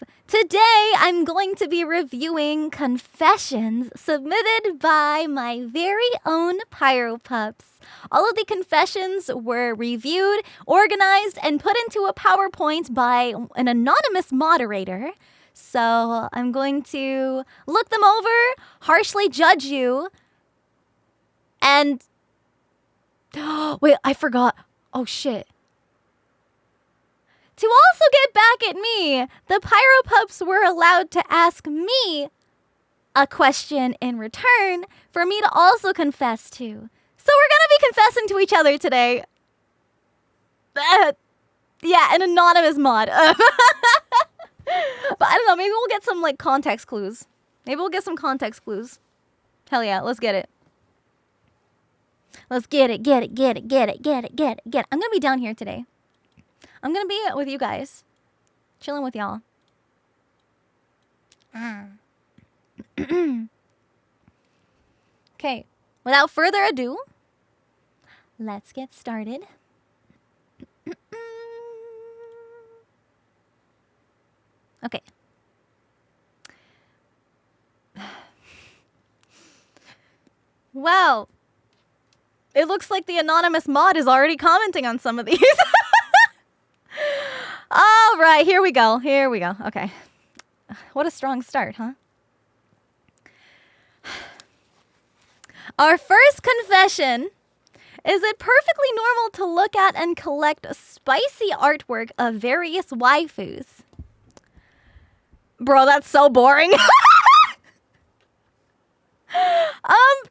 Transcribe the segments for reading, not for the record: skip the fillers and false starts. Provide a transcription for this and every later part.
love. Today, I'm going to be reviewing confessions submitted by my very own Pyro Pups. All of the confessions were reviewed, organized, and put into a PowerPoint by an anonymous moderator. So I'm going to look them over, harshly judge you, and... Wait, I forgot. Oh, shit. To also get back at me, the Pyro Pups were allowed to ask me a question in return for me to also confess to. So we're going to be confessing to each other today. Yeah, an anonymous mod. But I don't know, maybe we'll get some like context clues. Maybe we'll get some context clues. Hell yeah, let's get it. Let's get it, get it, get it, get it, get it, get it, get it. I'm going to be down here today. I'm going to be with you guys. Chilling with y'all. Okay, without further ado, let's get started. Okay. Wow. It looks like the anonymous mod is already commenting on some of these. All right, here we go. Here we go. Okay. What a strong start, huh? Our first confession. Is it perfectly normal to look at and collect spicy artwork of various waifus? Bro, that's so boring.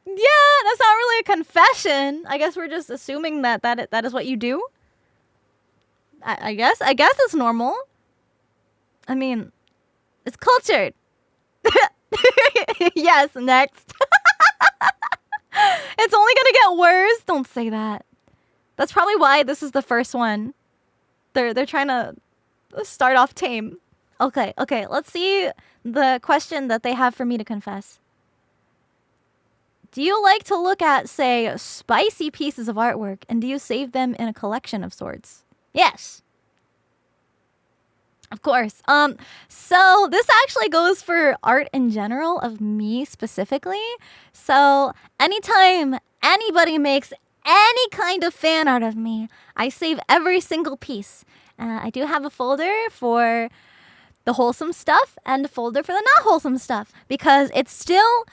Yeah, that's not really a confession. I guess we're just assuming that is what you do. I guess it's normal. I mean, it's cultured. Yes, next. It's only gonna get worse. Don't say that. That's probably why this is the first one. They're trying to start off tame. Okay, let's see the question that they have for me to confess. Do you like to look at, say, spicy pieces of artwork, and do you save them in a collection of sorts? Yes. Of course. So this actually goes for art in general of me specifically. So anytime anybody makes any kind of fan art of me, I save every single piece. I do have a folder for the wholesome stuff and a folder for the not wholesome stuff because it's still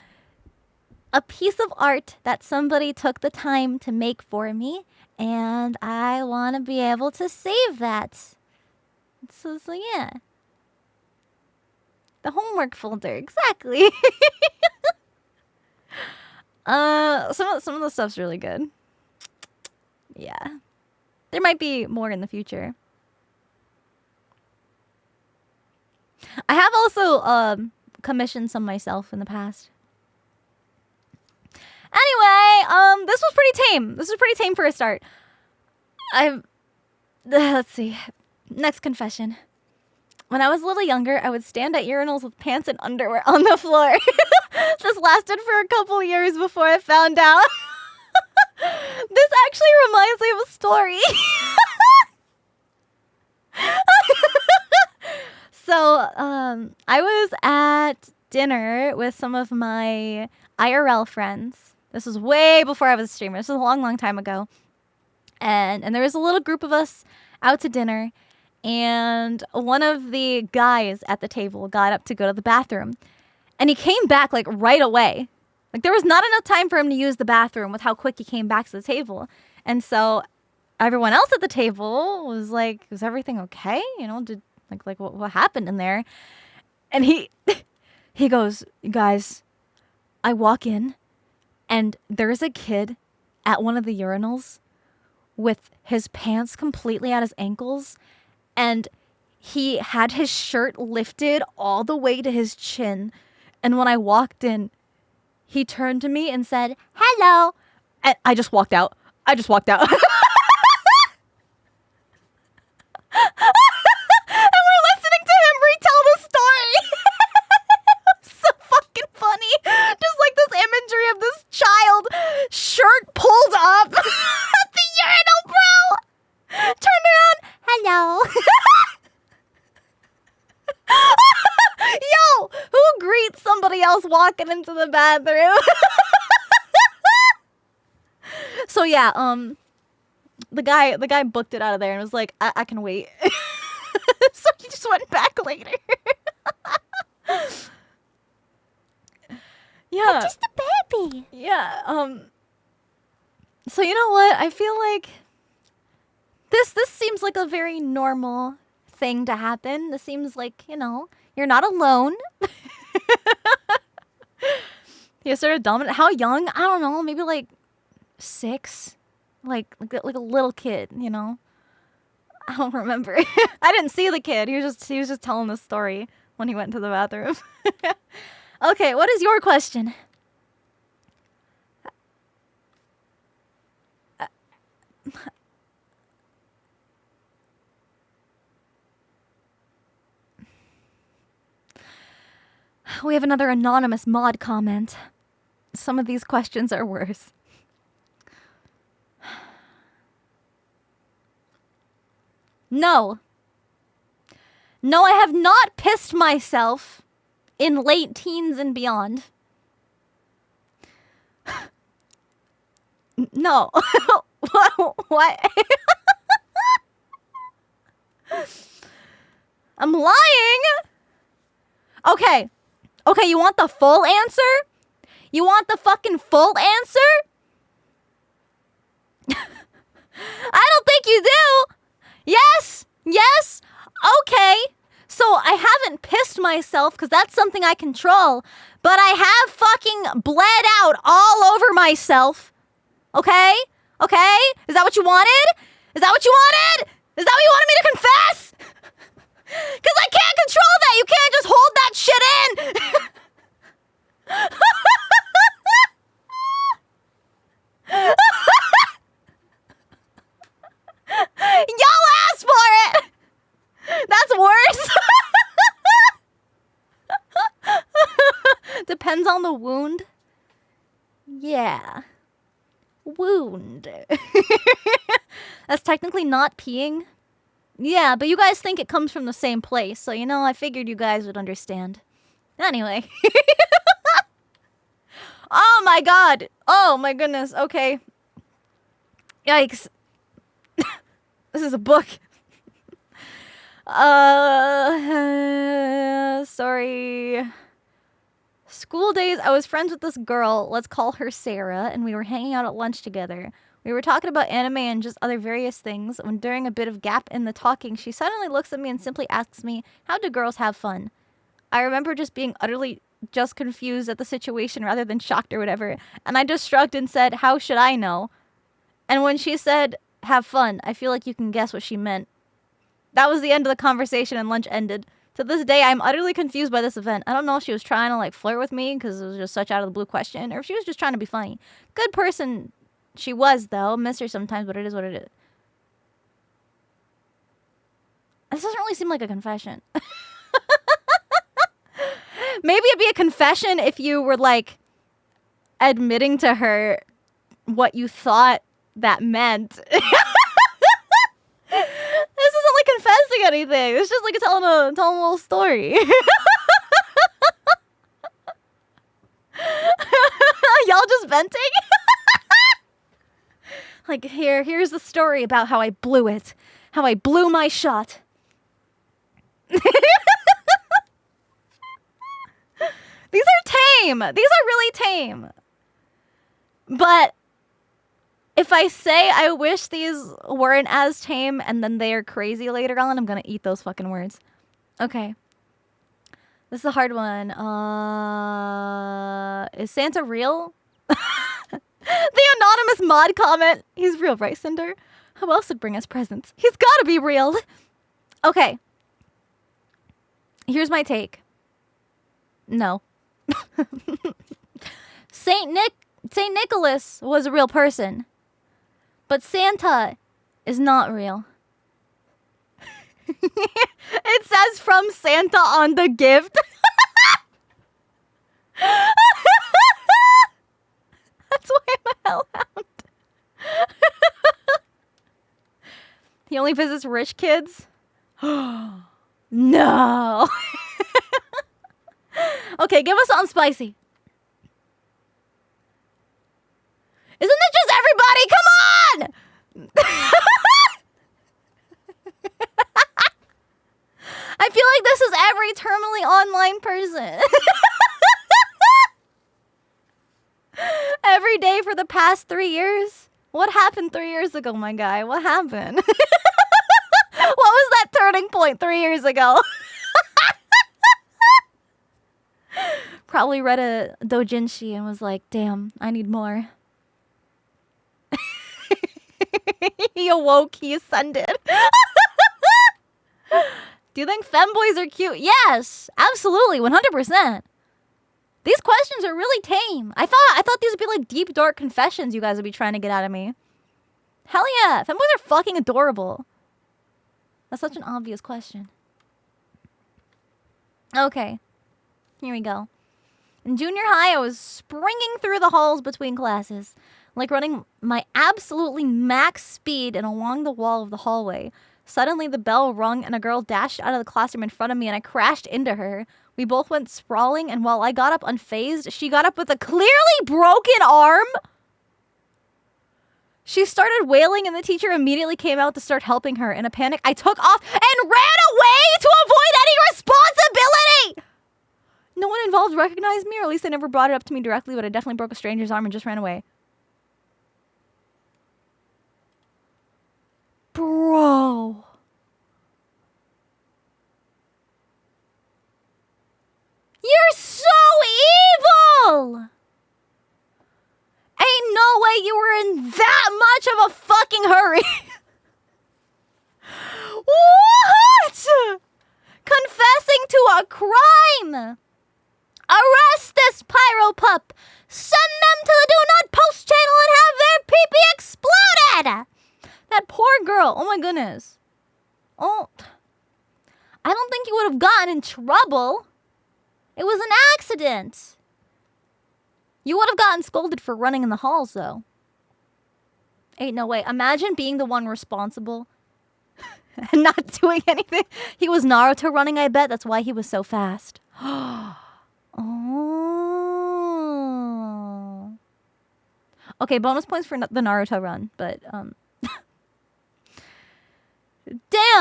a piece of art that somebody took the time to make for me, and I want to be able to save that. So yeah. The homework folder, exactly. Some of the stuff's really good. Yeah. There might be more in the future. I have also commissioned some myself in the past. Anyway, this was pretty tame. This was pretty tame for a start. Let's see. Next confession. When I was a little younger, I would stand at urinals with pants and underwear on the floor. This lasted for a couple years before I found out. This actually reminds me of a story. So, I was at dinner with some of my IRL friends. This was way before I was a streamer. This was a long, long time ago. And there was a little group of us out to dinner. And one of the guys at the table got up to go to the bathroom. And he came back like right away. Like there was not enough time for him to use the bathroom with how quick he came back to the table. And so everyone else at the table was like, "Was everything okay? You know, did like what happened in there?" And he goes, "Guys, I walk in and there's a kid at one of the urinals with his pants completely at his ankles. And he had his shirt lifted all the way to his chin. And when I walked in, he turned to me and said, 'Hello.' And I just walked out. And we're listening to him retell the story. So fucking funny. Just like this imagery of this child, shirt pulled up at the urinal, bro. Turned around. 'Hello.' else walking into the bathroom. So yeah, the guy booked it out of there and was like, I can wait. So he just went back later. Yeah. I'm just a baby. Yeah. So you know what? I feel like this seems like a very normal thing to happen. This seems like, you're not alone. You're sort of dominant. How young? I don't know. Maybe like 6. Like a little kid, I don't remember. I didn't see the kid. He was just telling the story when he went to the bathroom. Okay, what is your question? We have another anonymous mod comment. Some of these questions are worse. No. No, I have not pissed myself in late teens and beyond. No. What? I'm lying. Okay. Okay, you want the full answer? You want the fucking full answer? I don't think you do. Yes. Yes. Okay. So I haven't pissed myself because that's something I control, but I have fucking bled out all over myself. Okay? Okay? Is that what you wanted? Is that what you wanted? Is that what you wanted me to confess? Because I can't control that. You can't just hold that shit in. Y'all asked for it. That's worse. Depends on the wound. Yeah. Wound. That's technically not peeing. Yeah, but you guys think it comes from the same place, so I figured you guys would understand. Anyway. Oh my god. Oh my goodness. Okay. Yikes. This is a book. Sorry. School days, I was friends with this girl, let's call her Sarah, and we were hanging out at lunch together. We were talking about anime and just other various things, when during a bit of gap in the talking, she suddenly looks at me and simply asks me, how do girls have fun? I remember just being utterly just confused at the situation rather than shocked or whatever, and I just shrugged and said, how should I know? And when she said, have fun, I feel like you can guess what she meant. That was the end of the conversation and lunch ended. To this day, I'm utterly confused by this event. I don't know if she was trying to flirt with me because it was just such out of the blue question, or if she was just trying to be funny. Good person she was, though. Miss her sometimes, but it is what it is. This doesn't really seem like a confession. Maybe it'd be a confession if you were admitting to her what you thought that meant. This isn't confessing anything. It's just telling a little story. Y'all just venting? Here's the story about how I blew it. How I blew my shot. These are tame. These are really tame. But if I say I wish these weren't as tame and then they are crazy later on, I'm gonna eat those fucking words. Okay. This is a hard one. Is Santa real? The anonymous mod comment. He's real, right, Sinder? Who else would bring us presents? He's gotta be real. Okay. Here's my take. No. Saint Nicholas was a real person. But Santa is not real. It says from Santa on the gift. That's why I'm a hellhound. He only visits rich kids? No. Okay, Okay, give us something spicy. Isn't it just everybody? Come on! I feel like this is every terminally online person. Every day for the past 3 years. What happened 3 years ago, my guy? What happened? What was that turning point 3 years ago? Probably read a doujinshi and was like, damn, I need more. He awoke, he ascended. Do you think femboys are cute? Yes, absolutely, 100%. These questions are really tame. I thought these would be like deep, dark confessions you guys would be trying to get out of me. Hell yeah, femboys are fucking adorable. That's such an obvious question. Okay, here we go. In junior high, I was springing through the halls between classes, like running my absolutely max speed and along the wall of the hallway. Suddenly, the bell rung and a girl dashed out of the classroom in front of me and I crashed into her. We both went sprawling, and while I got up unfazed, she got up with a clearly broken arm. She started wailing, and the teacher immediately came out to start helping her. In a panic, I took off and ran away to avoid any responsibility. No one involved recognized me, or at least they never brought it up to me directly, but I definitely broke a stranger's arm and just ran away. Bro. You're so evil! Ain't no way you were in that much of a fucking hurry. What? Confessing to a crime. Arrest this pyro pup. Send them to the do not post channel and have their pee-pee exploded. That poor girl. Oh my goodness. Oh. I don't think you would have gotten in trouble. It was an accident. You would have gotten scolded for running in the halls, though. Ain't no way. Imagine being the one responsible and not doing anything. He was Naruto running, I bet. That's why he was so fast. Oh. Okay, bonus points for the Naruto run, but damn,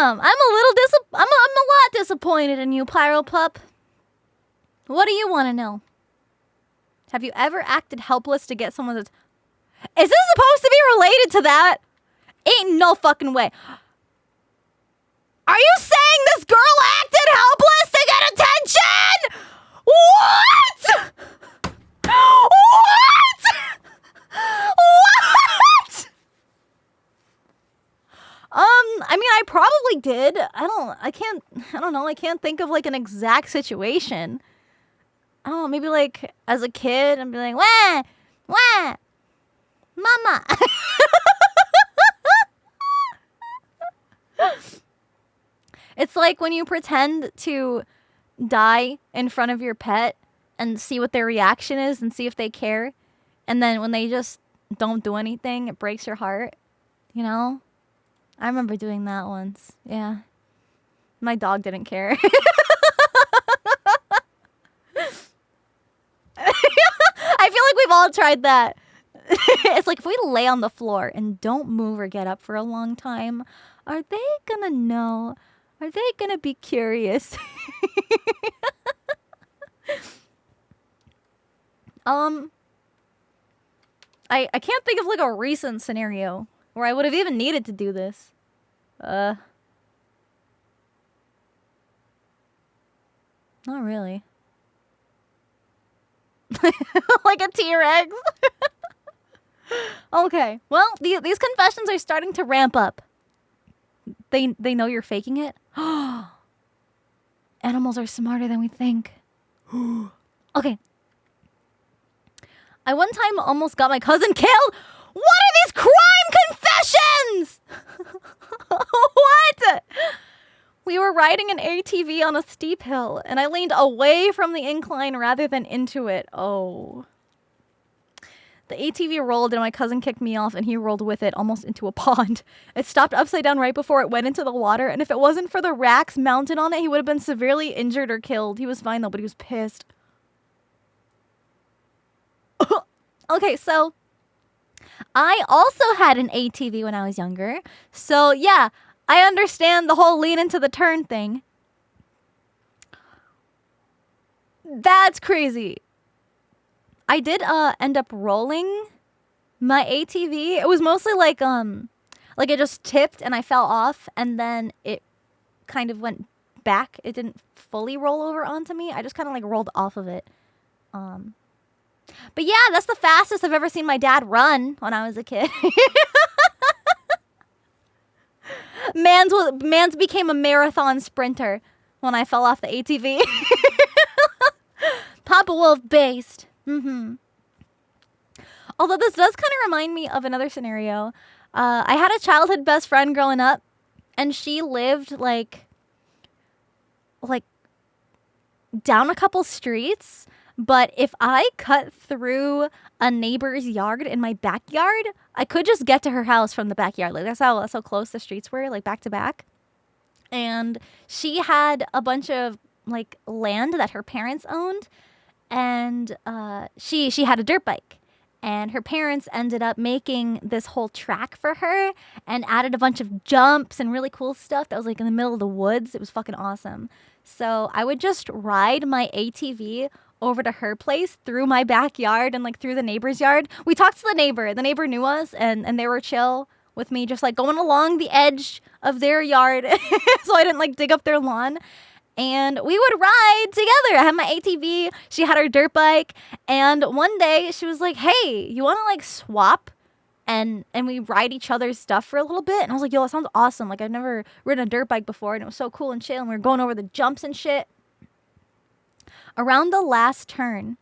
I'm a lot disappointed in you, Pyro Pup. What do you want to know? Have you ever acted helpless to get someone that's... Is this supposed to be related to that? Ain't no fucking way. Are you saying this girl acted helpless to get attention? What? What? What? I mean, I probably did. I don't know. I can't think of like an exact situation. I don't know, maybe like as a kid, I'd be like, wah, wah, mama. It's like when you pretend to die in front of your pet and see what their reaction is and see if they care. And then when they just don't do anything, it breaks your heart. You know? I remember doing that once. Yeah. My dog didn't care. I feel like we've all tried that. It's like if we lay on the floor and don't move or get up for a long time, are they gonna know? Are they gonna be curious? I can't think of like a recent scenario where I would have even needed to do this. Not really. Like a T-Rex. Okay. Well, these confessions are starting to ramp up. They know you're faking it. Animals are smarter than we think. Okay. I one time almost got my cousin killed. What are these crime confessions? What? We were riding an ATV on a steep hill, and I leaned away from the incline rather than into it. Oh. The ATV rolled, and my cousin kicked me off, and he rolled with it almost into a pond. It stopped upside down right before it went into the water, and if it wasn't for the racks mounted on it, he would have been severely injured or killed. He was fine, though, but he was pissed. Okay, so I also had an ATV when I was younger. So yeah, I understand the whole lean into the turn thing. That's crazy. I did end up rolling my ATV. It was mostly like it just tipped and I fell off and then it kind of went back. It didn't fully roll over onto me. I just kind of like rolled off of it. Um but yeah, that's the fastest I've ever seen my dad run when I was a kid. Man's became a marathon sprinter when I fell off the ATV. Papa Wolf based. Although this does kind of remind me of another scenario. I had a childhood best friend growing up, and she lived like down a couple streets. But if I cut through a neighbor's yard in my backyard, I could just get to her house from the backyard. Like that's how close the streets were, like back to back. And she had a bunch of like land that her parents owned, and she had a dirt bike. And her parents ended up making this whole track for her and added a bunch of jumps and really cool stuff that was like in the middle of the woods. It was fucking awesome. So I would just ride my ATV over to her place through my backyard and like through the neighbor's yard. We talked to the neighbor. The neighbor knew us and they were chill with me just like going along the edge of their yard so I didn't like dig up their lawn. And we would ride together. I had my ATV. She had her dirt bike. And one day she was like, hey, you want to like swap? And we ride each other's stuff for a little bit. And I was like, yo, that sounds awesome. Like I've never ridden a dirt bike before. And it was so cool and chill. And we were going over the jumps and shit. Around the last turn,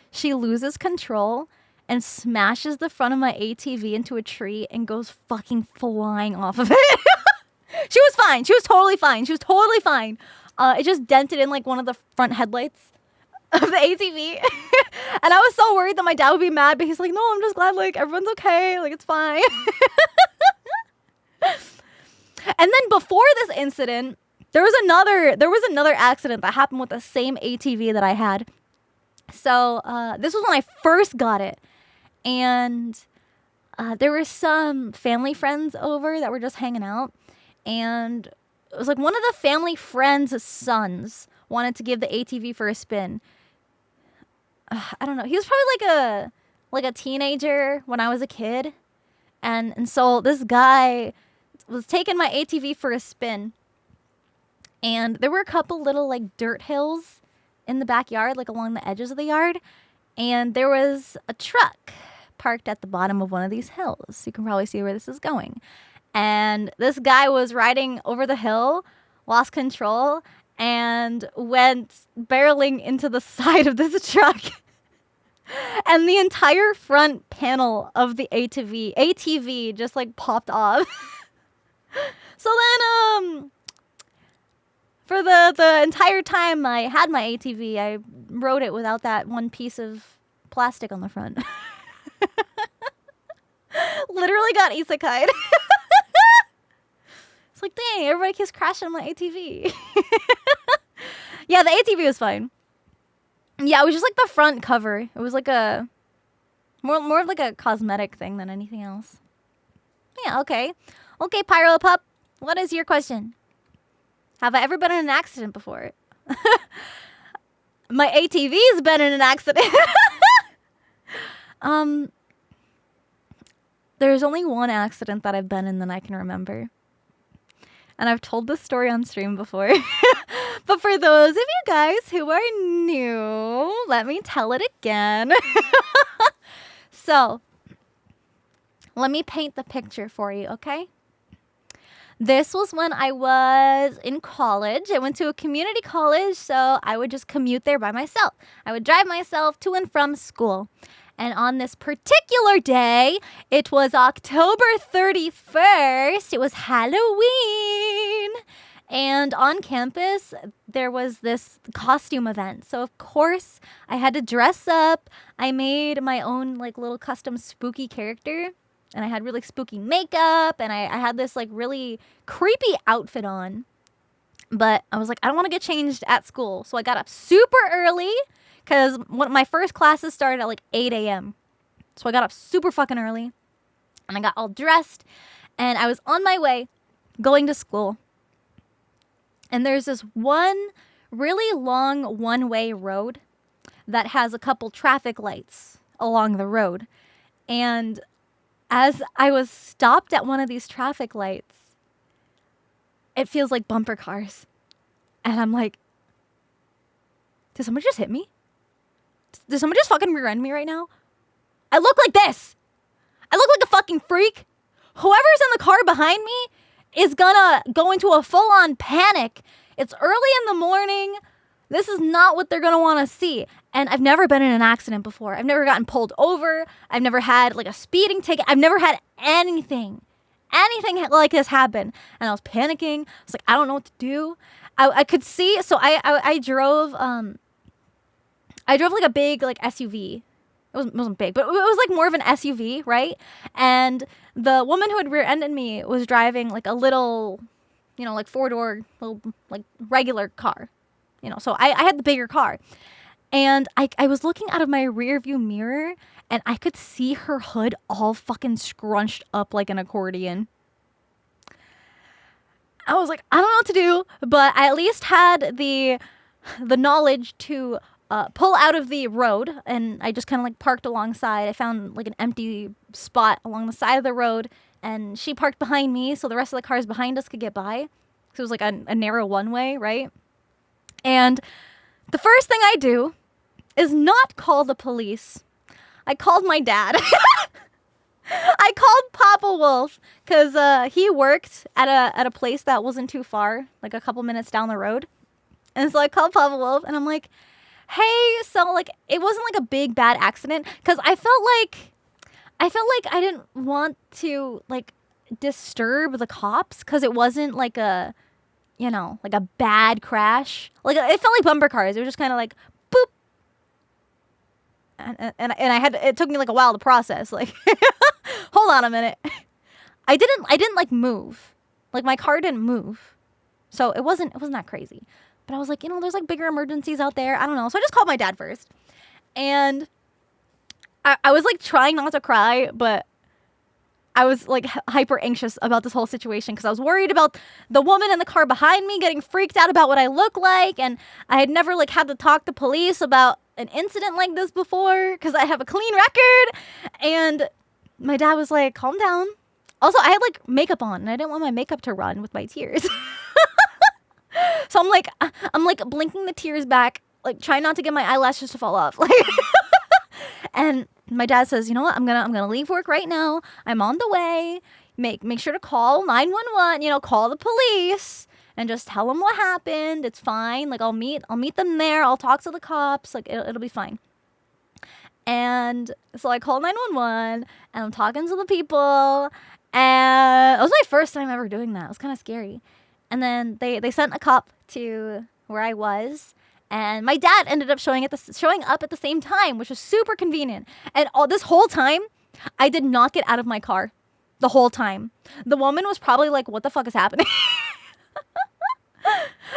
she loses control and smashes the front of my ATV into a tree and goes fucking flying off of it. She was fine. She was totally fine. She was totally fine. It just dented in like one of the front headlights of the ATV. And I was so worried that my dad would be mad, but he's like, no, I'm just glad like everyone's okay. Like it's fine. And then before this incident, there was another accident that happened with the same ATV that I had. So this was when I first got it. And there were some family friends over that were just hanging out. And it was like one of the family friends' sons wanted to give the ATV for a spin. I don't know. He was probably like a teenager when I was a kid. And so this guy was taking my ATV for a spin. And there were a couple little like dirt hills in the backyard, like along the edges of the yard. And there was a truck parked at the bottom of one of these hills. You can probably see where this is going. And this guy was riding over the hill, lost control, and went barreling into the side of this truck. And the entire front panel of the ATV just like popped off. So then, for the entire time I had my ATV, I rode it without that one piece of plastic on the front. Literally got isekai'd. It's like, dang, everybody keeps crashing on my ATV. Yeah, the ATV was fine. Yeah, it was just like the front cover. It was like a more of like a cosmetic thing than anything else. Yeah, okay. Okay, Pyro Pup, what is your question? Have I ever been in an accident before? My ATV's been in an accident. There's only one accident that I've been in that I can remember. And I've told this story on stream before. But for those of you guys who are new, let me tell it again. So, let me paint the picture for you, okay? This was when I was in college. I went to a community college, so I would just commute there by myself. I would drive myself to and from school. And on this particular day, it was October 31st. It was Halloween. And on campus, there was this costume event. So, of course, I had to dress up. I made my own like little custom spooky character. And I had really spooky makeup. And I had this like really creepy outfit on. But I was like, I don't want to get changed at school. So I got up super early. Because my first classes started at like 8 a.m. So I got up super fucking early and I got all dressed and I was on my way going to school. And there's this one really long one-way road that has a couple traffic lights along the road. And as I was stopped at one of these traffic lights, it feels like bumper cars. And I'm like, did someone just hit me? Did someone just fucking rear end me right now? I look like this. I look like a fucking freak. Whoever's in the car behind me is gonna go into a full-on panic. It's early in the morning. This is not what they're gonna want to see. And I've never been in an accident before. I've never gotten pulled over. I've never had like a speeding ticket. I've never had anything like this happen. And I was panicking. I was like, I don't know what to do. I could see. So I drove. I drove like a big like SUV. It wasn't big, but it was like more of an SUV, right? And the woman who had rear-ended me was driving like a little, like 4-door, little like regular car. So I had the bigger car. And I was looking out of my rear view mirror and I could see her hood all fucking scrunched up like an accordion. I was like, I don't know what to do, but I at least had the knowledge to pull out of the road, and I just kind of like parked alongside. I found like an empty spot along the side of the road, and she parked behind me so the rest of the cars behind us could get by. So it was like a narrow one-way, right? And the first thing I do is not call the police. I called my dad. I called Papa Wolf because he worked at a place that wasn't too far, like a couple minutes down the road. And so I called Papa Wolf and I'm like, hey, so like it wasn't like a big bad accident, because I felt like I didn't want to like disturb the cops, because it wasn't like a like a bad crash. Like it felt like bumper cars. It was just kind of like boop. And it took me like a while to process. Like, hold on a minute. I didn't like move. Like my car didn't move. So it wasn't that crazy. But I was like, there's like bigger emergencies out there. I don't know. So I just called my dad first. And I was like trying not to cry, but I was like hyper anxious about this whole situation because I was worried about the woman in the car behind me getting freaked out about what I look like. And I had never like had to talk to police about an incident like this before because I have a clean record. And my dad was like, calm down. Also, I had like makeup on and I didn't want my makeup to run with my tears. So I'm like blinking the tears back, like trying not to get my eyelashes to fall off. Like, and my dad says, you know what? I'm gonna leave work right now. I'm on the way. Make sure to call 911. Call the police and just tell them what happened. It's fine. Like I'll meet them there. I'll talk to the cops. Like it'll be fine. And so I called 911 and I'm talking to the people. And it was my first time ever doing that. It was kind of scary. And then they sent a cop to where I was. And my dad ended up showing up at the same time, which was super convenient. And all this whole time, I did not get out of my car. The whole time. The woman was probably like, what the fuck is happening?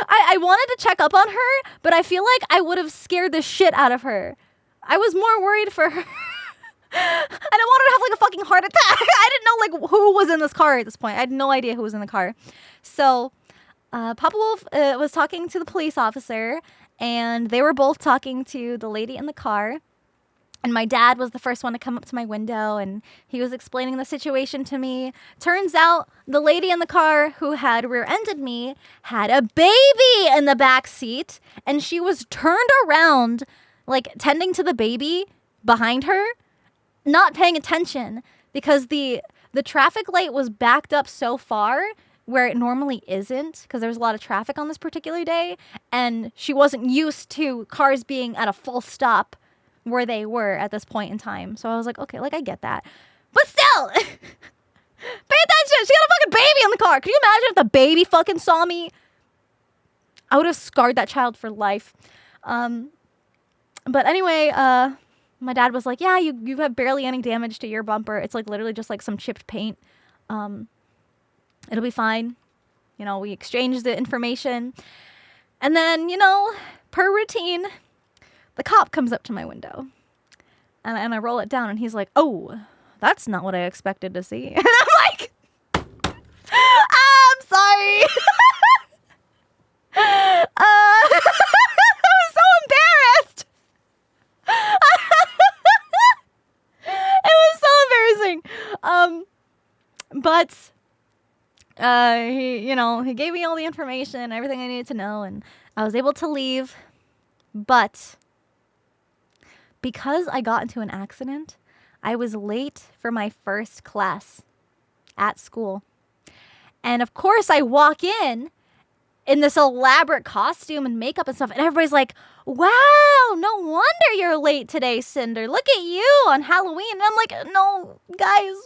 I wanted to check up on her, but I feel like I would have scared the shit out of her. I was more worried for her. I didn't want her to have like a fucking heart attack. I didn't know like who was in this car at this point. I had no idea who was in the car. So Papa Wolf was talking to the police officer, and they were both talking to the lady in the car. And my dad was the first one to come up to my window, and he was explaining the situation to me. Turns out the lady in the car who had rear-ended me had a baby in the back seat, and she was turned around, like tending to the baby behind her, not paying attention because the traffic light was backed up so far where it normally isn't, because there was a lot of traffic on this particular day, and she wasn't used to cars being at a full stop where they were at this point in time. So I was like, okay, like I get that. But still, pay attention. She got a fucking baby in the car. Can you imagine if the baby fucking saw me? I would have scarred that child for life. But anyway, my dad was like, yeah, you have barely any damage to your bumper. It's like literally just like some chipped paint. It'll be fine. We exchanged the information. And then, per routine, the cop comes up to my window. And I roll it down, and he's like, "Oh, that's not what I expected to see." And I'm like, I'm sorry. I was so embarrassed. It was so embarrassing. But he gave me all the information, everything I needed to know, and I was able to leave. But because I got into an accident, I was late for my first class at school. And of course, I walk in this elaborate costume and makeup and stuff, and everybody's like, "Wow, no wonder you're late today, Cinder. Look at you on Halloween." And I'm like, "No, guys,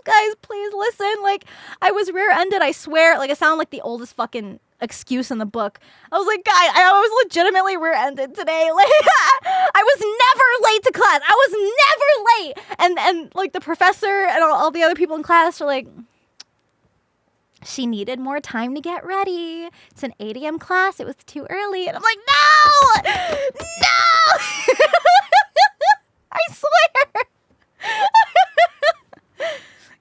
please listen. Like, I was rear-ended, I swear." Like, I sound like the oldest fucking excuse in the book. I was like, "Guy, I was legitimately rear-ended today. Like, I was never late to class. I was never late." And like the professor and all the other people in class are like, "She needed more time to get ready. It's an 8 a.m. class. It was too early." And I'm like, "No! No!" I swear.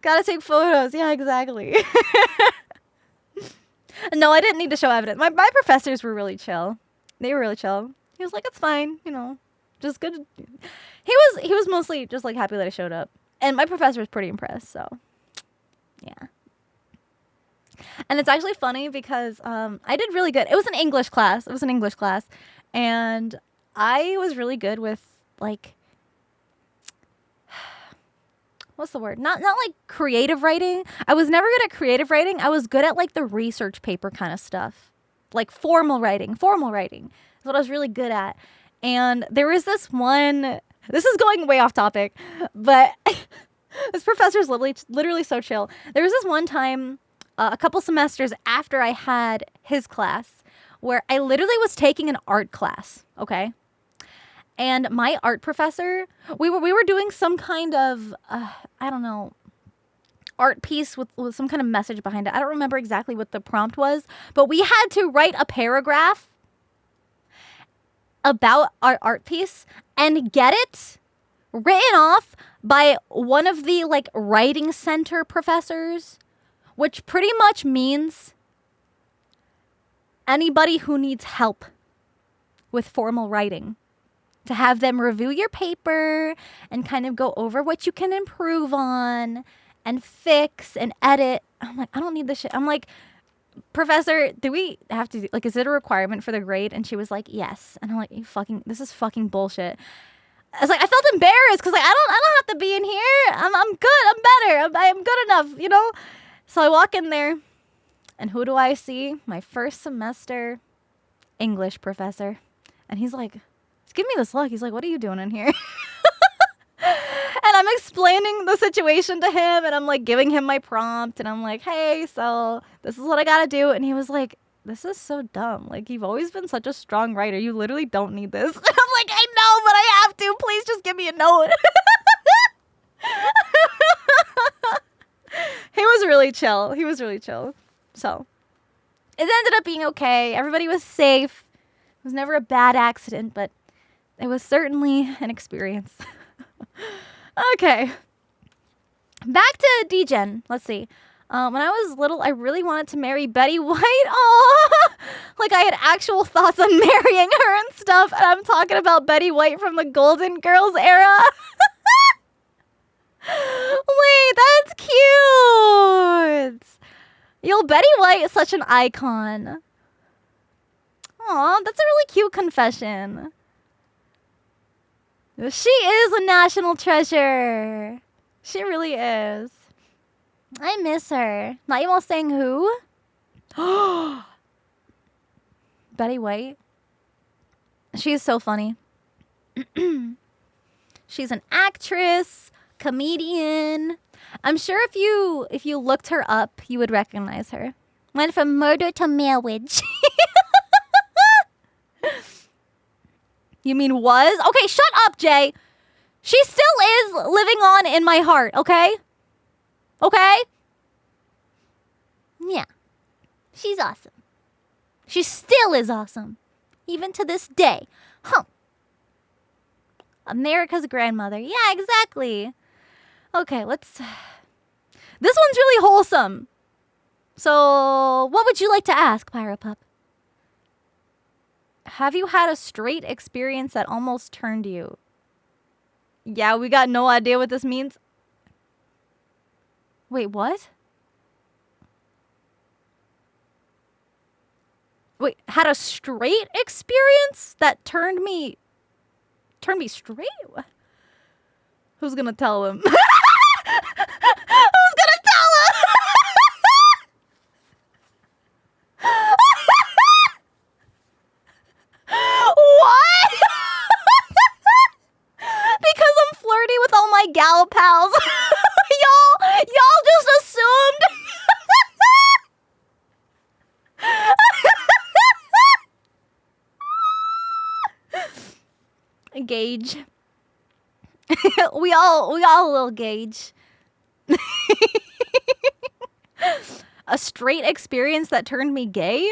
Gotta take photos. Yeah, exactly. No, I didn't need to show evidence. My professors were really chill. They were really chill. He was like, "It's fine, just good." He was mostly just like happy that I showed up. And my professor was pretty impressed, so yeah. And it's actually funny because I did really good. It was an English class. And I was really good with, like, what's the word? Not like creative writing. I was never good at creative writing. I was good at, like, the research paper kind of stuff. Like formal writing. Is what I was really good at. And there was this one, this is going way off topic, but this professor's literally so chill. There was this one time, a couple semesters after I had his class, where I literally was taking an art class, okay? And my art professor, we were doing some kind of, I don't know, art piece with some kind of message behind it. I don't remember exactly what the prompt was, but we had to write a paragraph about our art piece and get it written off by one of the, like, writing center professors, which pretty much means anybody who needs help with formal writing, to have them review your paper and kind of go over what you can improve on and fix and edit. I'm like, I don't need this shit. I'm like, "Professor, do we have to, like, is it a requirement for the grade?" And she was like, "Yes." And I'm like, this is fucking bullshit. I was like, I felt embarrassed because, like, I don't have to be in here. I'm good. I'm better. I'm good enough, So I walk in there, and who do I see? My first semester English professor. And he's like, he's giving me this look. He's like, "What are you doing in here?" And I'm explaining the situation to him, and I'm, like, giving him my prompt, and I'm like, "Hey, so this is what I gotta do." And he was like, "This is so dumb. Like, you've always been such a strong writer. You literally don't need this." And I'm like, "I know, but I have to. Please just give me a note." He was really chill. So it ended up being okay. Everybody was safe. It was never a bad accident, but it was certainly an experience. Okay. Back to DGen. Let's see. When I was little, I really wanted to marry Betty White. Oh, like, I had actual thoughts on marrying her and stuff. And I'm talking about Betty White from the Golden Girls era. Wait, that's cute. Yo, Betty White is such an icon. Aw, that's a really cute confession. She is a national treasure. She really is. I miss her. Not even saying who? Betty White. She's so funny. She's an actress, comedian. I'm sure if you looked her up, you would recognize her. Went from murder to marriage. You mean was? Okay, shut up, Jay. She still is living on in my heart, okay? Okay? Yeah. She's awesome. She still is awesome. Even to this day. Huh. America's grandmother. Yeah, exactly. Okay, let's... This one's really wholesome. So, what would you like to ask, Pyropup? Have you had a straight experience that almost turned you? Yeah, we got no idea what this means. Wait, what? Wait, had a straight experience that turned me straight? Who's gonna tell him? Who's gonna tell him? What? Because I'm flirty with all my gal pals. y'all just assumed. Gauge. we all a little gauge. A straight experience that turned me gay?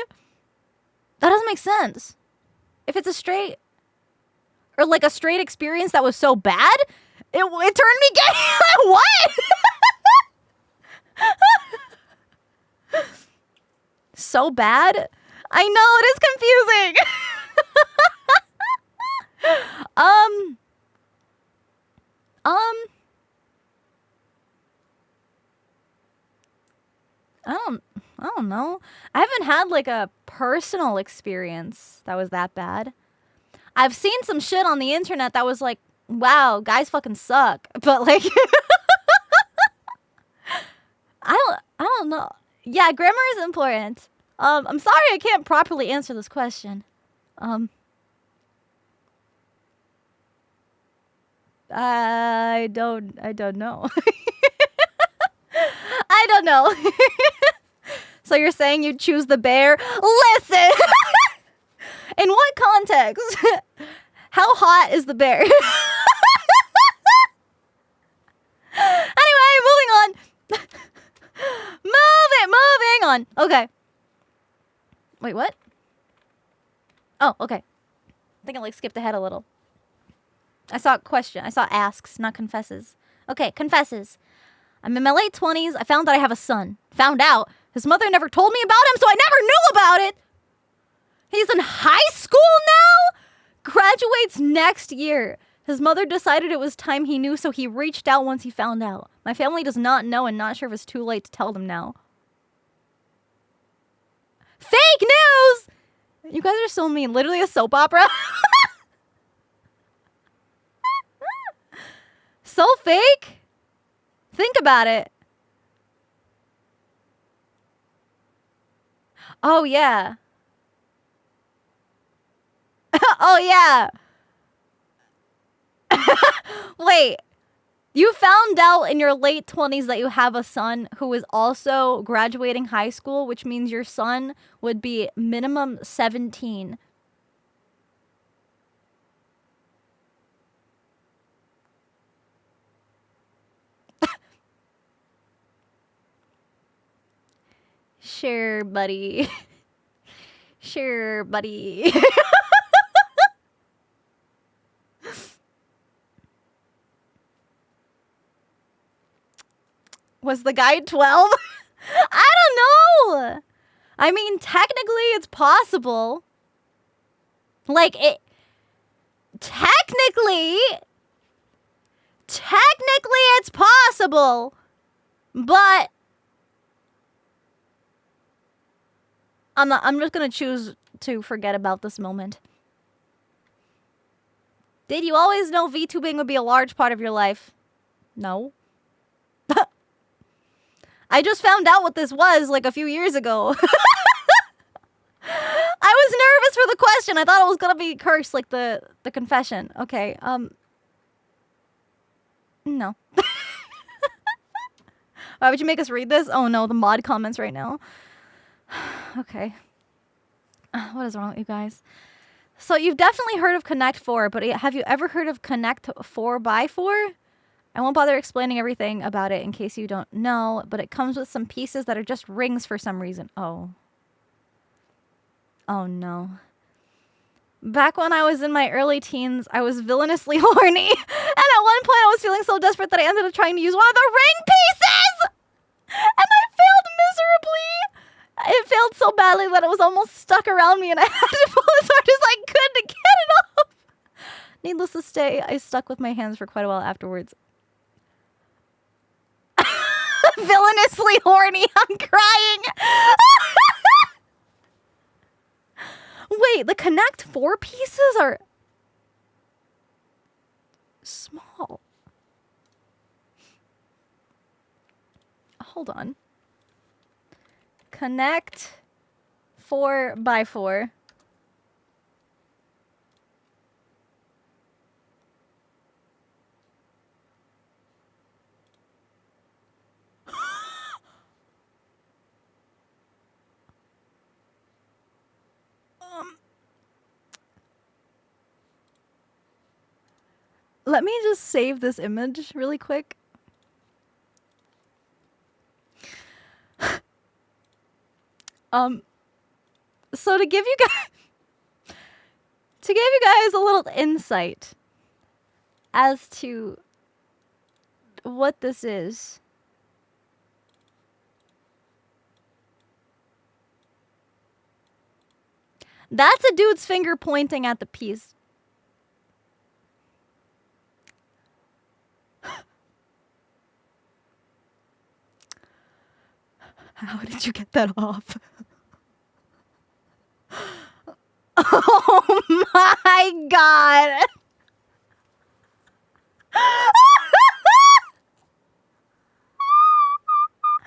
That doesn't make sense. If it's a straight, or like a straight experience that was so bad, it turned me gay. What? So bad? I know, it is confusing. I don't know. I haven't had like a personal experience that was that bad. I've seen some shit on the internet that was like, wow, guys fucking suck. But like I don't know. Yeah, grammar is important. I'm sorry I can't properly answer this question. I don't know. I don't know. So you're saying you'd choose the bear? Listen! In what context? How hot is the bear? Anyway, moving on. Moving on. Okay. Wait, what? Oh, okay. I think I like skipped ahead a little. I saw a question. I saw asks, not confesses. Okay, confesses. I'm in my late 20s. I found that I have a son. Found out. His mother never told me about him, so I never knew about it. He's in high school now? Graduates next year. His mother decided it was time he knew, so he reached out once he found out. My family does not know and not sure if it's too late to tell them now. Fake news! You guys are so mean. Literally a soap opera. So fake? Think about it. Oh, yeah. Oh, yeah. Wait. You found out in your late 20s that you have a son who is also graduating high school, which means your son would be minimum 17. Sure, buddy. Sure, buddy. Was the guy 12? I don't know. I mean, technically it's possible. Like, it... Technically it's possible. But... I'm just gonna choose to forget about this moment. Did you always know VTubing would be a large part of your life? No. I just found out what this was like a few years ago. I was nervous for the question. I thought it was gonna be cursed like the confession. Okay, no. Why would you make us read this? Oh no, the mod comments right now. Okay. What is wrong with you guys? So you've definitely heard of Connect 4, but have you ever heard of Connect 4x4? I won't bother explaining everything about it in case you don't know, but it comes with some pieces that are just rings for some reason. Oh. Oh no. Back when I was in my early teens, I was villainously horny. And at one point I was feeling so desperate that I ended up trying to use one of the ring pieces! And I failed miserably. It failed so badly that it was almost stuck around me and I had to pull as hard as I could to get it off. Needless to say, I stuck with my hands for quite a while afterwards. Villainously horny. I'm crying. Wait, the Connect 4 pieces are small. Hold on. Connect 4x4. Let me just save this image really quick. So to give you guys a little insight as to what this is. That's a dude's finger pointing at the piece. How did you get that off? Oh my god.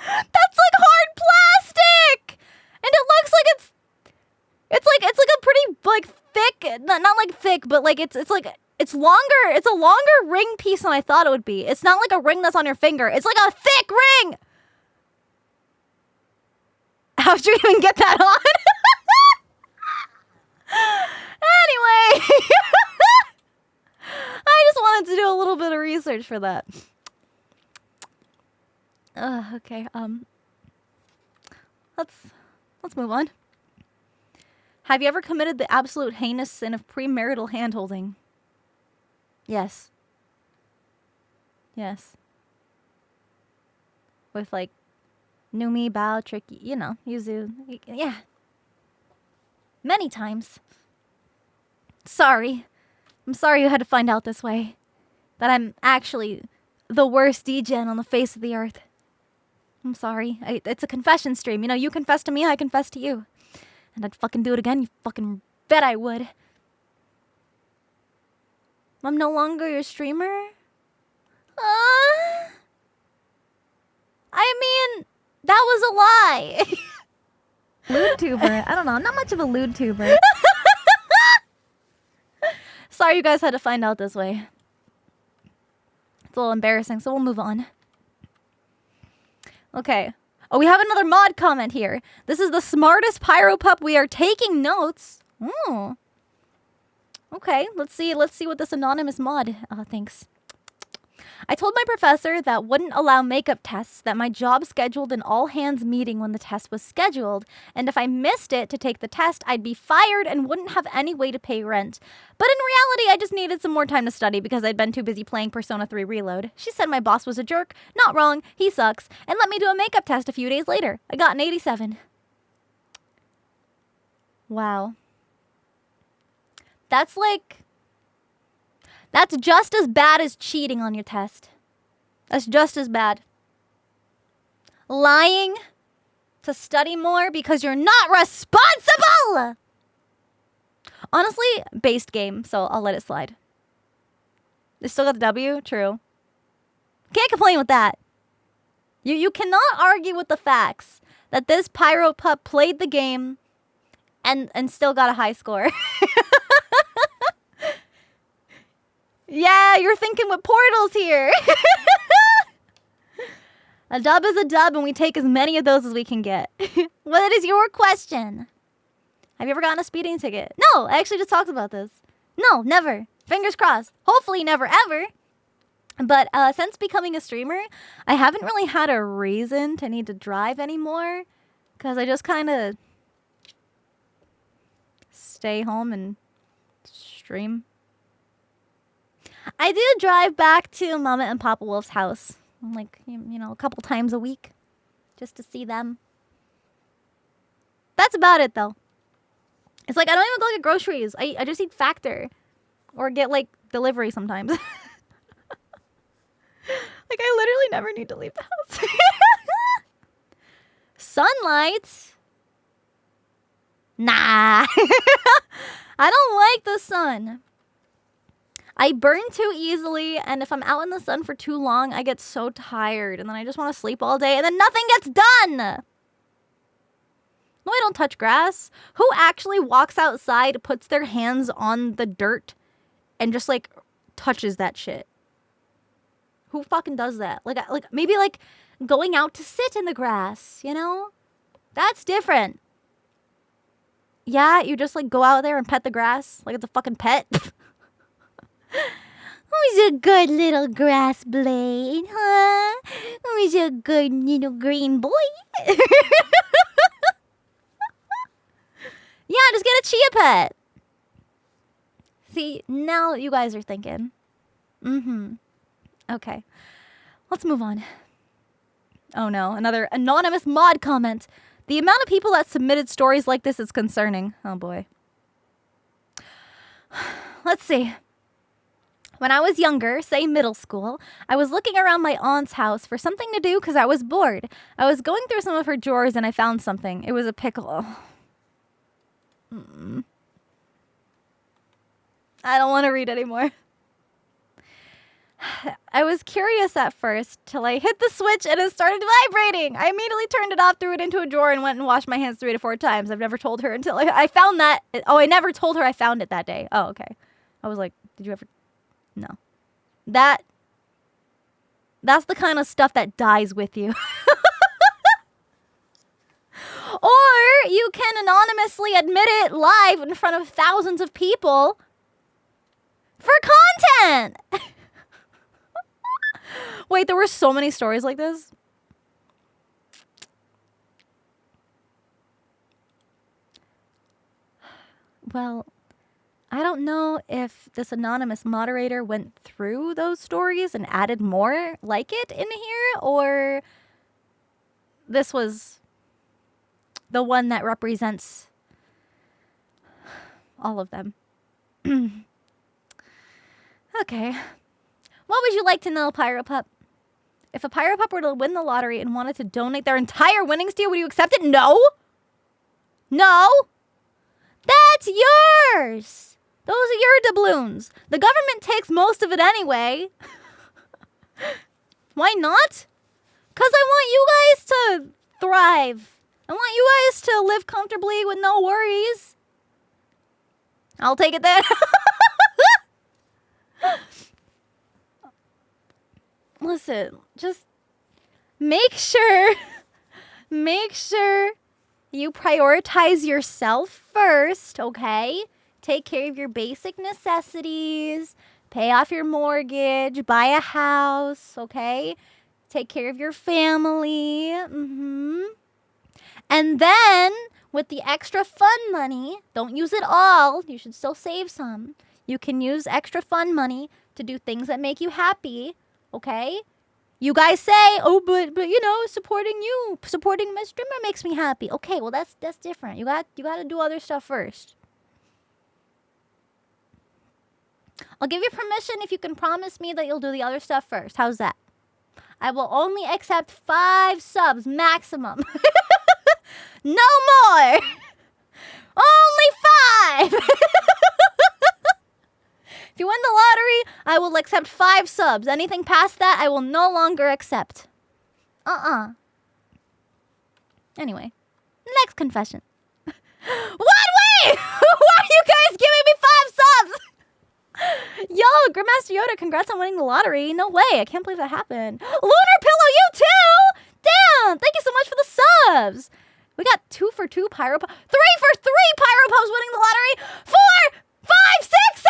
That's like hard plastic. And it looks like it's like a pretty like thick, not like thick, but like it's like it's longer. It's a longer ring piece than I thought it would be. It's not like a ring that's on your finger. It's like a thick ring. How'd you even get that on? Anyway, I just wanted to do a little bit of research for that. Okay. Let's move on. Have you ever committed the absolute heinous sin of premarital handholding? Yes. Yes. With like Numi, Bao, Tricky, you know, Yuzu. Yeah. Many times. Sorry. I'm sorry you had to find out this way. That I'm actually the worst degen on the face of the earth. I'm sorry. It's a confession stream. You know, you confess to me, I confess to you. And I'd fucking do it again, you fucking bet I would. I'm no longer your streamer? I mean, that was a lie. Lewd tuber. I don't know. Not much of a lewd tuber. Sorry you guys had to find out this way. It's a little embarrassing, so we'll move on. Okay. Oh, we have another mod comment here. This is the smartest pyro pup. We are taking notes. Oh. Okay, let's see what this anonymous mod thinks. I told my professor that wouldn't allow makeup tests that my job scheduled an all-hands meeting when the test was scheduled, and if I missed it to take the test, I'd be fired and wouldn't have any way to pay rent. But in reality, I just needed some more time to study because I'd been too busy playing Persona 3 Reload. She said my boss was a jerk, not wrong, he sucks, and let me do a makeup test a few days later. I got an 87. Wow. That's just as bad as cheating on your test. That's just as bad. Lying to study more because you're not responsible! Honestly, based game, so I'll let it slide. They still got the W? True. Can't complain with that. You cannot argue with the facts that this pyro pup played the game and still got a high score. Yeah, you're thinking with portals here. A dub is a dub, and we take as many of those as we can get. What is your question? Have you ever gotten a speeding ticket? No, I actually just talked about this. No, never. Fingers crossed. Hopefully never, ever. But since becoming a streamer, I haven't really had a reason to need to drive anymore. Because I just kind of stay home and stream. I do drive back to Mama and Papa Wolf's house, like, you know, a couple times a week, just to see them. That's about it, though. It's like I don't even go get groceries. I just eat Factor, or get like delivery sometimes. Like I literally never need to leave the house. Sunlight? Nah. I don't like the sun. I burn too easily, and if I'm out in the sun for too long, I get so tired, and then I just want to sleep all day, and then nothing gets done. No, I don't touch grass. Who actually walks outside, puts their hands on the dirt, and just, like, touches that shit? Who fucking does that? Like maybe, like, going out to sit in the grass, you know? That's different. Yeah, you just, like, go out there and pet the grass like it's a fucking pet. Who's a good little grass blade, huh? Who's a good little green boy? Yeah, just get a chia pet. See, now you guys are thinking. Okay, let's move on. Oh no, another anonymous mod comment. The amount of people that submitted stories like this is concerning. Oh boy. Let's see. When I was younger, say middle school, I was looking around my aunt's house for something to do because I was bored. I was going through some of her drawers and I found something. It was a pickle. I don't want to read anymore. I was curious at first till I hit the switch and it started vibrating. I immediately turned it off, threw it into a drawer, and went and washed my hands 3 to 4 times. I've never told her until I found that. Oh, I never told her I found it that day. Oh, okay. I was like, did you ever? No. That's the kind of stuff that dies with you. Or you can anonymously admit it live in front of thousands of people for content. Wait, there were so many stories like this? Well, I don't know if this anonymous moderator went through those stories and added more like it in here, or this was the one that represents all of them. Okay. What would you like to know, Pyropup? If a Pyropup were to win the lottery and wanted to donate their entire winnings to you, would you accept it? No. No. That's yours. Those are your doubloons. The government takes most of it anyway. Why not? Because I want you guys to thrive. I want you guys to live comfortably with no worries. I'll take it then. Listen, just make sure you prioritize yourself first, okay? Take care of your basic necessities, pay off your mortgage, buy a house, okay? Take care of your family. And then, with the extra fun money, don't use it all. You should still save some. You can use extra fun money to do things that make you happy, okay? You guys say, oh, but you know, supporting my streamer makes me happy. Okay, well that's different. You got to do other stuff first. I'll give you permission if you can promise me that you'll do the other stuff first. How's that? I will only accept 5 subs maximum. No more. Only 5. If you win the lottery, I will accept 5 subs. Anything past that, I will no longer accept. Anyway, next confession. What? Wait! Why are you guys giving me 5 subs? Yo, Grandmaster Yoda, congrats on winning the lottery. No way, I can't believe that happened. Lunar Pillow, you too! Damn, thank you so much for the subs. We got 2 for 2 Pyropups. 3 for 3 Pyropups winning the lottery. 4, 5, 6, 7.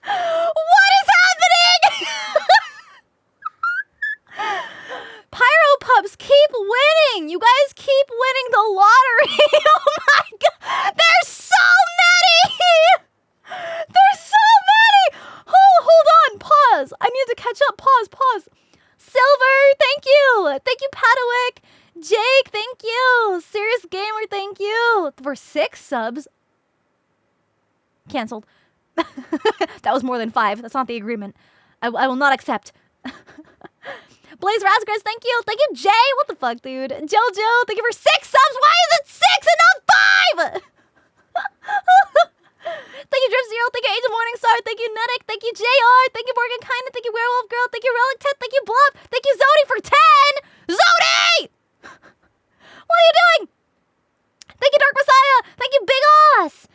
What is happening? Pyropups keep winning. You guys keep winning the lottery. Oh thank you. For 6 subs. Canceled. That was more than 5. That's not the agreement. I will not accept. Blaze Rasgris, thank you. Thank you, Jay. What the fuck, dude? Jojo, thank you for 6 subs. Why is it 6 and not 5? Thank you, Drift Zero. Thank you, Angel Morningstar. Thank you, Nedic. Thank you, JR. Thank you, Morgan Kindness. Thank you, Werewolf Girl. Thank you, Relic Ted. Thank you, Blub. Thank you, Zodi for 10. Zodi! What are you doing? Thank you, Dark Messiah. Thank you, Big Oss.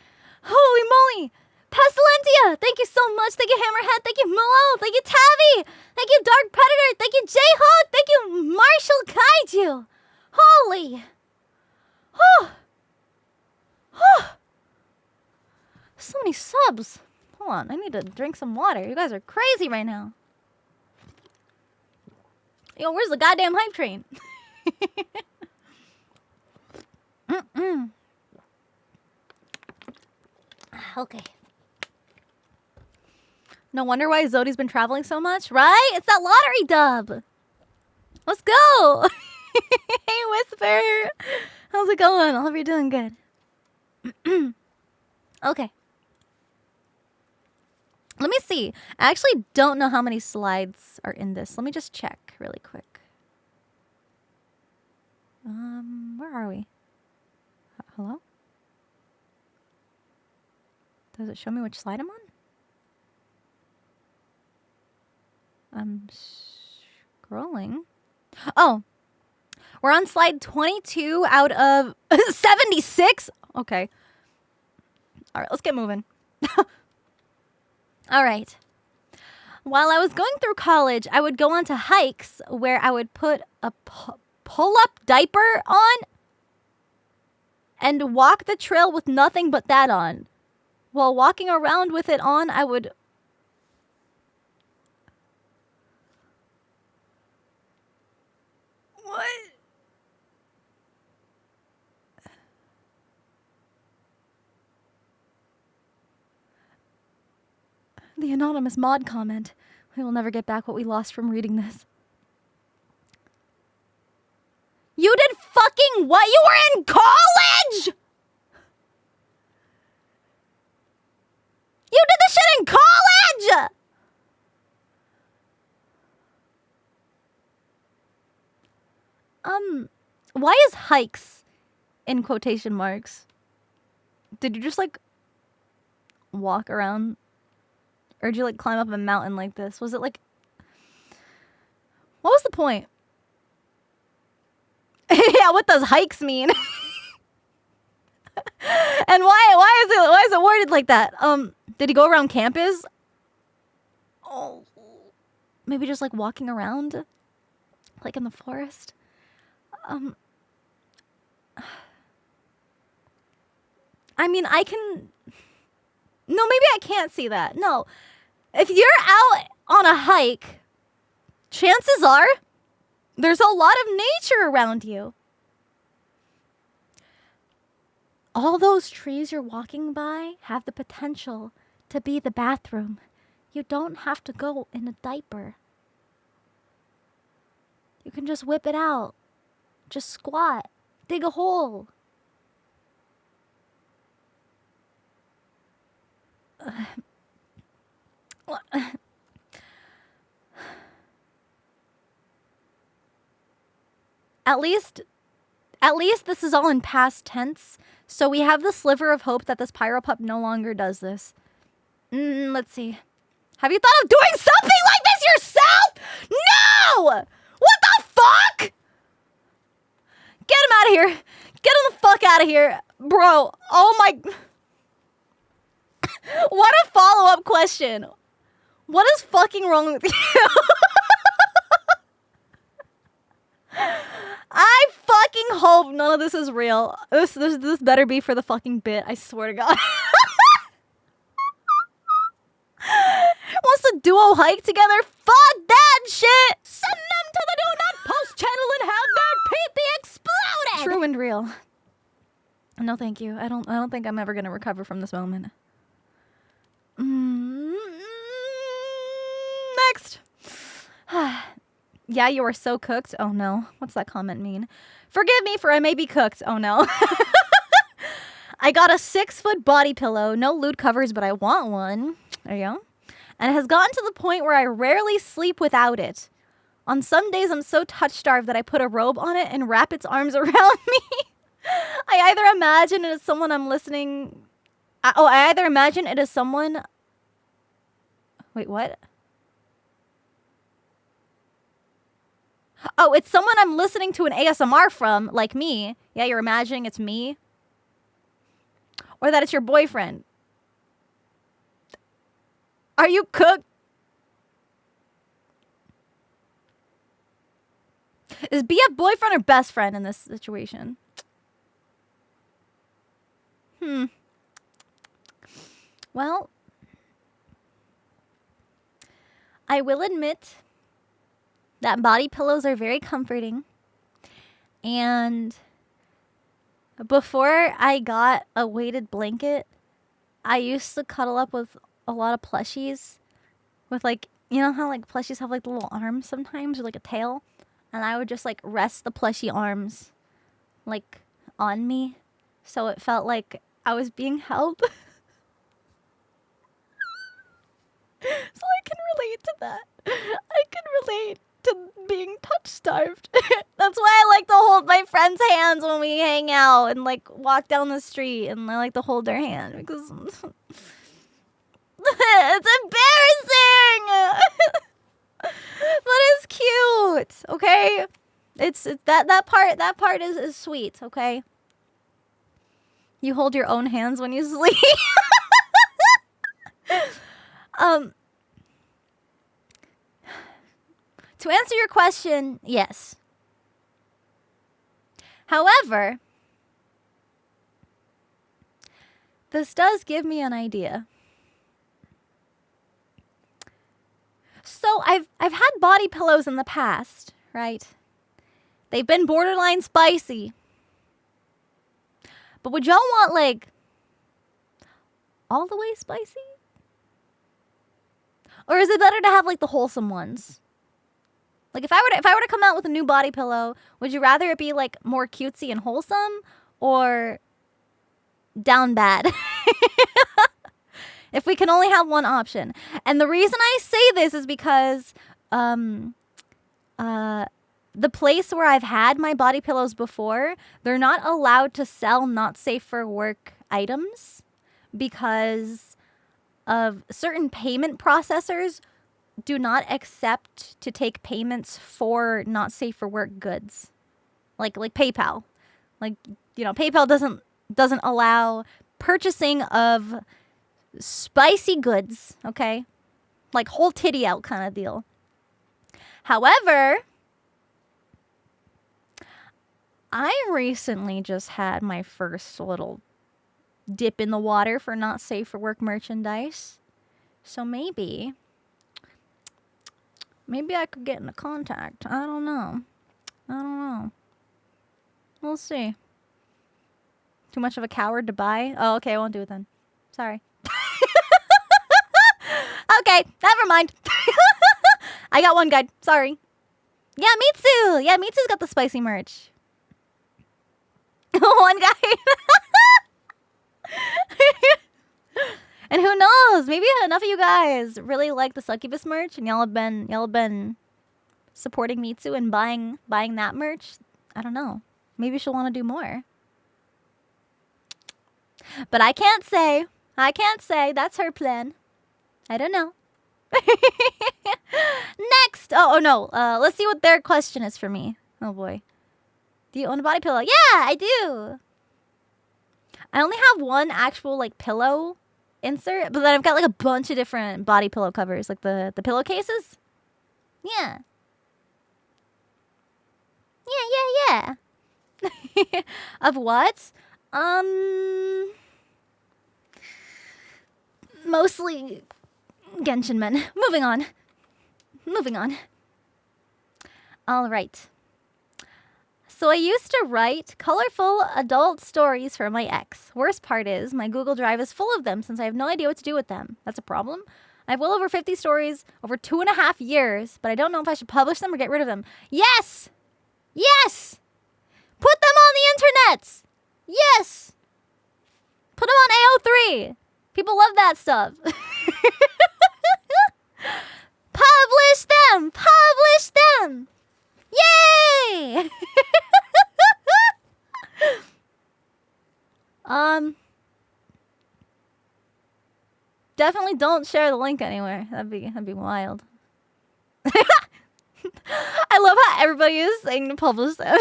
Holy moly. Pestilentia. Thank you so much. Thank you, Hammerhead. Thank you, Milo. Thank you, Tavi. Thank you, Dark Predator. Thank you, J-Hawk. Thank you, Marshall Kaiju. Holy. Oh. Oh. So many subs. Hold on, I need to drink some water. You guys are crazy right now. Yo, where's the goddamn hype train? Okay. No wonder why Zodi's been traveling so much, right? It's that lottery dub. Let's go. Hey, Whisper. How's it going? I hope you're doing good. Okay. Let me see. I actually don't know how many slides are in this. Let me just check really quick. Where are we? Hello? Does it show me which slide I'm on? I'm scrolling. Oh, we're on slide 22 out of 76. Okay. All right, let's get moving. All right. While I was going through college, I would go on to hikes where I would put a pull-up diaper on and walk the trail with nothing but that on. While walking around with it on, I would... What? The anonymous mod comment. We will never get back what we lost from reading this. You did fucking what? You were in college? You did this shit in college? Why is hikes in quotation marks? Did you just like walk around? Or did you like climb up a mountain like this? Was it like... What was the point? Yeah, what does hikes mean? And why is it worded like that? Did he go around campus? Oh, maybe just like walking around, like in the forest. I mean, I can. No, maybe I can't see that. No, if you're out on a hike, chances are there's a lot of nature around you. All those trees you're walking by have the potential to be the bathroom. You don't have to go in a diaper. You can just whip it out. Just squat. Dig a hole. At least this is all in past tense, so we have the sliver of hope that this Pyropup no longer does this. Let's see. Have you thought of doing something like this yourself? No! What the fuck? Get him out of here. Get him the fuck out of here. Bro, oh my... What a follow-up question. What is fucking wrong with you? I fucking hope none of this is real. This better be for the fucking bit. I swear to God. Wants to duo hike together? Fuck that shit! Send them to the Do Not Post channel and have their pee-pee exploded! True and real. No, thank you. I don't think I'm ever gonna recover from this moment. Next. Yeah, you are so cooked. Oh no. What's that comment mean? Forgive me for I may be cooked. Oh no. I got a 6-foot body pillow. No lewd covers, but I want one. There you go. And it has gotten to the point where I rarely sleep without it. On some days, I'm so touch-starved that I put a robe on it and wrap its arms around me. I either imagine it as someone I'm listening... I either imagine it as someone... Wait, what? Oh, it's someone I'm listening to an ASMR from, like me. Yeah, you're imagining it's me. Or that it's your boyfriend. Are you cooked? Is BF boyfriend or best friend in this situation? Well, I will admit that body pillows are very comforting. And before I got a weighted blanket, I used to cuddle up with a lot of plushies with, like, you know how like plushies have like the little arms sometimes or like a tail? And I would just like rest the plushie arms like on me so it felt like I was being held. So I can relate to that. I can relate to being touch starved. That's why I like to hold my friends' hands when we hang out and like walk down the street, and I like to hold their hand because it's embarrassing. But it's cute, okay? It's that part is sweet, okay? You hold your own hands when you sleep. To answer your question, yes. However, this does give me an idea. So I've had body pillows in the past, right? They've been borderline spicy. But would y'all want like all the way spicy? Or is it better to have like the wholesome ones? Like if I were to come out with a new body pillow, would you rather it be like more cutesy and wholesome or down bad? If we can only have one option. And the reason I say this is because the place where I've had my body pillows before, they're not allowed to sell not safe for work items because of certain payment processors do not accept to take payments for not safe for work goods. Like PayPal. Like, you know, PayPal doesn't allow purchasing of spicy goods, okay? Like whole titty out kind of deal. However, I recently just had my first little dip in the water for not safe for work merchandise. So maybe I could get into contact. I don't know. We'll see. Too much of a coward to buy? Oh, okay, I won't do it then. Sorry. Okay, never mind. I got one guide. Sorry. Yeah, Mitsu. Yeah, Mitsu's got the spicy merch. One guide. And who knows? Maybe enough of you guys really like the Succubus merch, and y'all have been supporting Mitsu and buying that merch. I don't know. Maybe she'll want to do more. But I can't say. That's her plan. I don't know. Next. Oh no. Let's see what their question is for me. Oh boy. Do you own a body pillow? Yeah, I do. I only have one actual like pillow insert, but then I've got like a bunch of different body pillow covers, like the pillowcases. Yeah. Yeah. Of what? Mostly Genshin men. Moving on. All right. So I used to write colorful adult stories for my ex. Worst part is my Google Drive is full of them since I have no idea what to do with them. That's a problem. I have well over 50 stories over 2.5 years, but I don't know if I should publish them or get rid of them. Yes! Put them on the internet! Yes! 103. People love that stuff. Publish them! Publish them! Yay! Definitely don't share the link anywhere. That'd be wild. I love how everybody is saying to publish them.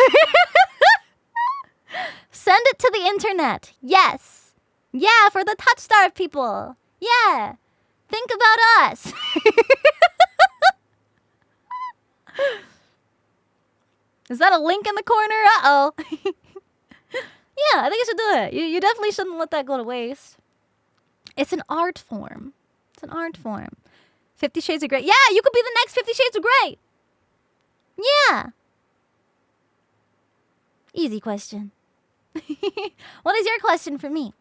Send it to the internet. Yes. Yeah, for the Touchstar people. Yeah. Think about us. Is that a link in the corner? Uh-oh. Yeah, I think you should do it. You definitely shouldn't let that go to waste. It's an art form. It's an art form. 50 Shades of Grey. Yeah, you could be the next 50 Shades of Grey. Yeah. Easy question. What is your question for me?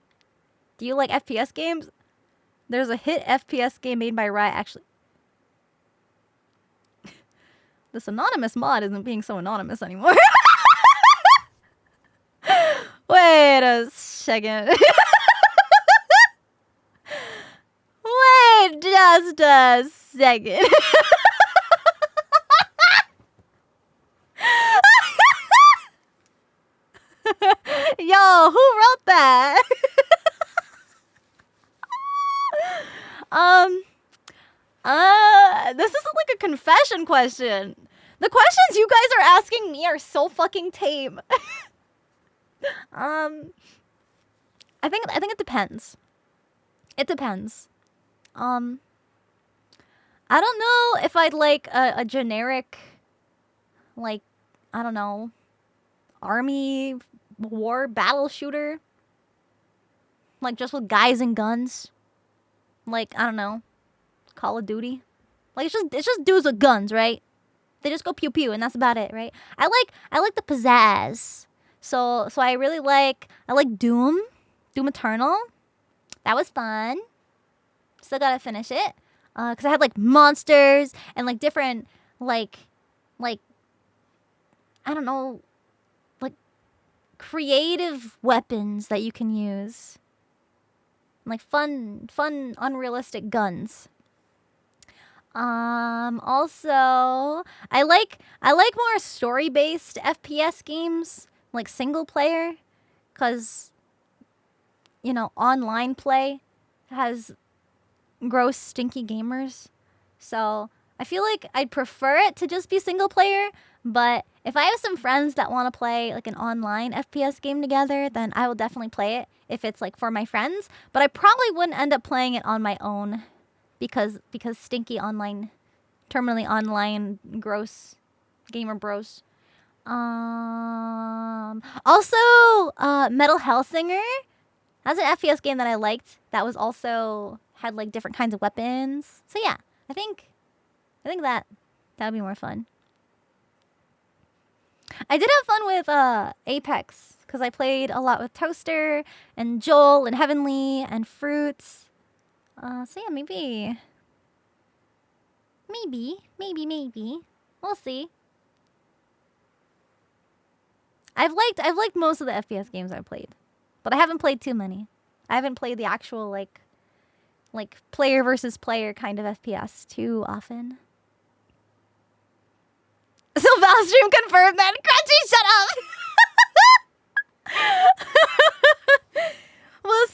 Do you like FPS games? There's a hit FPS game made by Riot, actually. This anonymous mod isn't being so anonymous anymore. Wait a second. Wait just a second. Yo, who wrote that? This isn't like a confession question. The questions you guys are asking me are so fucking tame. I think it depends. It depends. I don't know if I'd like a generic, like, I don't know, army war battle shooter. Like just with guys and guns. Like, I don't know, Call of Duty. Like it's just dudes with guns, right? They just go pew pew and that's about it, right? I like the pizzazz. So I really like Doom Eternal. That was fun. Still gotta finish it. Cause I had like monsters and like different like I don't know, like creative weapons that you can use. Like fun unrealistic guns. Also, I like more story-based FPS games, like single player, cuz you know, online play has gross stinky gamers. So, I feel like I'd prefer it to just be single player, but if I have some friends that want to play like an online FPS game together, then I will definitely play it if it's like for my friends, but I probably wouldn't end up playing it on my own because stinky online, terminally online, gross gamer bros. Also, Metal Hellsinger. That's an FPS game that I liked. That was also had like different kinds of weapons. So yeah, I think that would be more fun. I did have fun with Apex because I played a lot with Toaster and Joel and Heavenly and Fruits. So yeah, maybe. We'll see. I've liked most of the FPS games I've played, but I haven't played too many. I haven't played the actual like player versus player kind of FPS too often. So Valstream confirmed that. Crunchy, shut up! We'll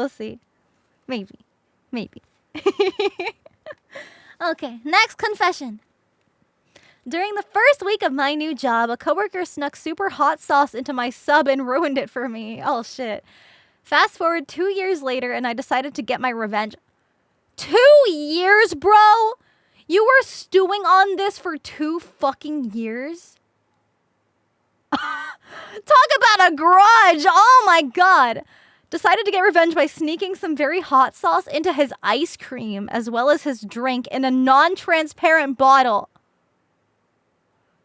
see. Maybe. Okay, next confession. During the first week of my new job, a coworker snuck super hot sauce into my sub and ruined it for me. Oh shit. Fast forward 2 years later and I decided to get my revenge. 2 years, bro? You were stewing on this for 2 fucking years? Talk about a grudge! Oh my god! Decided to get revenge by sneaking some very hot sauce into his ice cream as well as his drink in a non-transparent bottle.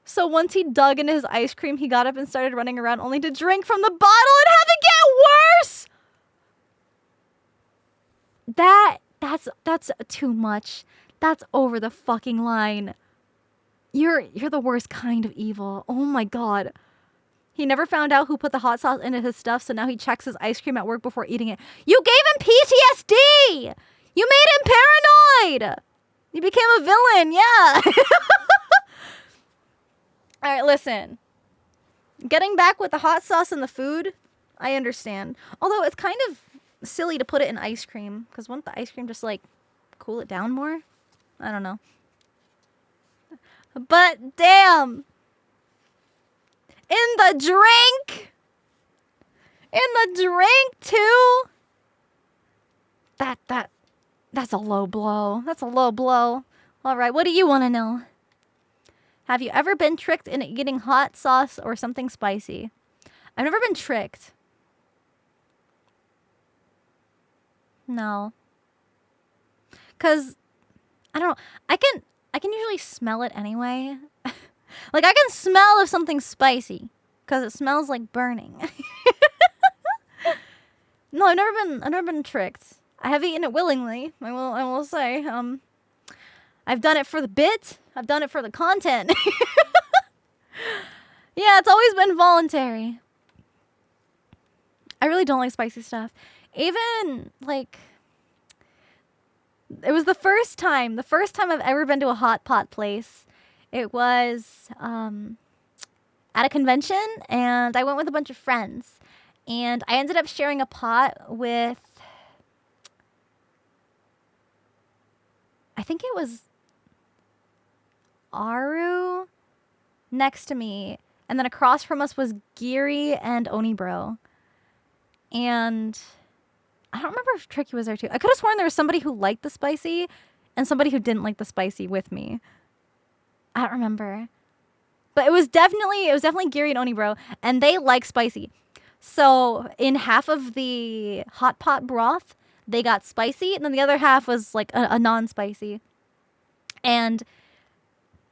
So once he dug into his ice cream, he got up and started running around only to drink from the bottle and have it get worse! That's too much. That's over the fucking line. You're the worst kind of evil. Oh my god. He never found out who put the hot sauce into his stuff, so now he checks his ice cream at work before eating it. You gave him PTSD! You made him paranoid! You became a villain, yeah. All right, listen. Getting back with the hot sauce and the food, I understand. Although it's kind of silly to put it in ice cream, because wouldn't the ice cream just, like, cool it down more? I don't know. But, damn. In the drink? In the drink, too? That's a low blow. That's a low blow. All right, what do you want to know? Have you ever been tricked into eating hot sauce or something spicy? I've never been tricked. No. Cause I don't know. I can usually smell it anyway. Like I can smell if something's spicy cuz it smells like burning. No, I've never been tricked. I have eaten it willingly. I will say. I've done it for the bit. I've done it for the content. Yeah, it's always been voluntary. I really don't like spicy stuff. Even, like, it was the first time I've ever been to a hot pot place. It was at a convention, and I went with a bunch of friends. And I ended up sharing a pot with, I think it was Aru next to me. And then across from us was Giri and Onibro. And I don't remember if Tricky was there too. I could have sworn there was somebody who liked the spicy and somebody who didn't like the spicy with me. I don't remember. But it was definitely Giri and Onibro, and they like spicy. So in half of the hot pot broth, they got spicy, and then the other half was like a non-spicy. And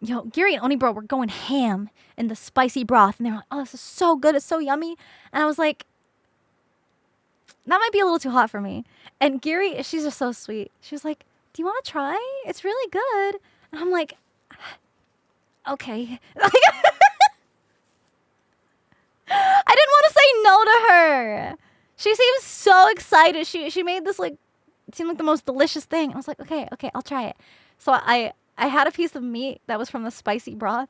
Giri and Onibro were going ham in the spicy broth, and they were like, "Oh, this is so good! It's so yummy!" And I was like, "That might be a little too hot for me." And Giri, she's just so sweet. She was like, "Do you want to try? It's really good." And I'm like, "Okay." I didn't want to say no to her. She seemed so excited. She made this like seem like the most delicious thing. I was like, okay, I'll try it. So I had a piece of meat that was from the spicy broth.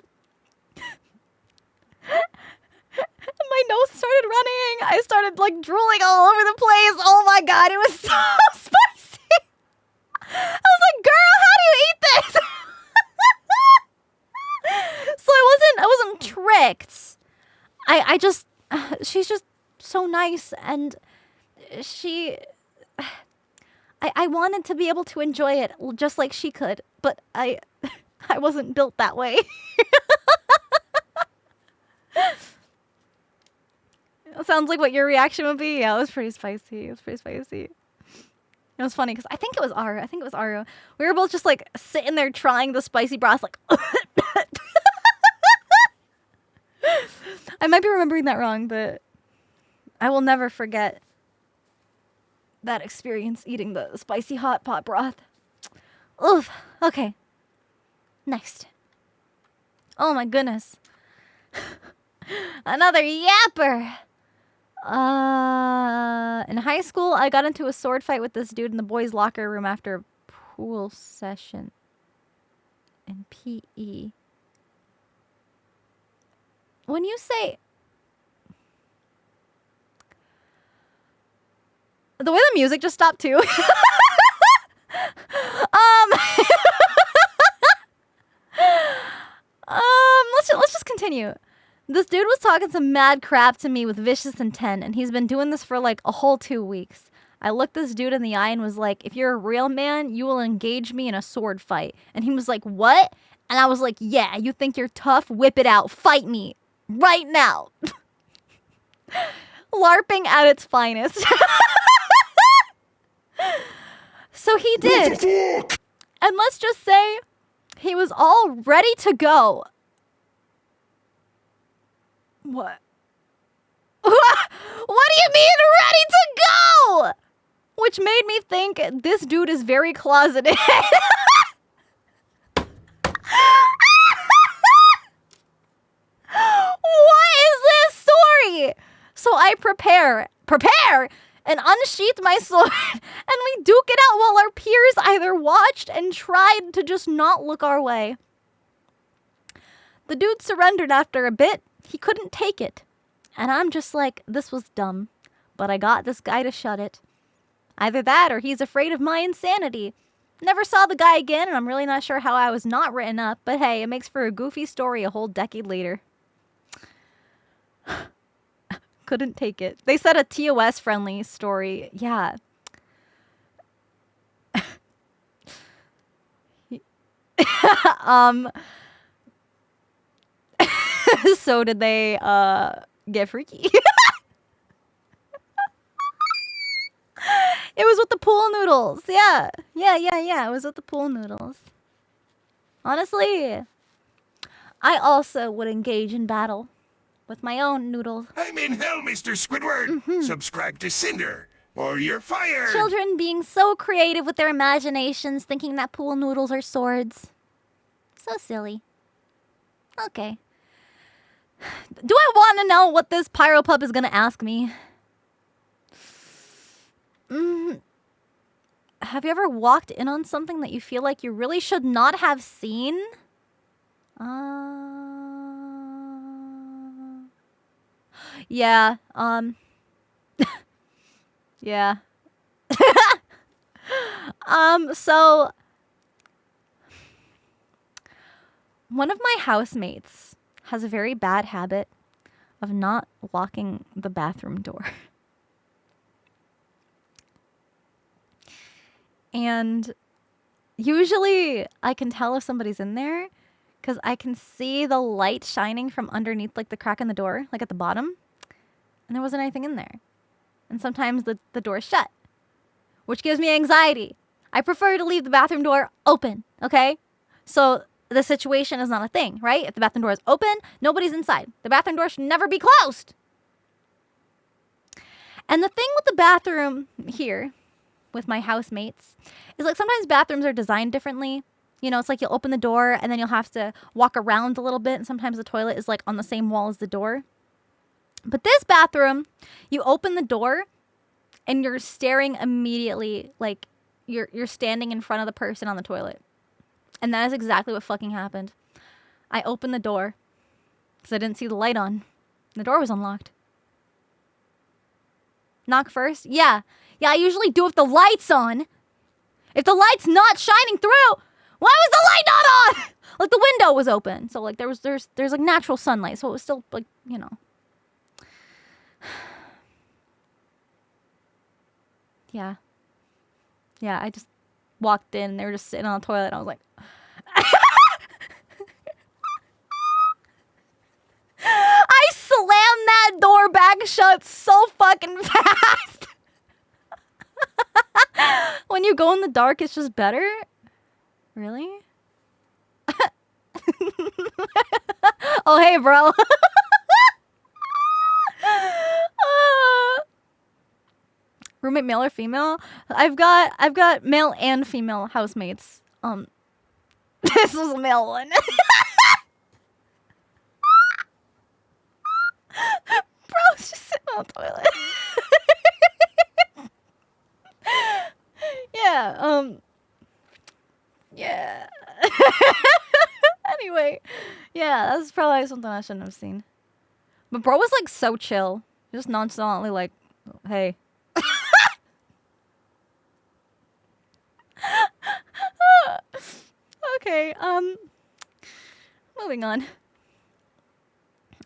My nose started running. I started like drooling all over the place. Oh my god, it was so spicy. I was like, girl, how do you eat this? So I wasn't tricked. I just, she's just so nice, and I wanted to be able to enjoy it just like she could, but I wasn't built that way. Sounds like what your reaction would be. Yeah, it was pretty spicy. It was funny because I think it was Aru. We were both just like sitting there trying the spicy broth, like. I might be remembering that wrong, but I will never forget that experience eating the spicy hot pot broth. Oof. Okay. Next. Oh my goodness. Another yapper. In high school, I got into a sword fight with this dude in the boys' locker room after a pool session in PE. When you say... The way the music just stopped too. Let's just continue. This dude was talking some mad crap to me with vicious intent, and he's been doing this for like a whole 2 weeks. I looked this dude in the eye and was like, "If you're a real man, you will engage me in a sword fight." And he was like, "What?" And I was like, "Yeah, you think you're tough? Whip it out. Fight me. Right now." LARPing at its finest. So he did. And let's just say he was all ready to go. What? What do you mean ready to go? Which made me think this dude is very closeted. What is this sword ready. So I prepare, and unsheath my sword, and we duke it out while our peers either watched and tried to just not look our way. The dude surrendered after a bit. He couldn't take it. And I'm just like, this was dumb. But I got this guy to shut it. Either that or he's afraid of my insanity. Never saw the guy again, and I'm really not sure how I was not written up. But hey, it makes for a goofy story a whole decade later. Couldn't take it. They said a TOS friendly story. Yeah. So did they get freaky? It was with the pool noodles. Yeah. It was with the pool noodles. Honestly, I also would engage in battle with my own noodles. I'm in hell, Mr. Squidward. Subscribe to Sinder, or you're fired. Children being so creative with their imaginations, thinking that pool noodles are swords. So silly. Okay. Do I want to know what this pyro pup is going to ask me? Have you ever walked in on something that you feel like you really should not have seen? Yeah, yeah. So one of my housemates has a very bad habit of not locking the bathroom door. And usually I can tell if somebody's in there because I can see the light shining from underneath like the crack in the door, like at the bottom. And there wasn't anything in there. And sometimes the door's shut, which gives me anxiety. I prefer to leave the bathroom door open, okay? So the situation is not a thing, right? If the bathroom door is open, nobody's inside. The bathroom door should never be closed. And the thing with the bathroom here, with my housemates, is like sometimes bathrooms are designed differently. You know, it's like you'll open the door and then you'll have to walk around a little bit. And sometimes the toilet is like on the same wall as the door. But this bathroom, you open the door and you're staring immediately, like you're standing in front of the person on the toilet. And that is exactly what fucking happened. I opened the door because I didn't see the light on. The door was unlocked. Knock first? Yeah, I usually do if the light's on. If the light's not shining through, why was the light not on? Like the window was open. So like there's like natural sunlight. So it was still like, you know. Yeah. Yeah, I just walked in and they were just sitting on the toilet and I was like, I slammed that door back shut so fucking fast. When you go in the dark, it's just better? Really? Oh, hey, bro. Roommate male or female? I've got male and female housemates. This was a male one. Bro's just sitting on the toilet. Yeah, yeah. Anyway, yeah, that's probably something I shouldn't have seen. But bro was like so chill. Just nonchalantly like, hey. Okay, moving on.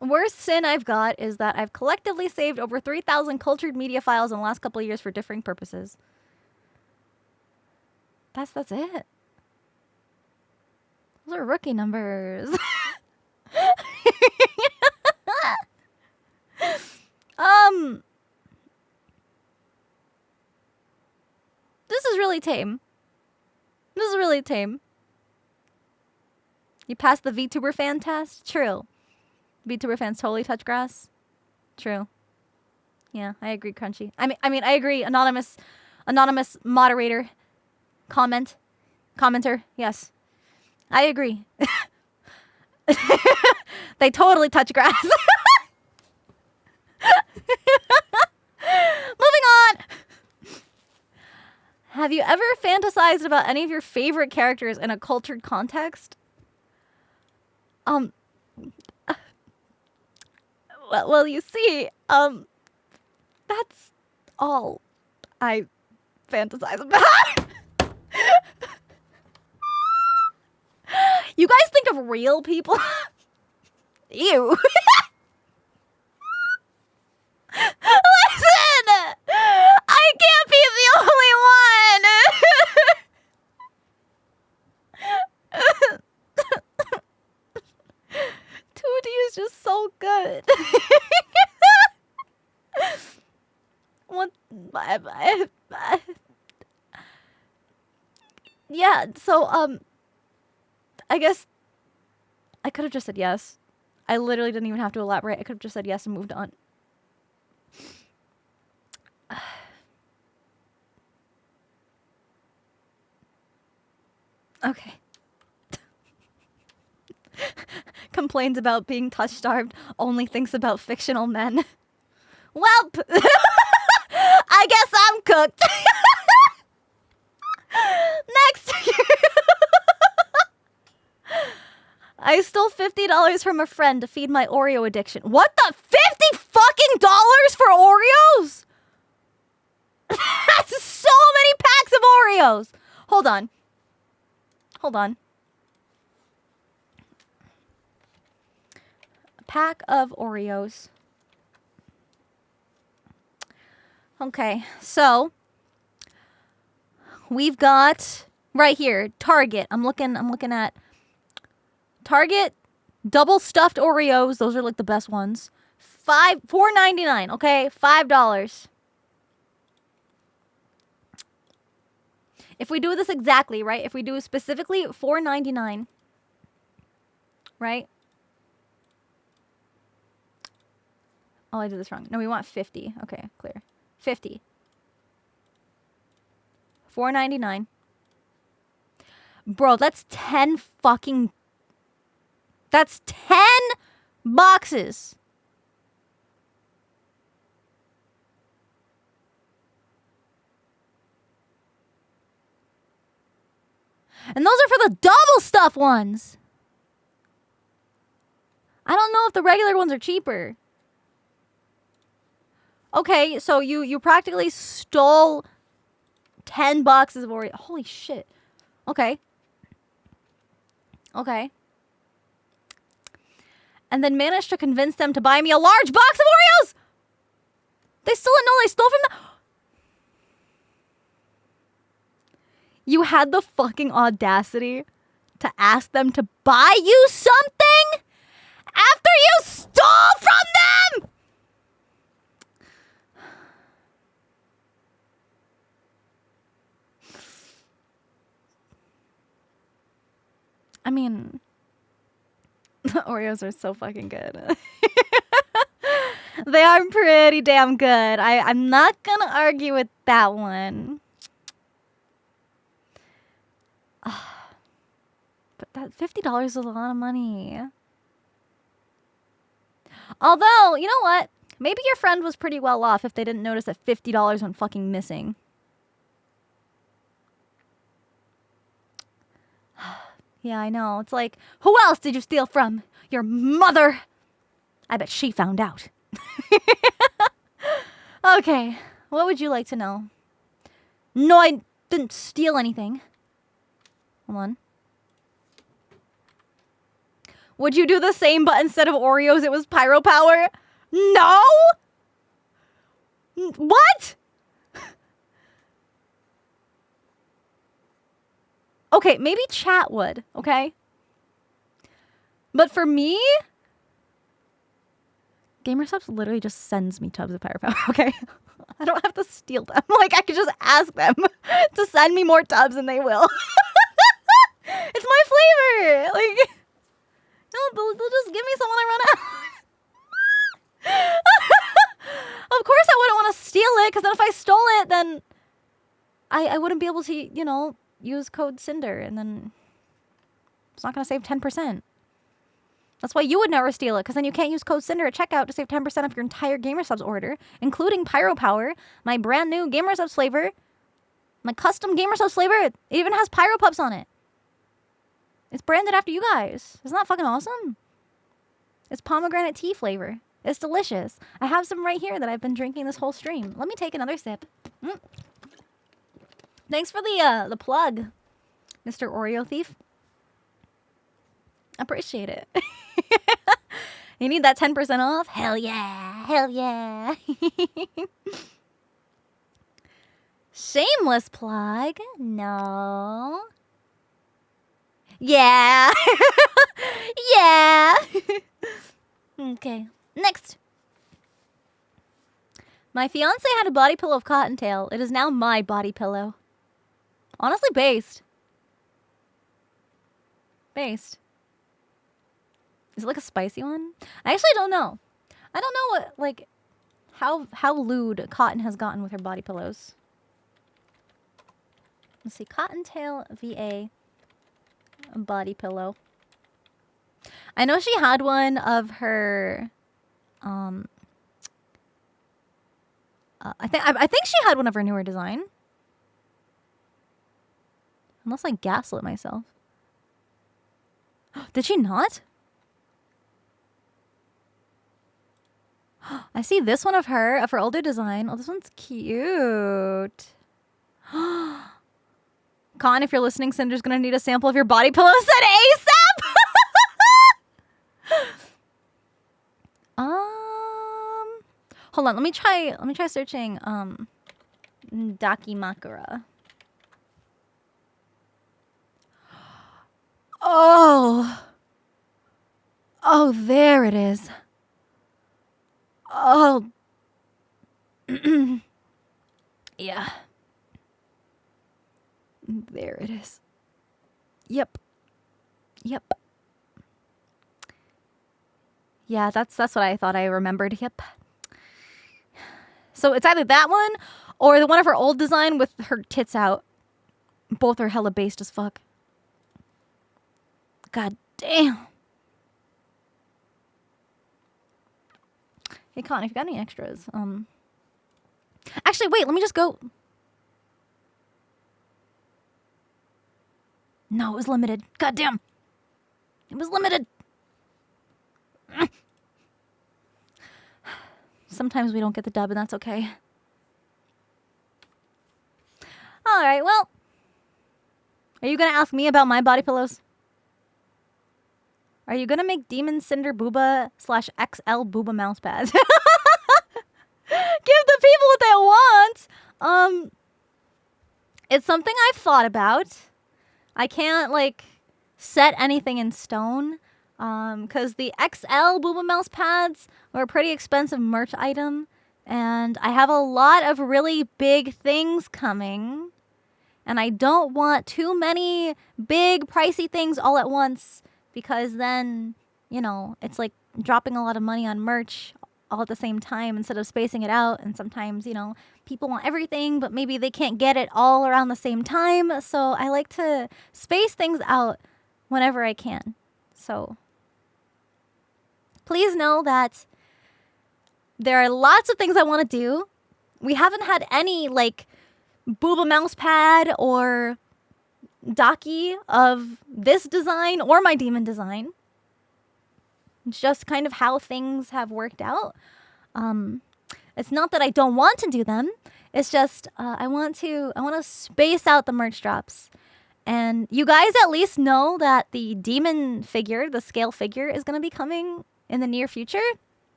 Worst sin I've got is that I've collectively saved over 3,000 cultured media files in the last couple of years for differing purposes. That's it. Those are rookie numbers. This is really tame. This is really tame. You passed the VTuber fan test? True. VTuber fans totally touch grass? True. Yeah, I agree, Crunchy. I mean, I agree, anonymous moderator. Commenter, yes. I agree. They totally touch grass. Moving on. Have you ever fantasized about any of your favorite characters in a cultured context? Well, you see, that's all I fantasize about. You guys think of real people? Ew. Listen! I can't be the only one! 2D is just so good. What? Yeah, so, I guess I could have just said yes. I literally didn't even have to elaborate. I could have just said yes and moved on. Okay. Complains about being touch-starved, only thinks about fictional men. Welp! I guess I'm cooked. Next. I stole $50 from a friend to feed my Oreo addiction. What the? $50 fucking dollars for Oreos? That's so many packs of Oreos. Hold on. Hold on. A pack of Oreos. Okay, so we've got right here Target. I'm looking at Target double stuffed Oreos. Those are like the best ones. $4.99. Okay, $5. If we do this exactly, right? If we do specifically $4.99, right? Oh, I did this wrong. No, we want 50. Okay, clear. 50. $4.99. Bro, that's 10 fucking... That's 10 boxes. And those are for the double stuff ones. I don't know if the regular ones are cheaper. Okay, so you practically stole 10 boxes of Oreo. Holy shit. Okay. Okay. And then managed to convince them to buy me a large box of Oreos! They still didn't know they stole from the... You had the fucking audacity to ask them to buy you something after you stole from them! I mean, the Oreos are so fucking good. They are pretty damn good. I'm not gonna argue with that one. But that $50 is a lot of money. Although, you know what? Maybe your friend was pretty well off if they didn't notice that $50 went fucking missing. Yeah, I know. It's like, who else did you steal from? Your mother! I bet she found out. Okay, what would you like to know? No, I didn't steal anything. Hold on. Would you do the same, but instead of Oreos, it was Pyro Power? No? What? Okay, maybe chat would, okay? But for me, GamerSubs literally just sends me tubs of Pyro Power, okay? I don't have to steal them. Like, I could just ask them to send me more tubs and they will. It's my flavor! Like, no, they'll just give me some when I run out. Of course I wouldn't want to steal it, because then if I stole it, then I wouldn't be able to, you know, use code Sinder, and then it's not going to save 10%. That's why you would never steal it, because then you can't use code Sinder at checkout to save 10% off your entire Gamersubs order, including Pyro Power, my brand new Gamersubs flavor, my custom Gamersubs flavor. It even has Pyro Pups on it. It's branded after you guys. Isn't that fucking awesome? It's pomegranate tea flavor. It's delicious. I have some right here that I've been drinking this whole stream. Let me take another sip. Thanks for the plug, Mr. Oreo Thief. Appreciate it. You need that 10% off? Hell yeah. Hell yeah. Shameless plug? No. Yeah. Yeah. Okay. Next. My fiance had a body pillow of cottontail. It is now my body pillow. Honestly, based. Based. Is it like a spicy one? I actually don't know. I don't know what, like, how lewd Cotton has gotten with her body pillows. Let's see. Cottontail VA body pillow. I know she had one of her, I think she had one of her newer design. Unless I gaslit myself. Did she not? I see this one of her older design. Oh, this one's cute. Con, if you're listening, Cinder's gonna need a sample of your body pillow set ASAP. Hold on. Let me try searching Dakimakura. Oh, there it is. Oh, yeah. There it is. Yep. Yeah, that's what I thought I remembered. Yep. So it's either that one or the one of her old design with her tits out. Both are hella based as fuck. God damn. Hey, Con, if you got any extras, actually, wait, let me just go. No, it was limited. God damn. It was limited. Sometimes we don't get the dub, and that's okay. All right, well. Are you going to ask me about my body pillows? Are you going to make Demon Cinder Booba / XL Booba mouse pads? Give the people what they want. It's something I've thought about. I can't, like, set anything in stone. Because the XL Booba mouse pads are a pretty expensive merch item. And I have a lot of really big things coming. And I don't want too many big, pricey things all at once. Because then, you know, it's like dropping a lot of money on merch all at the same time instead of spacing it out. And sometimes, you know, people want everything, but maybe they can't get it all around the same time. So I like to space things out whenever I can. So please know that there are lots of things I want to do. We haven't had any, like, Booba mouse pad or Daki of this design or my demon design. It's just kind of how things have worked out. It's not that I don't want to do them. It's just I want to space out the merch drops. And you guys at least know that the demon figure, the scale figure, is going to be coming in the near future.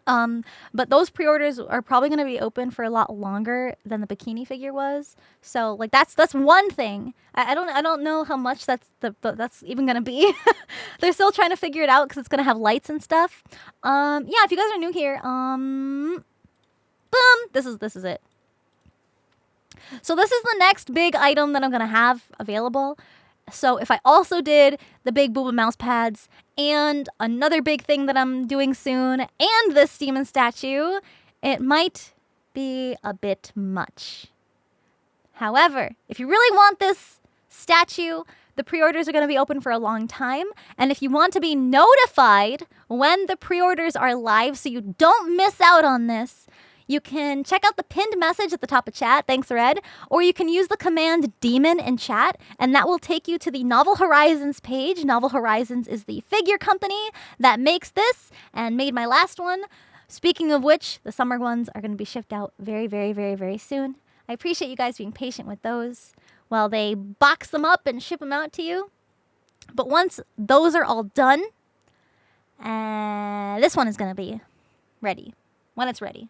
But those pre-orders are probably going to be open for a lot longer than the bikini figure was. So, like, that's one thing. I don't know how much that's even going to be. They're still trying to figure it out because it's going to have lights and stuff. Yeah, if you guys are new here, boom, this is it. So this is the next big item that I'm going to have available. So if I also did the big Booba mouse pads and another big thing that I'm doing soon and this demon statue, it might be a bit much. However, if you really want this statue, the pre-orders are going to be open for a long time. And if you want to be notified when the pre-orders are live so you don't miss out on this, you can check out the pinned message at the top of chat, thanks Red, or you can use the command demon in chat, and that will take you to the Novel Horizons page. Novel Horizons is the figure company that makes this and made my last one. Speaking of which, the summer ones are going to be shipped out very, very, very, very soon. I appreciate you guys being patient with those while they box them up and ship them out to you. But once those are all done, this one is going to be ready when it's ready.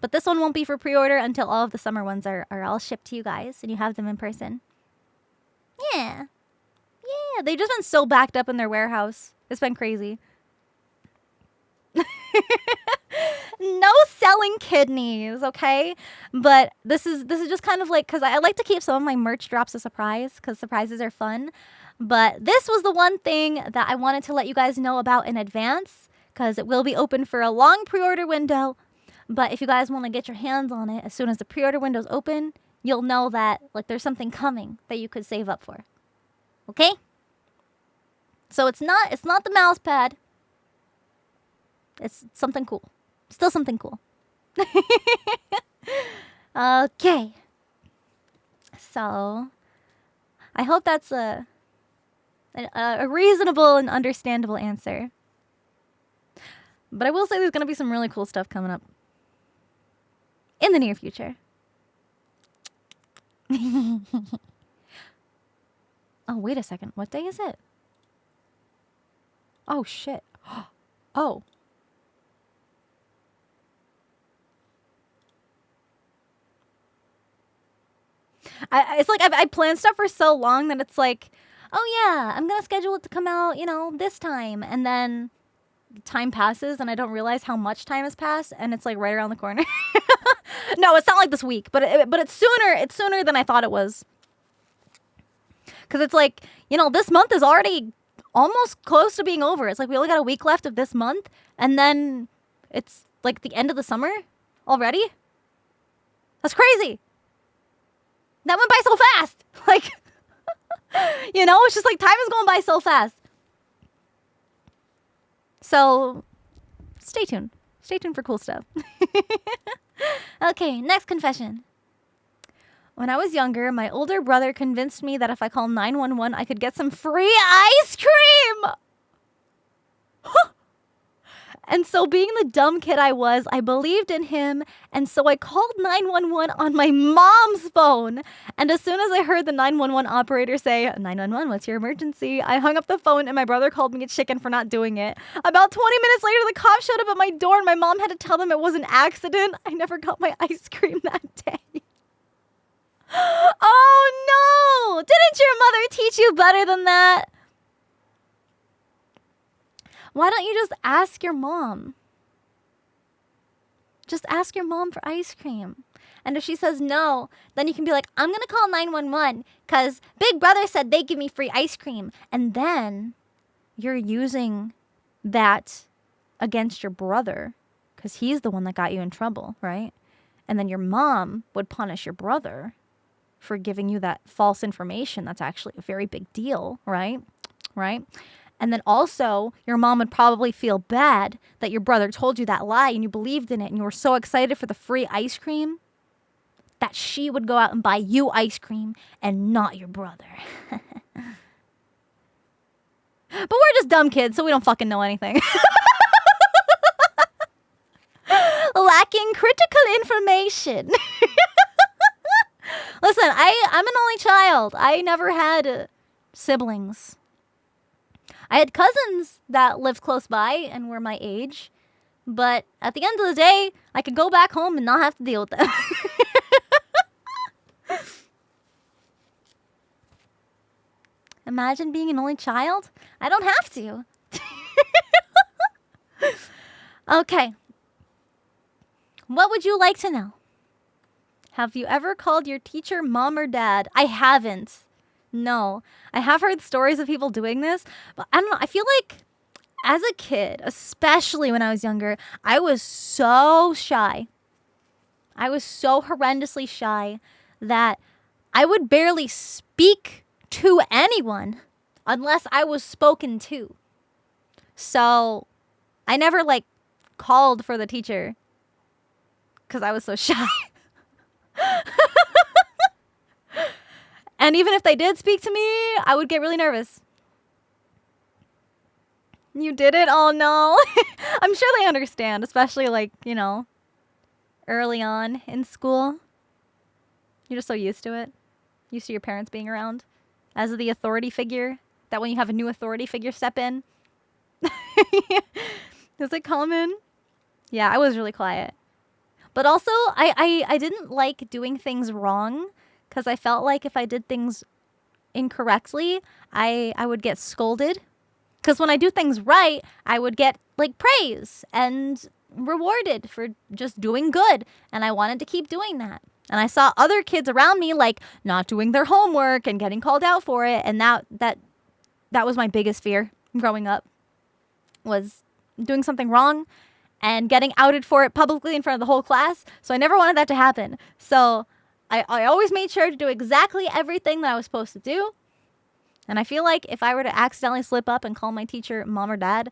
But this one won't be for pre-order until all of the summer ones are all shipped to you guys and you have them in person. Yeah. Yeah, they've just been so backed up in their warehouse. It's been crazy. No selling kidneys, okay? But this is just kind of like, because I like to keep some of my merch drops a surprise, because surprises are fun. But this was the one thing that I wanted to let you guys know about in advance, because it will be open for a long pre-order window. But if you guys want to get your hands on it, as soon as the pre-order window's open, you'll know that like there's something coming that you could save up for. Okay? So it's not the mouse pad. It's something cool. Still something cool. Okay. So I hope that's a reasonable and understandable answer. But I will say there's going to be some really cool stuff coming up in the near future. Oh, wait a second. What day is it? Oh, shit. Oh. It's like I planned stuff for so long that it's like, oh yeah, I'm going to schedule it to come out, this time. And then time passes and I don't realize how much time has passed and it's like right around the corner. No, it's not like this week, but it's sooner than I thought it was. Cuz it's like, this month is already almost close to being over. It's like we only got a week left of this month and then it's like the end of the summer already. That's crazy. That went by so fast. Like it's just like time is going by so fast. So, stay tuned. Stay tuned for cool stuff. Okay, next confession. When I was younger, my older brother convinced me that if I call 911, I could get some free ice cream. And so being the dumb kid I was, I believed in him, and so I called 911 on my mom's phone. And as soon as I heard the 911 operator say, 911, what's your emergency? I hung up the phone and my brother called me a chicken for not doing it. About 20 minutes later, the cops showed up at my door and my mom had to tell them it was an accident. I never got my ice cream that day. Oh no! Didn't your mother teach you better than that? Why don't you just ask your mom? Just ask your mom for ice cream. And if she says no, then you can be like, I'm going to call 911 because Big Brother said they give me free ice cream. And then you're using that against your brother because he's the one that got you in trouble, right? And then your mom would punish your brother for giving you that false information. That's actually a very big deal, right? Right? And then also, your mom would probably feel bad that your brother told you that lie and you believed in it and you were so excited for the free ice cream that she would go out and buy you ice cream and not your brother. But we're just dumb kids, so we don't fucking know anything. Lacking critical information. Listen, I'm an only child. I never had siblings. I had cousins that lived close by and were my age. But at the end of the day, I could go back home and not have to deal with them. Imagine being an only child. I don't have to. Okay. What would you like to know? Have you ever called your teacher mom or dad? I haven't. No. I have heard stories of people doing this, but I don't know. I feel like as a kid, especially when I was younger, I was so shy. I was so horrendously shy that I would barely speak to anyone unless I was spoken to. So I never like called for the teacher because I was so shy. And even if they did speak to me, I would get really nervous. You did it? Oh no. I'm sure they understand, especially like, you know, early on in school. You're just so used to it. Used to your parents being around as the authority figure. That when you have a new authority figure step in. Is it common? Yeah, I was really quiet. But also, I didn't like doing things wrong because I felt like if I did things incorrectly, I would get scolded. Because when I do things right, I would get like praise and rewarded for just doing good. And I wanted to keep doing that. And I saw other kids around me like not doing their homework and getting called out for it. And that was my biggest fear growing up, was doing something wrong and getting outed for it publicly in front of the whole class. So I never wanted that to happen. So I always made sure to do exactly everything that I was supposed to do. And I feel like if I were to accidentally slip up and call my teacher mom or dad,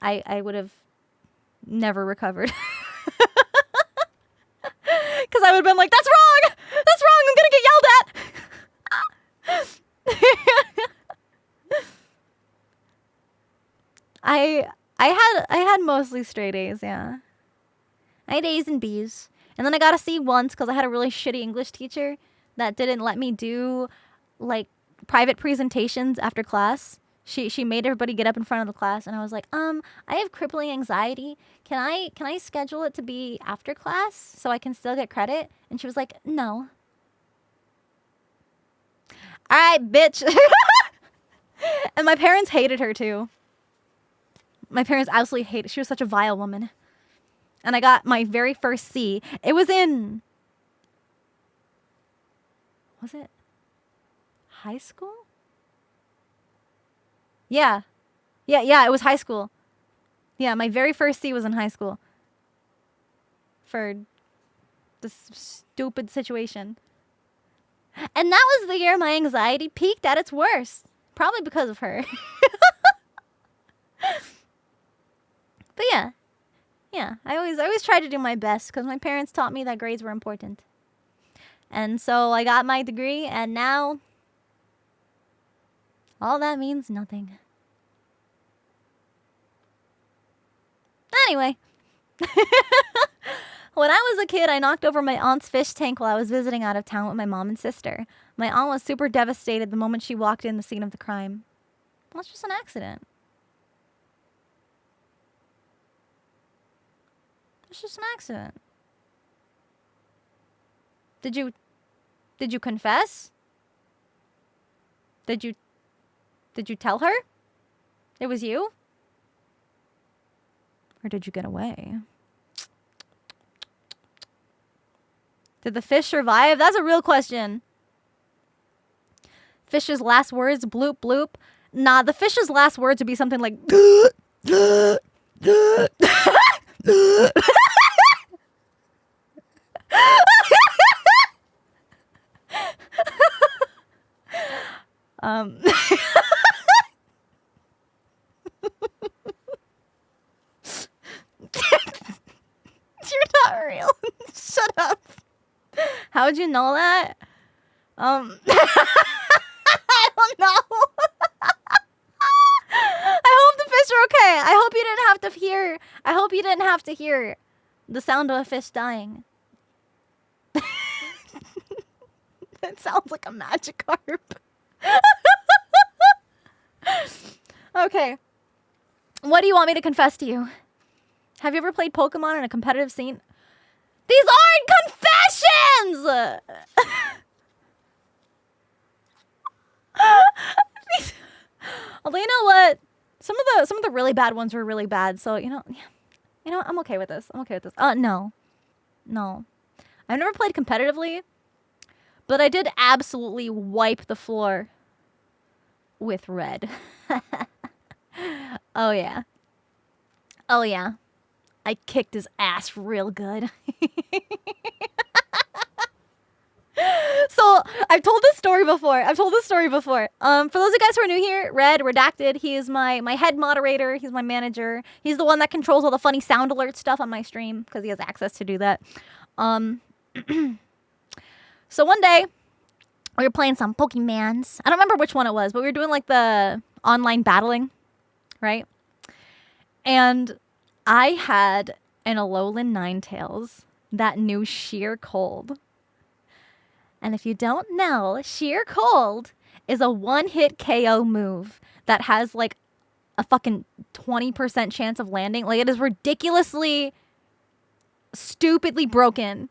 I would have never recovered. Because I would have been like, that's wrong! That's wrong! I'm going to get yelled at! I had mostly straight A's, yeah. I had A's and B's. And then I got a C once because I had a really shitty English teacher that didn't let me do, like, private presentations after class. She made everybody get up in front of the class, and I was like, I have crippling anxiety. Can I schedule it to be after class so I can still get credit? And she was like, no. All right, bitch. And my parents hated her too. My parents absolutely hated. She was such a vile woman. And I got my very first C. It was in, was it high school? Yeah. Yeah, it was high school. Yeah, my very first C was in high school. For this stupid situation. And that was the year my anxiety peaked at its worst. Probably because of her. But yeah. Yeah, I always tried to do my best because my parents taught me that grades were important. And so I got my degree, and now all that means nothing. Anyway. When I was a kid, I knocked over my aunt's fish tank while I was visiting out of town with my mom and sister. My aunt was super devastated the moment she walked in the scene of the crime. Well, it's just an accident. It's just an accident. Did you confess? Did you tell her it was you? Or did you get away? Did the fish survive? That's a real question. Fish's last words, bloop bloop. Nah, the fish's last words would be something like You're not real. Shut up. How would you know that? I don't know. I hope the fish are okay. I hope you didn't have to hear the sound of a fish dying. That sounds like a Magikarp. Okay. What do you want me to confess to you? Have you ever played Pokemon in a competitive scene? These aren't confessions! Although you know what? Some of the really bad ones were really bad, so you know, I'm okay with this. No. I've never played competitively, but I did absolutely wipe the floor with red. Oh yeah. I kicked his ass real good. So I I've told this story before. For those of you guys who are new here, Red, Redacted, he is my head moderator. He's my manager. He's the one that controls all the funny sound alert stuff on my stream because he has access to do that. So one day, we were playing some Pokemans. I don't remember which one it was, but we were doing like the online battling, right? And I had an Alolan Ninetales that knew Sheer Cold. And if you don't know, Sheer Cold is a one-hit KO move that has like a fucking 20% chance of landing. Like, it is ridiculously, stupidly broken.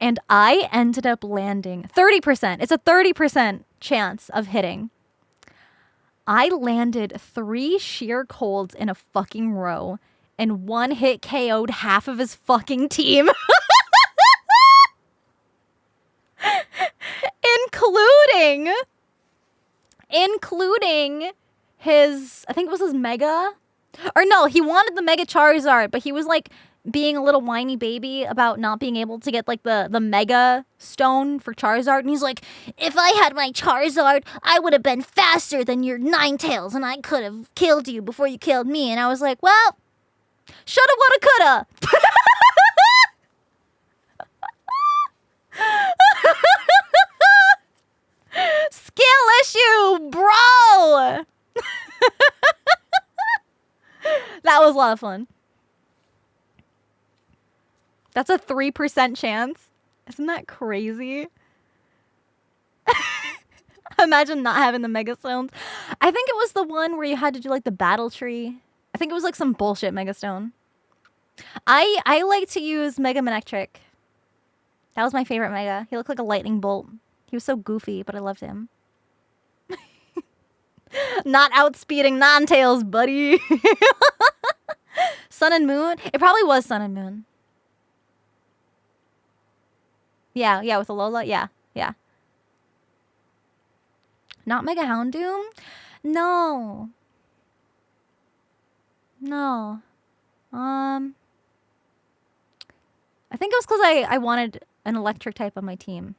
And I ended up landing 30%. It's a 30% chance of hitting. I landed 3 Sheer Colds in a fucking row and one hit KO'd half of his fucking team. including his, I think it was his Mega. Or no, he wanted the Mega Charizard, but he was like being a little whiny baby about not being able to get like the Mega Stone for Charizard. And he's like, if I had my Charizard, I would have been faster than your Ninetales and I could have killed you before you killed me. And I was like, well, shoulda, woulda, coulda. Skill issue, bro. That was a lot of fun. That's a 3% chance. Isn't that crazy? Imagine not having the Mega Stones. I think it was the one where you had to do like the battle tree. I think it was like some bullshit Mega Stone. I like to use Mega Manectric. That was my favorite Mega. He looked like a lightning bolt. He was so goofy, but I loved him. Not outspeeding Ninetales, buddy. Sun and Moon? It probably was Sun and Moon. Yeah, with Alola. Yeah. Not Mega Houndoom? No. I think it was because I wanted an electric type on my team.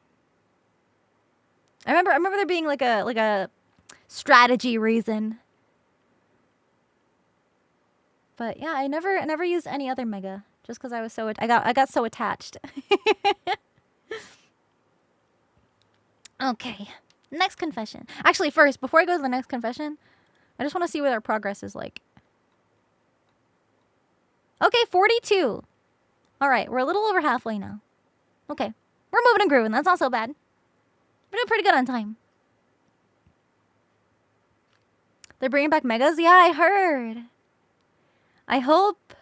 I remember there being like a strategy reason. But yeah, I never used any other Mega just because I was I got so attached. Okay, next confession. Actually, first, before I go to the next confession, I just want to see what our progress is like. Okay, 42. All right, we're a little over halfway now. Okay, we're moving and grooving. That's not so bad. We're doing pretty good on time. They're bringing back Megas? Yeah, I heard. I hope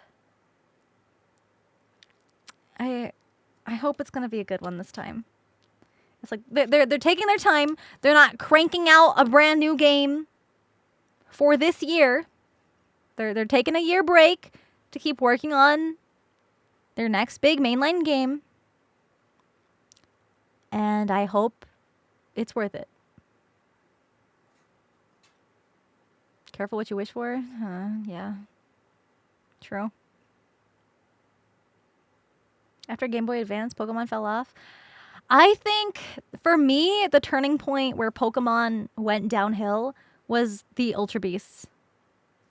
it's gonna be a good one this time. It's like they're taking their time. They're not cranking out a brand new game for this year. They're taking a year break to keep working on their next big mainline game. And I hope it's worth it. Careful what you wish for. Yeah. True. After Game Boy Advance, Pokemon fell off. I think, for me, the turning point where Pokemon went downhill was the Ultra Beasts.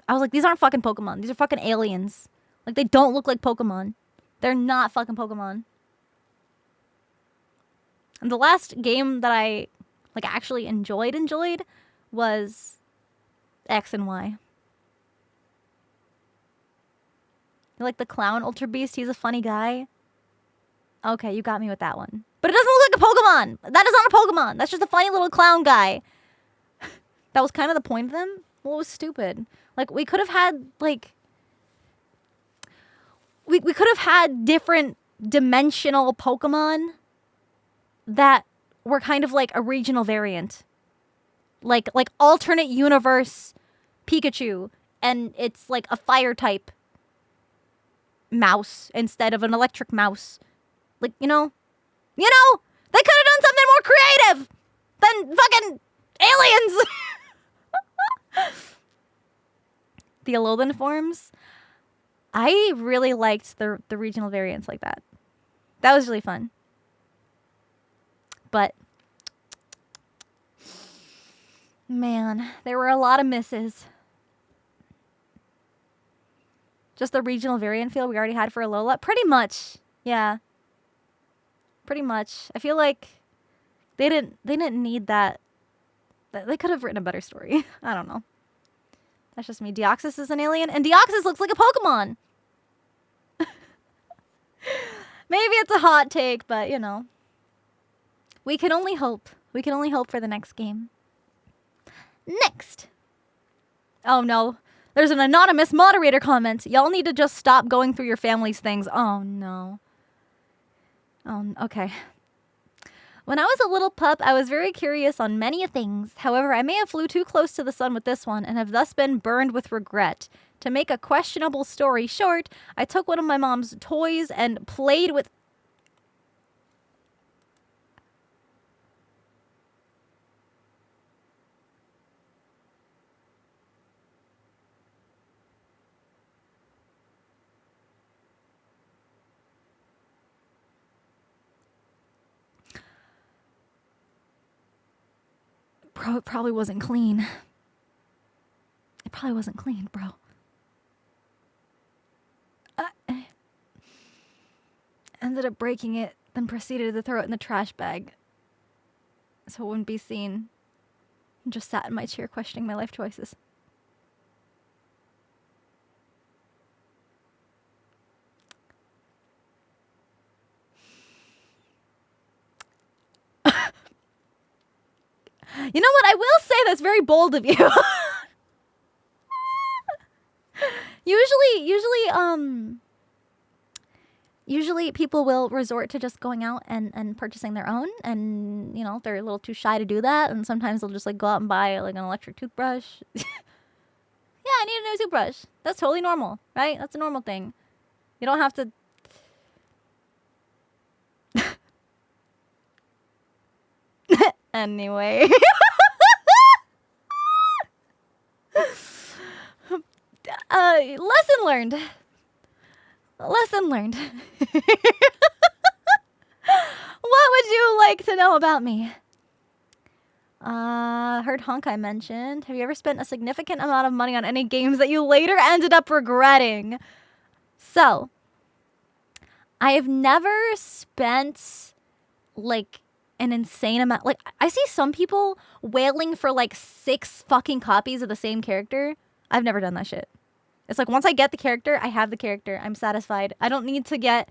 I was like, these aren't fucking Pokemon. These are fucking aliens. Like, they don't look like Pokemon. They're not fucking Pokemon. And the last game that I, like, actually enjoyed was X and Y. You like the clown Ultra Beast? He's a funny guy. Okay, you got me with that one. But it doesn't look like a Pokemon. That is not a Pokemon. That's just a funny little clown guy. That was kind of the point of them. Well, it was stupid. Like, we could have had, like... We could have had different dimensional Pokemon that were kind of like a regional variant. Like alternate universe Pikachu. And it's like a fire type mouse instead of an electric mouse. Like, you know, they could have done something more creative than fucking aliens. The Alolan forms, I really liked the regional variants like that. That was really fun. But man, there were a lot of misses. Just the regional variant field we already had for Alola? Pretty much. Yeah. Pretty much. I feel like they didn't need that. They could have written a better story. I don't know. That's just me. Deoxys is an alien, and Deoxys looks like a Pokemon. Maybe it's a hot take, but you know. We can only hope. We can only hope for the next game. Next. Oh no. There's an anonymous moderator comment. Y'all need to just stop going through your family's things. Oh no. Oh, okay. When I was a little pup, I was very curious on many things. However, I may have flew too close to the sun with this one and have thus been burned with regret. To make a questionable story short, I took one of my mom's toys and played with... Bro, it probably wasn't clean. It probably wasn't clean, bro. Ended up breaking it, then proceeded to throw it in the trash bag so it wouldn't be seen. Just sat in my chair questioning my life choices. You know what? I will say that's very bold of you. Usually people will resort to just going out and purchasing their own, and you know, they're a little too shy to do that, and sometimes they'll just like go out and buy like an electric toothbrush. Yeah, I need a new toothbrush. That's totally normal, right? That's a normal thing. You don't have to... Anyway. Lesson learned. Lesson learned. What would you like to know about me? Heard Honkai mentioned. Have you ever spent a significant amount of money on any games that you later ended up regretting? So, I have never spent like an insane amount. Like, I see some people wailing for like 6 fucking copies of the same character. I've never done that shit. It's like, once I get the character, I have the character. I'm satisfied. I don't need to get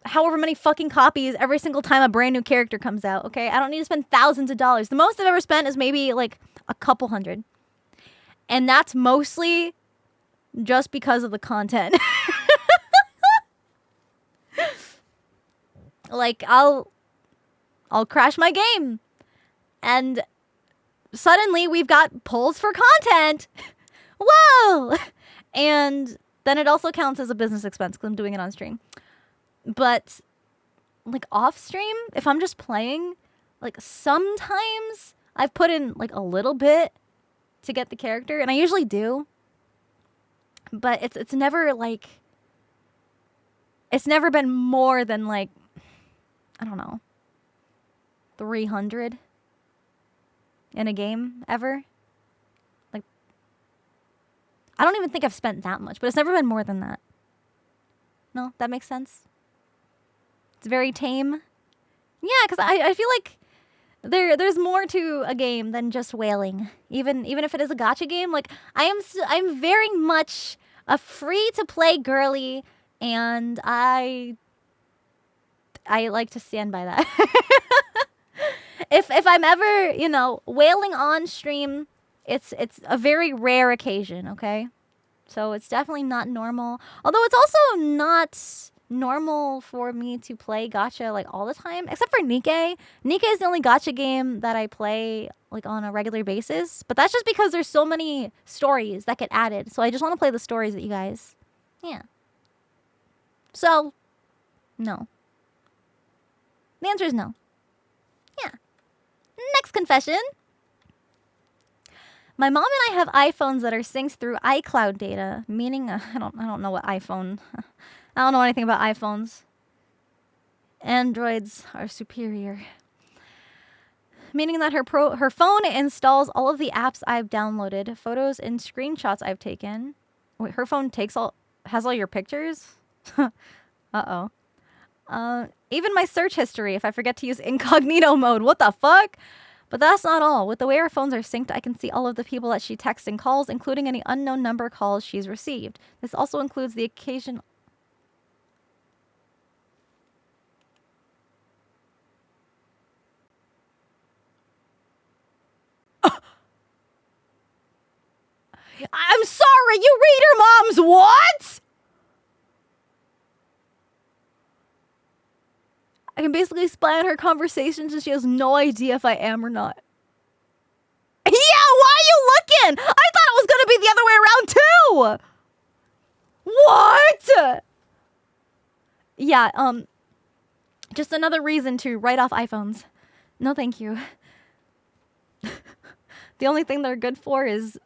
however many fucking copies every single time a brand new character comes out, okay? I don't need to spend thousands of dollars. The most I've ever spent is maybe like a couple hundred. And that's mostly just because of the content. Like, I'll crash my game. And suddenly we've got polls for content. Whoa! And then it also counts as a business expense because I'm doing it on stream. But, like, off stream, if I'm just playing, like, sometimes I've put in, like, a little bit to get the character. And I usually do. But it's never, like... It's never been more than, like... I don't know. 300 in a game ever. Like, I don't even think I've spent that much, but it's never been more than that. No, that makes sense. It's very tame. Yeah, because I feel like there's more to a game than just whaling. Even if it is a gacha game, like I'm very much a free to play girly, and I like to stand by that. If I'm ever, you know, wailing on stream, it's a very rare occasion, okay? So it's definitely not normal. Although it's also not normal for me to play gacha like all the time, except for Nikke. Nikke is the only gacha game that I play like on a regular basis, but that's just because there's so many stories that get added. So I just want to play the stories that you guys. Yeah. So, no. The answer is no. Yeah. Next confession. My mom and I have iPhones that are synced through iCloud data, meaning I don't know what iPhone. I don't know anything about iPhones. Androids are superior. Meaning that her phone installs all of the apps I've downloaded, photos and screenshots I've taken. Wait, her phone has all your pictures? Uh-oh. Even my search history if I forget to use incognito mode. What the fuck? But that's not all. With the way our phones are synced, I can see all of the people that she texts and calls, including any unknown number calls she's received. This also includes the occasional... I'm sorry, you read her mom's what? I can basically spy on her conversations and she has no idea if I am or not. Yeah, why are you looking? I thought it was going to be the other way around too. What? Yeah, just another reason to write off iPhones. No, thank you. The only thing they're good for is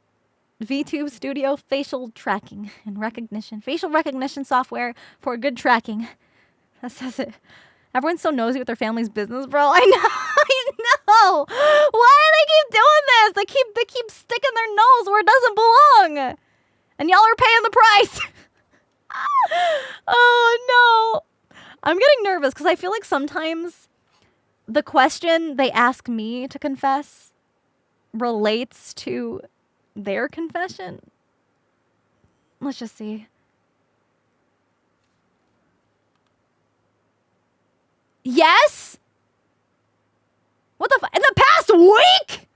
VTube Studio facial tracking and recognition. Facial recognition software for good tracking. That says it. Everyone's so nosy with their family's business, bro. I know. I know. Why do they keep doing this? They keep sticking their nose where it doesn't belong. And y'all are paying the price. Oh, no. I'm getting nervous because I feel like sometimes the question they ask me to confess relates to their confession. Let's just see. Yes? What the in the past week?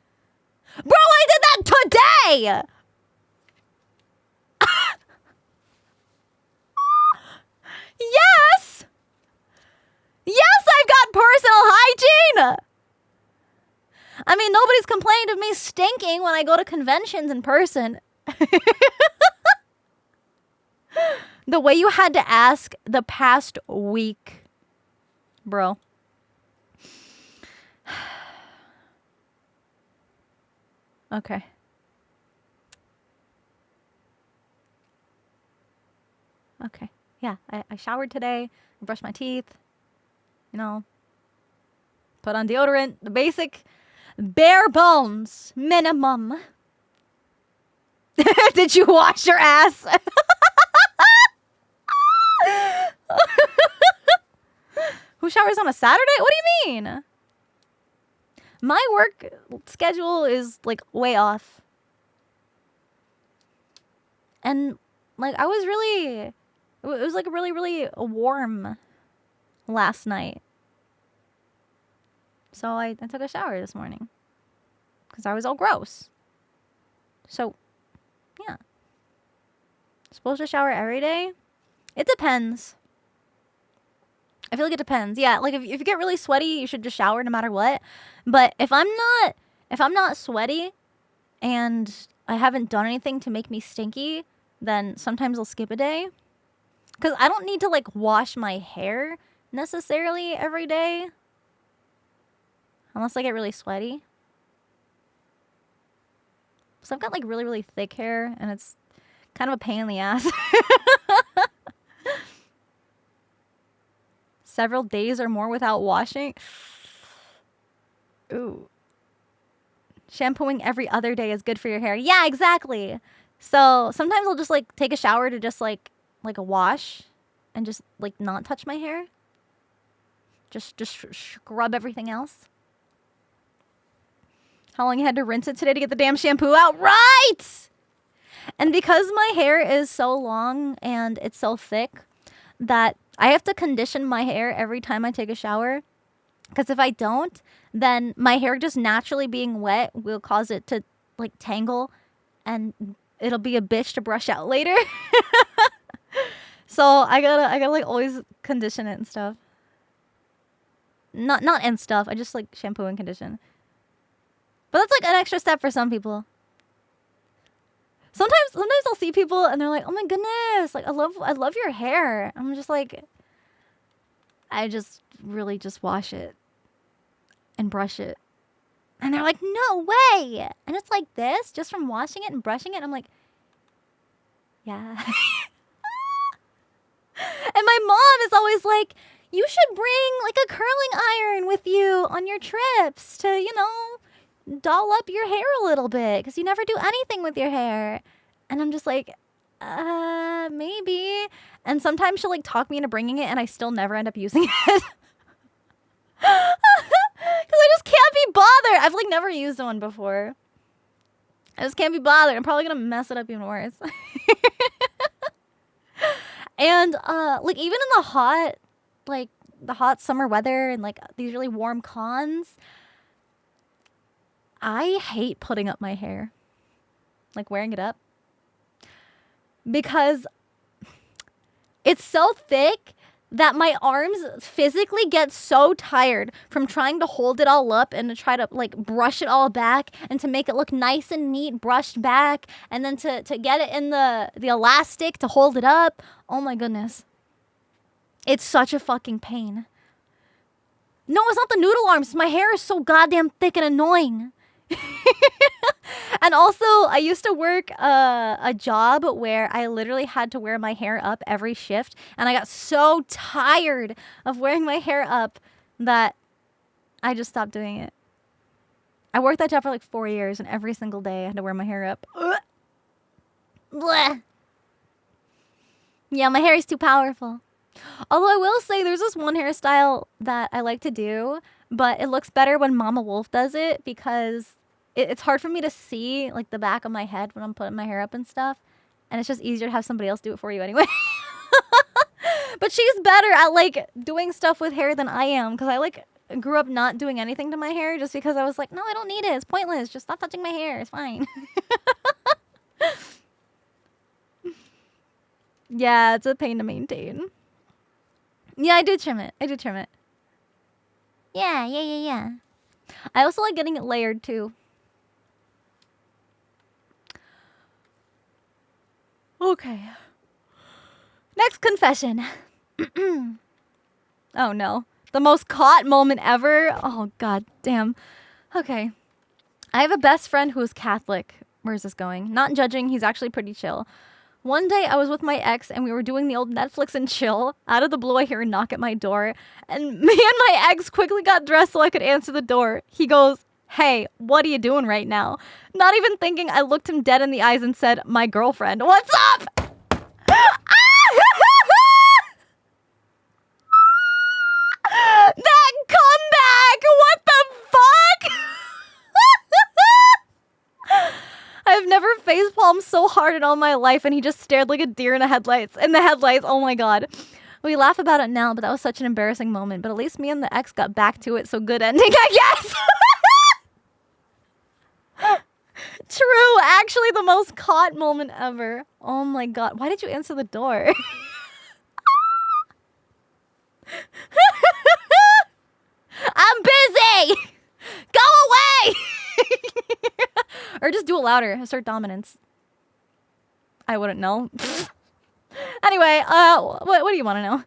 Bro, I did that today! Yes! Yes, I've got personal hygiene! I mean, nobody's complained of me stinking when I go to conventions in person. The way you had to ask the past week, bro. Okay. Okay. Yeah, I showered today, brushed my teeth, you know, put on deodorant, the basic bare bones minimum. Did you wash your ass? Who showers on a Saturday? What do you mean? My work schedule is like way off. And like it was like really, really warm last night. So I took a shower this morning because I was all gross. So, yeah. Supposed to shower every day? It depends. I feel like it depends. Yeah, like if you get really sweaty, you should just shower no matter what. But if I'm not sweaty and I haven't done anything to make me stinky, then sometimes I'll skip a day. Because I don't need to like wash my hair necessarily every day. Unless I get really sweaty. So I've got like really, really thick hair and it's kind of a pain in the ass. Several days or more without washing. Ooh. Shampooing every other day is good for your hair. Yeah, exactly. So sometimes I'll just like take a shower to just like a wash and just like not touch my hair. Just scrub everything else. How long you had to rinse it today to get the damn shampoo out? Right! And because my hair is so long and it's so thick that I have to condition my hair every time I take a shower. Because if I don't, then my hair just naturally being wet will cause it to like tangle and it'll be a bitch to brush out later. So I gotta like always condition it and stuff. Not and stuff. I just like shampoo and condition. But that's like an extra step for some people. Sometimes I'll see people and they're like, "Oh my goodness, like I love your hair." I'm just like, I just really just wash it and brush it. And they're like, "No way." And it's like this just from washing it and brushing it. I'm like, "Yeah." And my mom is always like, you should bring like a curling iron with you on your trips to, doll up your hair a little bit because you never do anything with your hair. And I'm just like, maybe. And sometimes she'll like talk me into bringing it and I still never end up using it. Because I just can't be bothered. I've like never used one before. I just can't be bothered. I'm probably going to mess it up even worse. And like even in the hot summer weather and like these really warm cons, I hate putting up my hair. Like wearing it up. Because it's so thick that my arms physically get so tired from trying to hold it all up and to try to like brush it all back and to make it look nice and neat, brushed back, and then to get it in the elastic to hold it up. Oh my goodness. It's such a fucking pain. No, it's not the noodle arms. My hair is so goddamn thick and annoying. And also, I used to work a job where I literally had to wear my hair up every shift. And I got so tired of wearing my hair up that I just stopped doing it. I worked that job for like 4 years, and every single day I had to wear my hair up. Blech. Yeah, my hair is too powerful. Although I will say there's this one hairstyle that I like to do, but it looks better when Mama Wolf does it because it's hard for me to see like the back of my head when I'm putting my hair up and stuff. And it's just easier to have somebody else do it for you anyway. But she's better at like doing stuff with hair than I am because I like grew up not doing anything to my hair just because I was like, no, I don't need it. It's pointless. Just stop touching my hair. It's fine. Yeah, it's a pain to maintain. Yeah, I do trim it. Yeah. I also like getting it layered too. Okay. Next confession. Oh no. The most caught moment ever. Oh god damn. Okay. I have a best friend who is Catholic. Where's this going? Not judging, he's actually pretty chill. One day I was with my ex and we were doing the old Netflix and chill. Out of the blue I hear a knock at my door. And me and my ex quickly got dressed so I could answer the door. He goes, "Hey, what are you doing right now?" Not even thinking, I looked him dead in the eyes and said, "My girlfriend." What's up? That comeback! What the fuck? I've never facepalmed so hard in all my life, and he just stared like a deer in the headlights. Oh my god. We laugh about it now, but that was such an embarrassing moment. But at least me and the ex got back to it, so good ending, I guess. True, actually the most caught moment ever. Oh my god. Why did you answer the door? I'm busy! Go away! Or just do it louder. Assert dominance. I wouldn't know. Anyway, what do you want to know?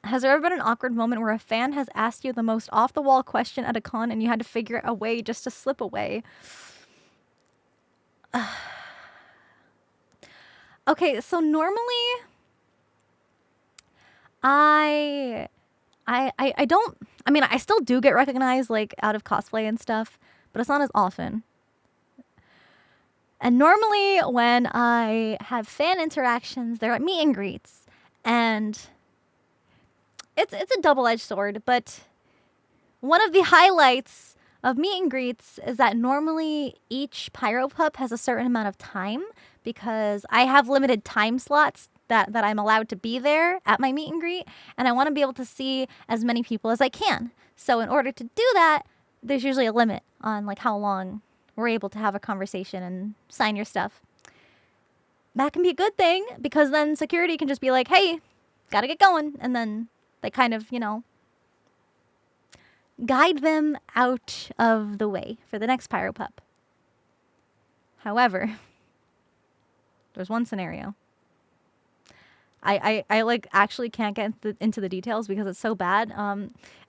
Has there ever been an awkward moment where a fan has asked you the most off-the-wall question at a con and you had to figure a way just to slip away? Okay, so normally I don't, I mean, I still do get recognized like out of cosplay and stuff, but it's not as often. And normally when I have fan interactions, they're at meet and greets. And it's a double-edged sword, but one of the highlights of meet and greets is that normally each Pyro Pup has a certain amount of time because I have limited time slots that I'm allowed to be there at my meet and greet, and I want to be able to see as many people as I can. So in order to do that, there's usually a limit on like how long we're able to have a conversation and sign your stuff. That can be a good thing because then security can just be like, "Hey, gotta get going," and then they kind of, guide them out of the way for the next Pyro Pup. However, there's one scenario. I like actually can't get into the details because it's so bad.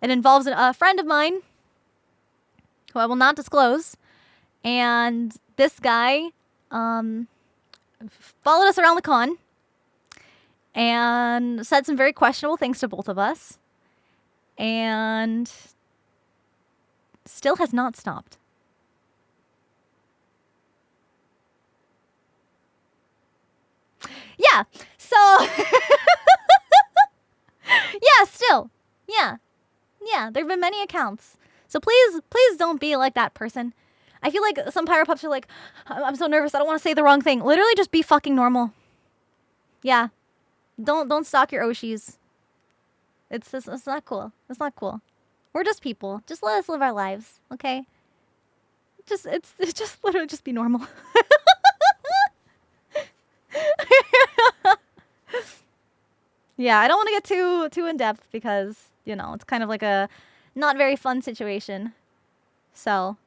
It involves a friend of mine who I will not disclose. And this guy followed us around the con. and said some very questionable things to both of us, and still has not stopped. Yeah, so yeah, still. Yeah. Yeah, there have been many accounts. So please don't be like that person. I feel like some Pyro Pups are like, I'm so nervous, I don't want to say the wrong thing. Literally just be fucking normal. Yeah. Don't stalk your Oshis. It's not cool. It's not cool. We're just people. Just let us live our lives, okay? It's just literally just be normal. Yeah, I don't want to get too in depth because, you know, it's kind of like a not very fun situation. So,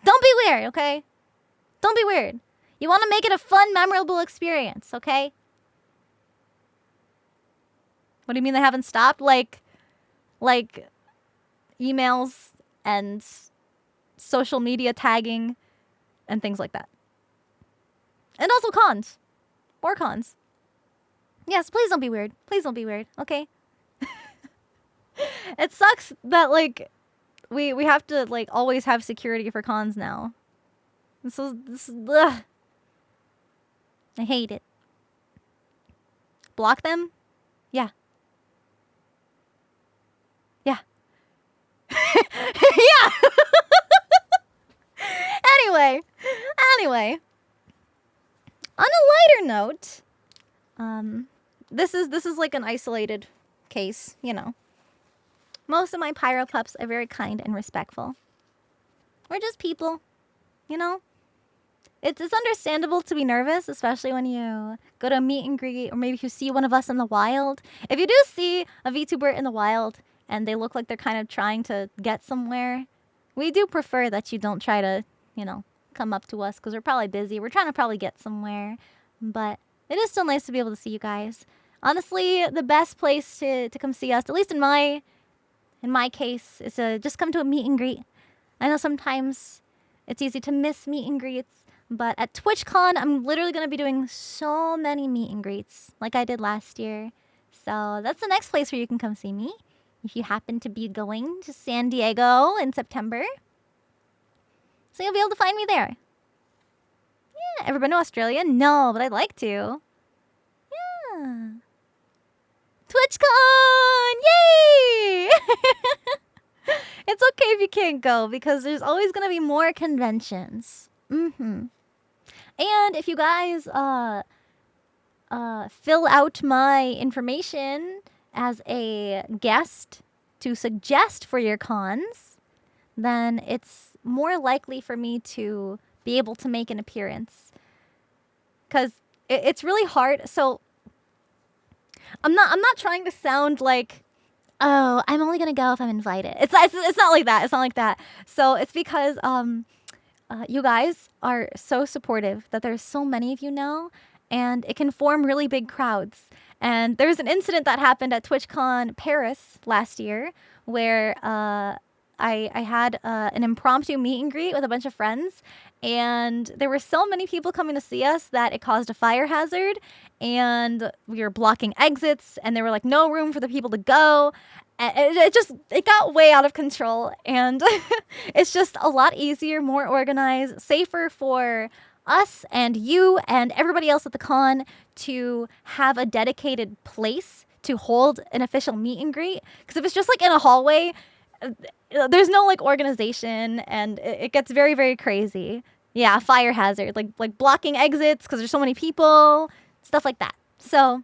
don't be weird, okay? Don't be weird. You want to make it a fun, memorable experience, okay? What do you mean they haven't stopped? Like emails and social media tagging and things like that. And also cons. More cons. Yes, please don't be weird. Please don't be weird, okay? It sucks that, like, we have to, like, always have security for cons now. Ugh. I hate it. Block them? Yeah. Yeah. Yeah! Anyway. On a lighter note, this is like an isolated case, you know. Most of my Pyro Pups are very kind and respectful. We're just people, you know? It's understandable to be nervous, especially when you go to a meet and greet, or maybe if you see one of us in the wild. If you do see a VTuber in the wild and they look like they're kind of trying to get somewhere, we do prefer that you don't try to, you know, come up to us because we're probably busy. We're trying to probably get somewhere, but it is still nice to be able to see you guys. Honestly, the best place to come see us, at least in my case, is to just come to a meet and greet. I know sometimes it's easy to miss meet and greets, but at TwitchCon, I'm literally going to be doing so many meet and greets like I did last year. So that's the next place where you can come see me if you happen to be going to San Diego in September. So you'll be able to find me there. Yeah, ever been to Australia? No, but I'd like to. Yeah. TwitchCon! Yay! It's okay if you can't go because there's always going to be more conventions. And if you guys fill out my information as a guest to suggest for your cons, then it's more likely for me to be able to make an appearance. Because it's really hard. So I'm not trying to sound like, oh, I'm only gonna go if I'm invited. It's not like that. It's not like that. So it's because you guys are so supportive that there's so many of you now, and it can form really big crowds. And there's an incident that happened at TwitchCon Paris last year where I had an impromptu meet and greet with a bunch of friends, and there were so many people coming to see us that it caused a fire hazard, and we were blocking exits, and there were like no room for the people to go. And it got way out of control, and it's just a lot easier, more organized, safer for us and you and everybody else at the con to have a dedicated place to hold an official meet and greet. Because if it's just like in a hallway, there's no like organization, and it gets very, very crazy. Yeah, fire hazard, like blocking exits because there's so many people, stuff like that. So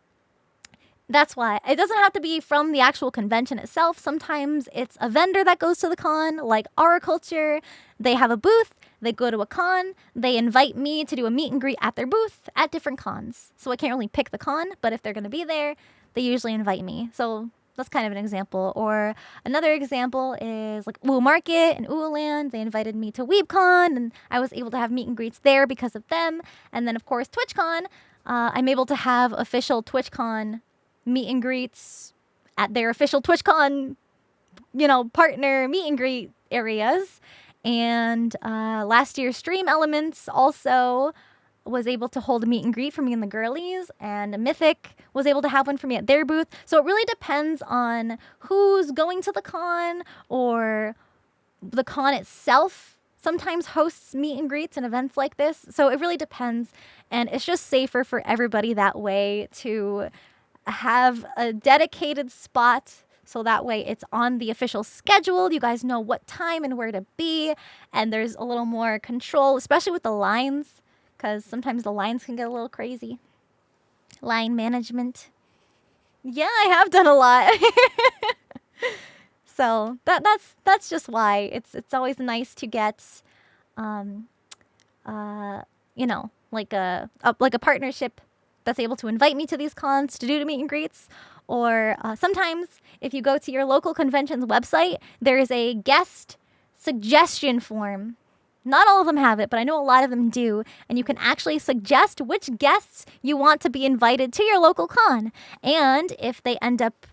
that's why it doesn't have to be from the actual convention itself. Sometimes it's a vendor that goes to the con, like Our Culture. They have a booth, they go to a con, they invite me to do a meet and greet at their booth at different cons. So I can't really pick the con, but if they're going to be there, they usually invite me. So that's kind of an example. Or another example is like Woo Market and Ooland. They invited me to WeebCon, and I was able to have meet and greets there because of them. And then, of course, TwitchCon. I'm able to have official TwitchCon meet and greets at their official TwitchCon, partner meet and greet areas. And last year's Stream Elements also was able to hold a meet and greet for me and the girlies, and Mythic was able to have one for me at their booth. So it really depends on who's going to the con, or the con itself sometimes hosts meet and greets and events like this. So it really depends, and it's just safer for everybody that way to have a dedicated spot, so that way it's on the official schedule. You guys know what time and where to be, and there's a little more control, especially with the lines, because sometimes the lines can get a little crazy. Line management. Yeah, I have done a lot. So that's just why it's always nice to get, like a partnership that's able to invite me to these cons to do meet and greets. Or sometimes if you go to your local convention's website, there is a guest suggestion form. Not all of them have it, but I know a lot of them do. And you can actually suggest which guests you want to be invited to your local con. And if they end up,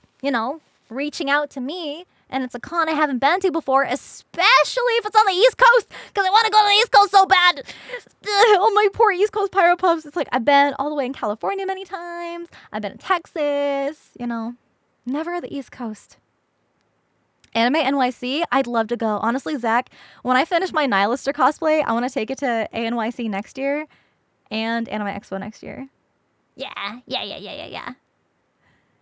reaching out to me, and it's a con I haven't been to before, especially if it's on the East Coast, because I want to go to the East Coast so bad. Oh, my poor East Coast Pyro Puffs. It's like, I've been all the way in California many times. I've been in Texas, never the East Coast. Anime NYC, I'd love to go. Honestly, Zach, when I finish my Nihilister cosplay, I want to take it to ANYC next year and Anime Expo next year. Yeah.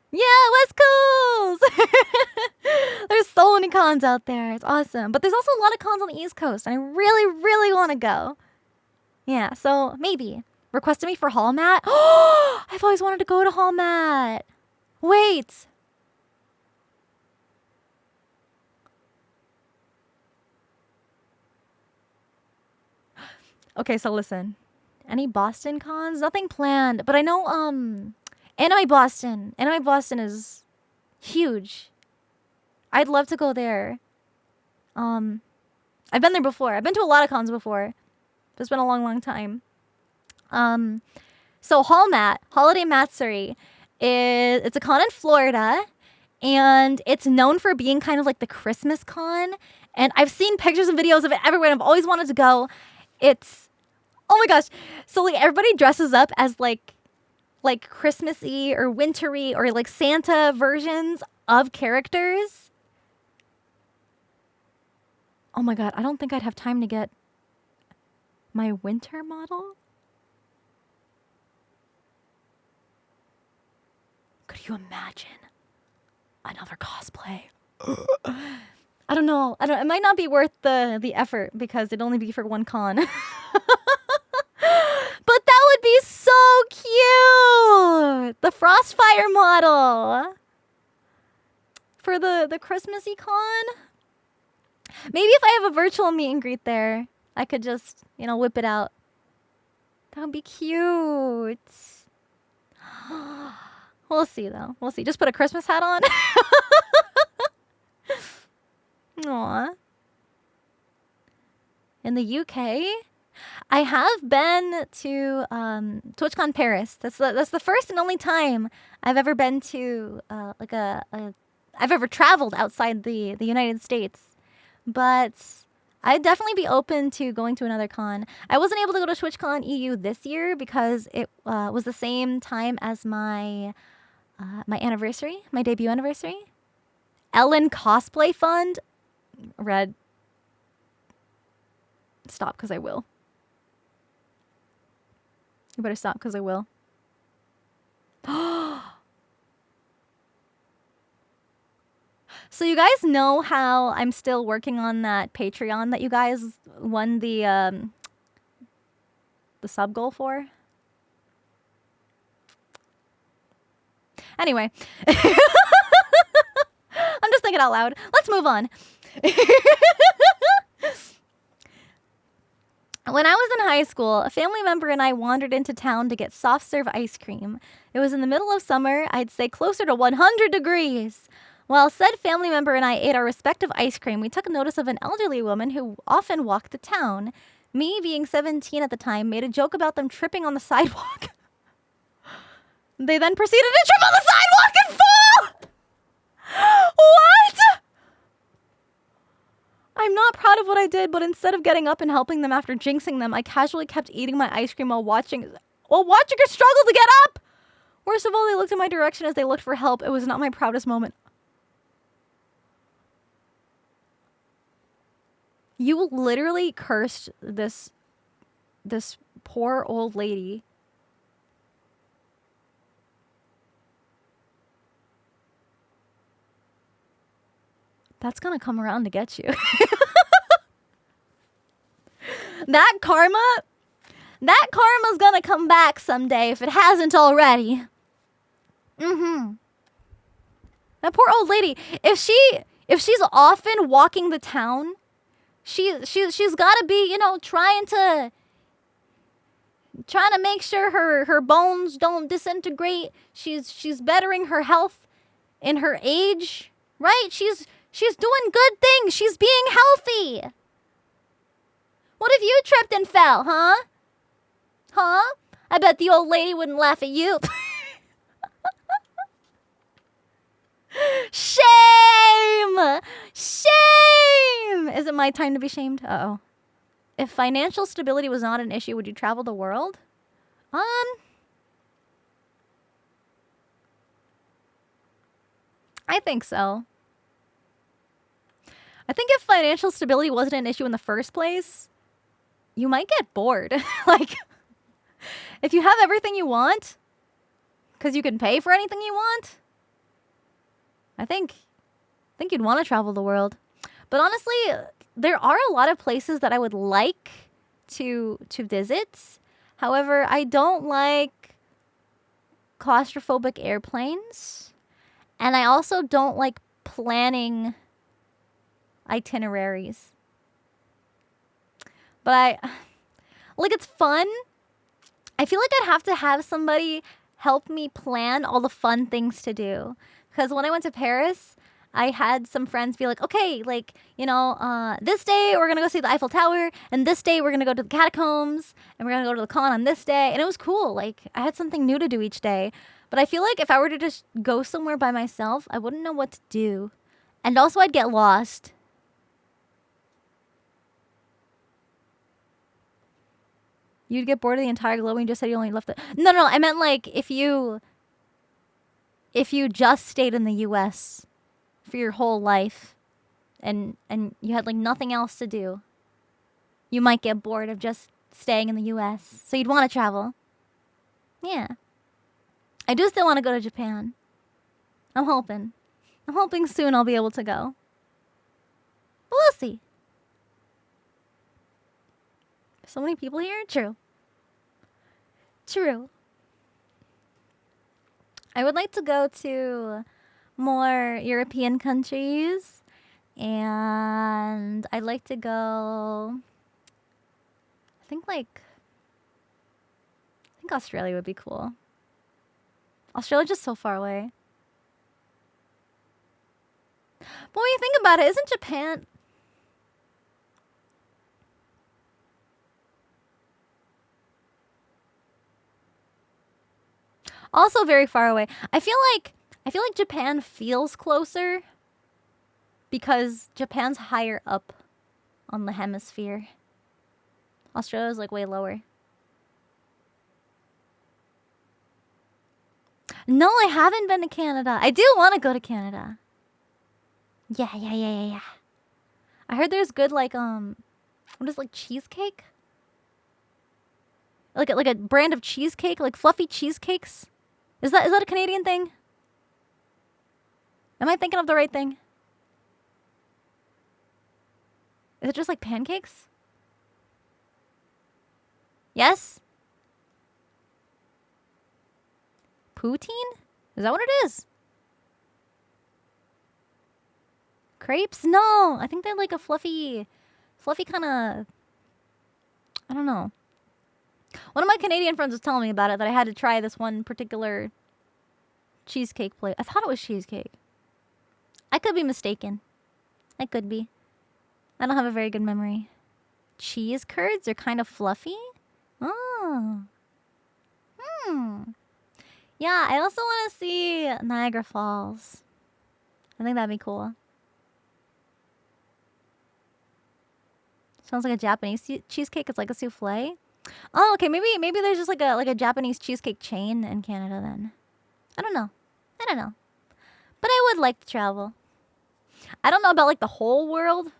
Yeah, West Coast! There's so many cons out there. It's awesome. But there's also a lot of cons on the East Coast, and I really, really want to go. Yeah, so maybe. Requested me for Hall Mat. Oh, I've always wanted to go to Hall Mat. Wait. Okay, so listen. Any Boston cons? Nothing planned, but I know Anime Boston. Anime Boston is huge. I'd love to go there. I've been there before. I've been to a lot of cons before. But it's been a long, long time. So Hall Mat, Holiday Matsuri, it's a con in Florida, and it's known for being kind of like the Christmas con. And I've seen pictures and videos of it everywhere, and I've always wanted to go. It's, oh my gosh. So like everybody dresses up as like Christmassy or wintry or like Santa versions of characters. Oh my god, I don't think I'd have time to get my winter model. Could you imagine another cosplay? I don't know. It might not be worth the effort because it'd only be for one con. But that would be so cute! The Frostfire model for the Christmassy con. Maybe if I have a virtual meet and greet there, I could just, whip it out. That would be cute. We'll see, though. We'll see. Just put a Christmas hat on. Aw. In the UK, I have been to TwitchCon Paris. That's the first and only time I've ever been to I've ever traveled outside the United States. But I'd definitely be open to going to another con. I wasn't able to go to TwitchCon EU this year because it was the same time as my anniversary, my debut anniversary. Ellen Cosplay Fund. Red. Stop, because I will. You better stop, because I will. So you guys know how I'm still working on that Patreon that you guys won the sub goal for? Anyway. I'm just thinking out loud. Let's move on. When I was in high school, a family member and I wandered into town to get soft serve ice cream. It was in the middle of summer, I'd say closer to 100 degrees. While said family member and I ate our respective ice cream, we took notice of an elderly woman who often walked the town. Me, being 17 at the time, made a joke about them tripping on the sidewalk. They then proceeded to trip on the sidewalk and fall! What? I I'm not proud of what I did, but instead of getting up and helping them after jinxing them, I casually kept eating my ice cream while watching her struggle to get up. Worst of all, they looked in my direction as they looked for help. It was not my proudest moment. You literally cursed this poor old lady. That's gonna come around to get you. That karma's gonna come back someday if it hasn't already. That poor old lady. If she's often walking the town, she's gotta be, trying to make sure her bones don't disintegrate. She's bettering her health in her age, right? She's doing good things. She's being healthy. What if you tripped and fell, huh? Huh? I bet the old lady wouldn't laugh at you. Shame! Shame! Is it my time to be shamed? Uh-oh. If financial stability was not an issue, would you travel the world? I think so. I think if financial stability wasn't an issue in the first place, you might get bored. Like, if you have everything you want, because you can pay for anything you want, I think you'd want to travel the world. But honestly, there are a lot of places that I would like to visit. However, I don't like claustrophobic airplanes. And I also don't like planning itineraries. But it's fun. I feel like I'd have to have somebody help me plan all the fun things to do. Because when I went to Paris, I had some friends be like, okay, this day we're going to go see the Eiffel Tower, and this day we're going to go to the catacombs, and we're going to go to the con on this day. And it was cool. Like, I had something new to do each day. But I feel like if I were to just go somewhere by myself, I wouldn't know what to do. And also I'd get lost. You'd get bored of the entire globe and you just said you only left it. No, I meant like if you just stayed in the US for your whole life and you had like nothing else to do, you might get bored of just staying in the US. So you'd want to travel. Yeah. I do still want to go to Japan. I'm hoping soon I'll be able to go. But we'll see. So many people here? True. I would like to go to more European countries. And I'd like to go... I think Australia would be cool. Australia's just so far away. But when you think about it, isn't Japan... also very far away. I feel like Japan feels closer because Japan's higher up on the hemisphere. Australia's like way lower. No, I haven't been to Canada. I do want to go to Canada. Yeah. I heard there's good what is cheesecake? Like a brand of cheesecake, like fluffy cheesecakes. Is that a Canadian thing? Am I thinking of the right thing? Is it just like pancakes? Yes? Poutine? Is that what it is? Crepes? No, I think they're like a fluffy kind of... I don't know. One of my Canadian friends was telling me about it, that I had to try this one particular cheesecake place. I thought it was cheesecake. I could be mistaken. I could be. I don't have a very good memory. Cheese curds are kind of fluffy? Oh. Yeah, I also want to see Niagara Falls. I think that'd be cool. Sounds like a Japanese cheesecake. It's like a souffle. Oh, okay. Maybe there's just like a Japanese cheesecake chain in Canada then. I don't know. But I would like to travel. I don't know about like the whole world,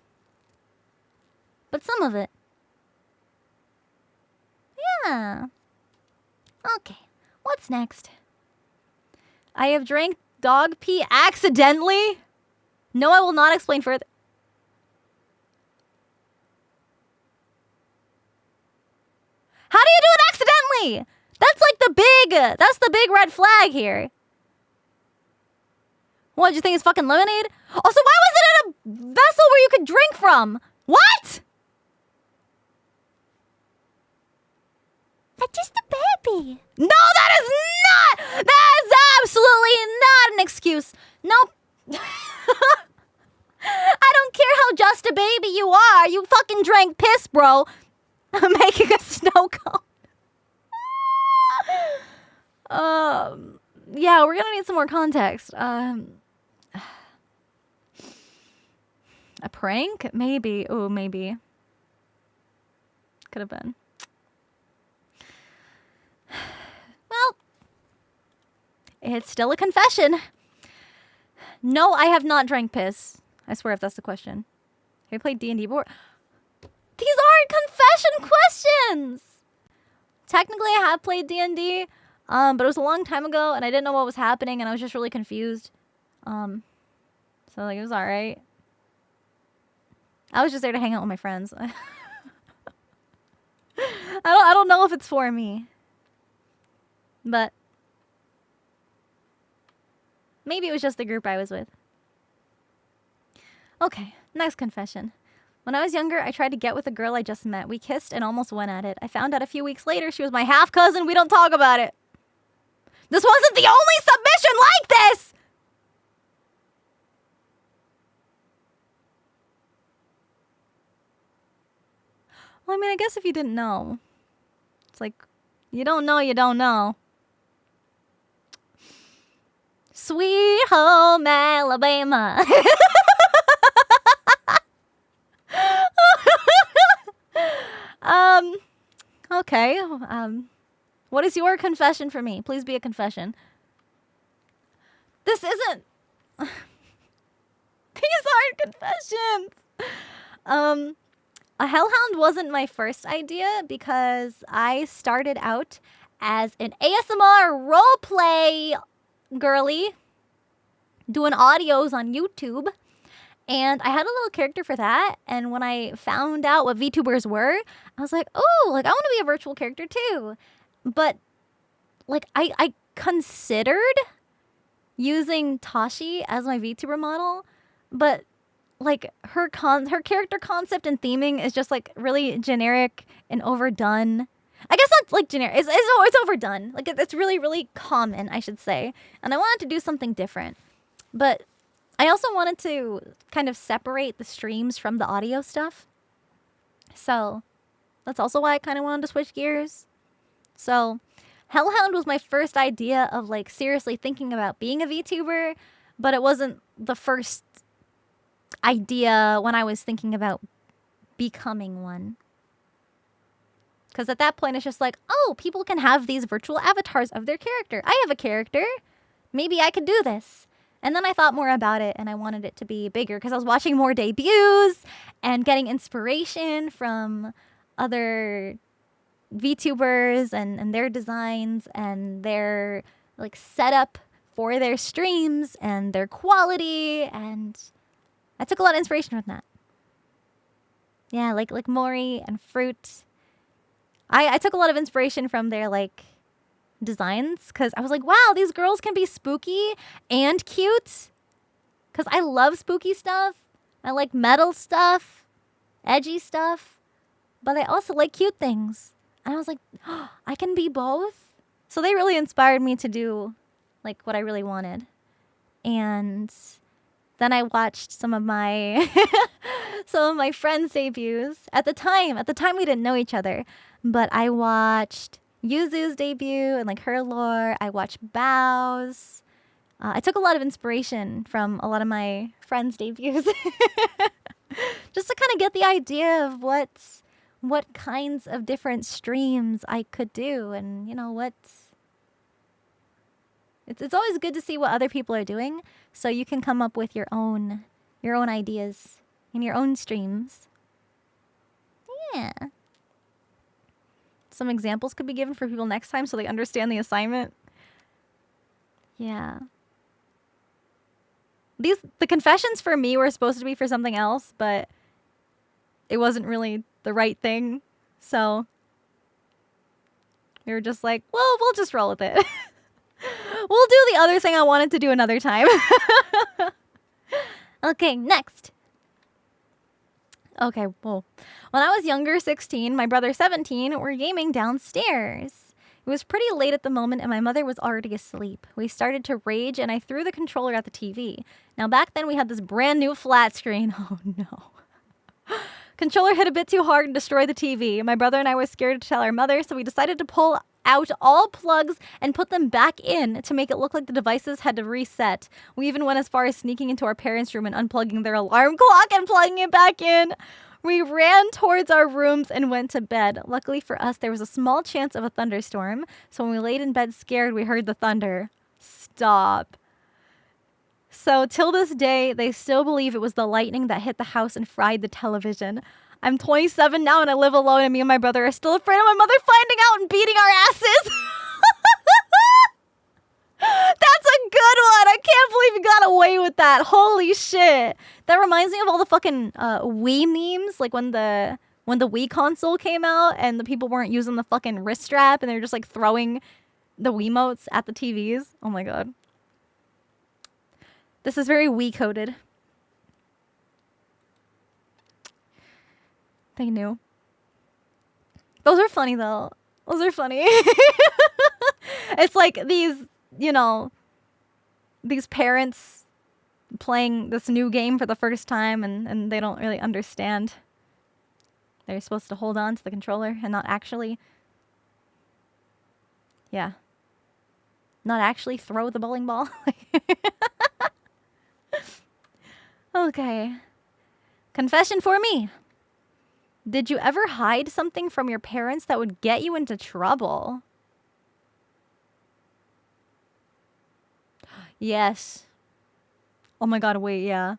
but some of it. Yeah. Okay. What's next? I have drank dog pee accidentally. No, I will not explain further. How do you do it accidentally? That's the big red flag here. What, do you think it's fucking lemonade? Also, why was it in a vessel where you could drink from? What? That's just a baby. No, that is absolutely not an excuse. Nope. I don't care how just a baby you are. You fucking drank piss, bro. Making a snow cone. Yeah, we're gonna need some more context. A prank? Maybe. Oh, maybe. Could have been. Well, it's still a confession. No, I have not drank piss. I swear if that's the question. Have you played D&D before? These aren't confession questions! Technically, I have played D&D, but it was a long time ago, and I didn't know what was happening, and I was just really confused. So, like, it was alright. I was just there to hang out with my friends. I don't know if it's for me. But maybe it was just the group I was with. Okay, next confession. When I was younger, I tried to get with a girl I just met. We kissed and almost went at it. I found out a few weeks later she was my half-cousin. We don't talk about it. This wasn't the only submission like this! Well, I mean, I guess if you didn't know. It's like, you don't know, you don't know. Sweet home Alabama. Okay. What is your confession for me? Please be a confession. This isn't... These aren't confessions. A hellhound wasn't my first idea because I started out as an ASMR roleplay girly doing audios on YouTube. And I had a little character for that. And when I found out what VTubers were, I was like, oh, like I want to be a virtual character too. But like I considered using Tashi as my VTuber model, but like her character concept and theming is just like really generic and overdone. I guess not like generic. It's overdone. Like it's really, really common, I should say. And I wanted to do something different. But I also wanted to kind of separate the streams from the audio stuff. So that's also why I kind of wanted to switch gears. So Hellhound was my first idea of like seriously thinking about being a VTuber, but it wasn't the first idea when I was thinking about becoming one. Because at that point, it's just like, oh, people can have these virtual avatars of their character. I have a character. Maybe I could do this. And then I thought more about it, and I wanted it to be bigger because I was watching more debuts and getting inspiration from other VTubers and their designs and their like setup for their streams and their quality, and I took a lot of inspiration from that. Yeah, like Mori and Fruit. I took a lot of inspiration from their like designs because I was like, wow, these girls can be spooky and cute. Because I love spooky stuff. I like metal stuff, edgy stuff, but I also like cute things. And I was like, oh, I can be both. So they really inspired me to do like what I really wanted. And then I watched some of my friends' debuts. At the time we didn't know each other, but I watched Yuzu's debut and like her lore. I watched Bao's. I took a lot of inspiration from a lot of my friends' debuts. Just to kind of get the idea of what kinds of different streams I could do, and it's always good to see what other people are doing, so you can come up with your own ideas in your own streams. Yeah. Some examples could be given for people next time so they understand the assignment. Yeah. The confessions for me were supposed to be for something else, but it wasn't really the right thing. So we were just like, well, we'll just roll with it. We'll do the other thing I wanted to do another time. Okay, next. Okay, well, when I was younger, 16, my brother 17, were gaming downstairs. It was pretty late at the moment and my mother was already asleep. We started to rage and I threw the controller at the TV. Now back then we had this brand new flat screen. Oh no. Controller hit a bit too hard and destroyed the TV. My brother and I were scared to tell our mother, so we decided to pull out all plugs and put them back in to make it look like the devices had to reset. We even went as far as sneaking into our parents' room and unplugging their alarm clock and plugging it back in. We ran towards our rooms and went to bed. Luckily for us, there was a small chance of a thunderstorm, so when we laid in bed scared, we heard the thunder. Stop. So till this day, they still believe it was the lightning that hit the house and fried the television. I'm 27 now and I live alone, and me and my brother are still afraid of my mother finding out and beating our asses. That's a good one. I can't believe you got away with that. Holy shit. That reminds me of all the fucking Wii memes, like when the Wii console came out and the people weren't using the fucking wrist strap and they were just like throwing the Wiimotes at the TVs. Oh my god. This is very Wii coded. They knew. Those are funny though. Those are funny. It's like these parents playing this new game for the first time and they don't really understand. They're supposed to hold on to the controller and not actually throw the bowling ball. Okay. Confession for me. Did you ever hide something from your parents that would get you into trouble? Yes. Oh my god, wait, yeah.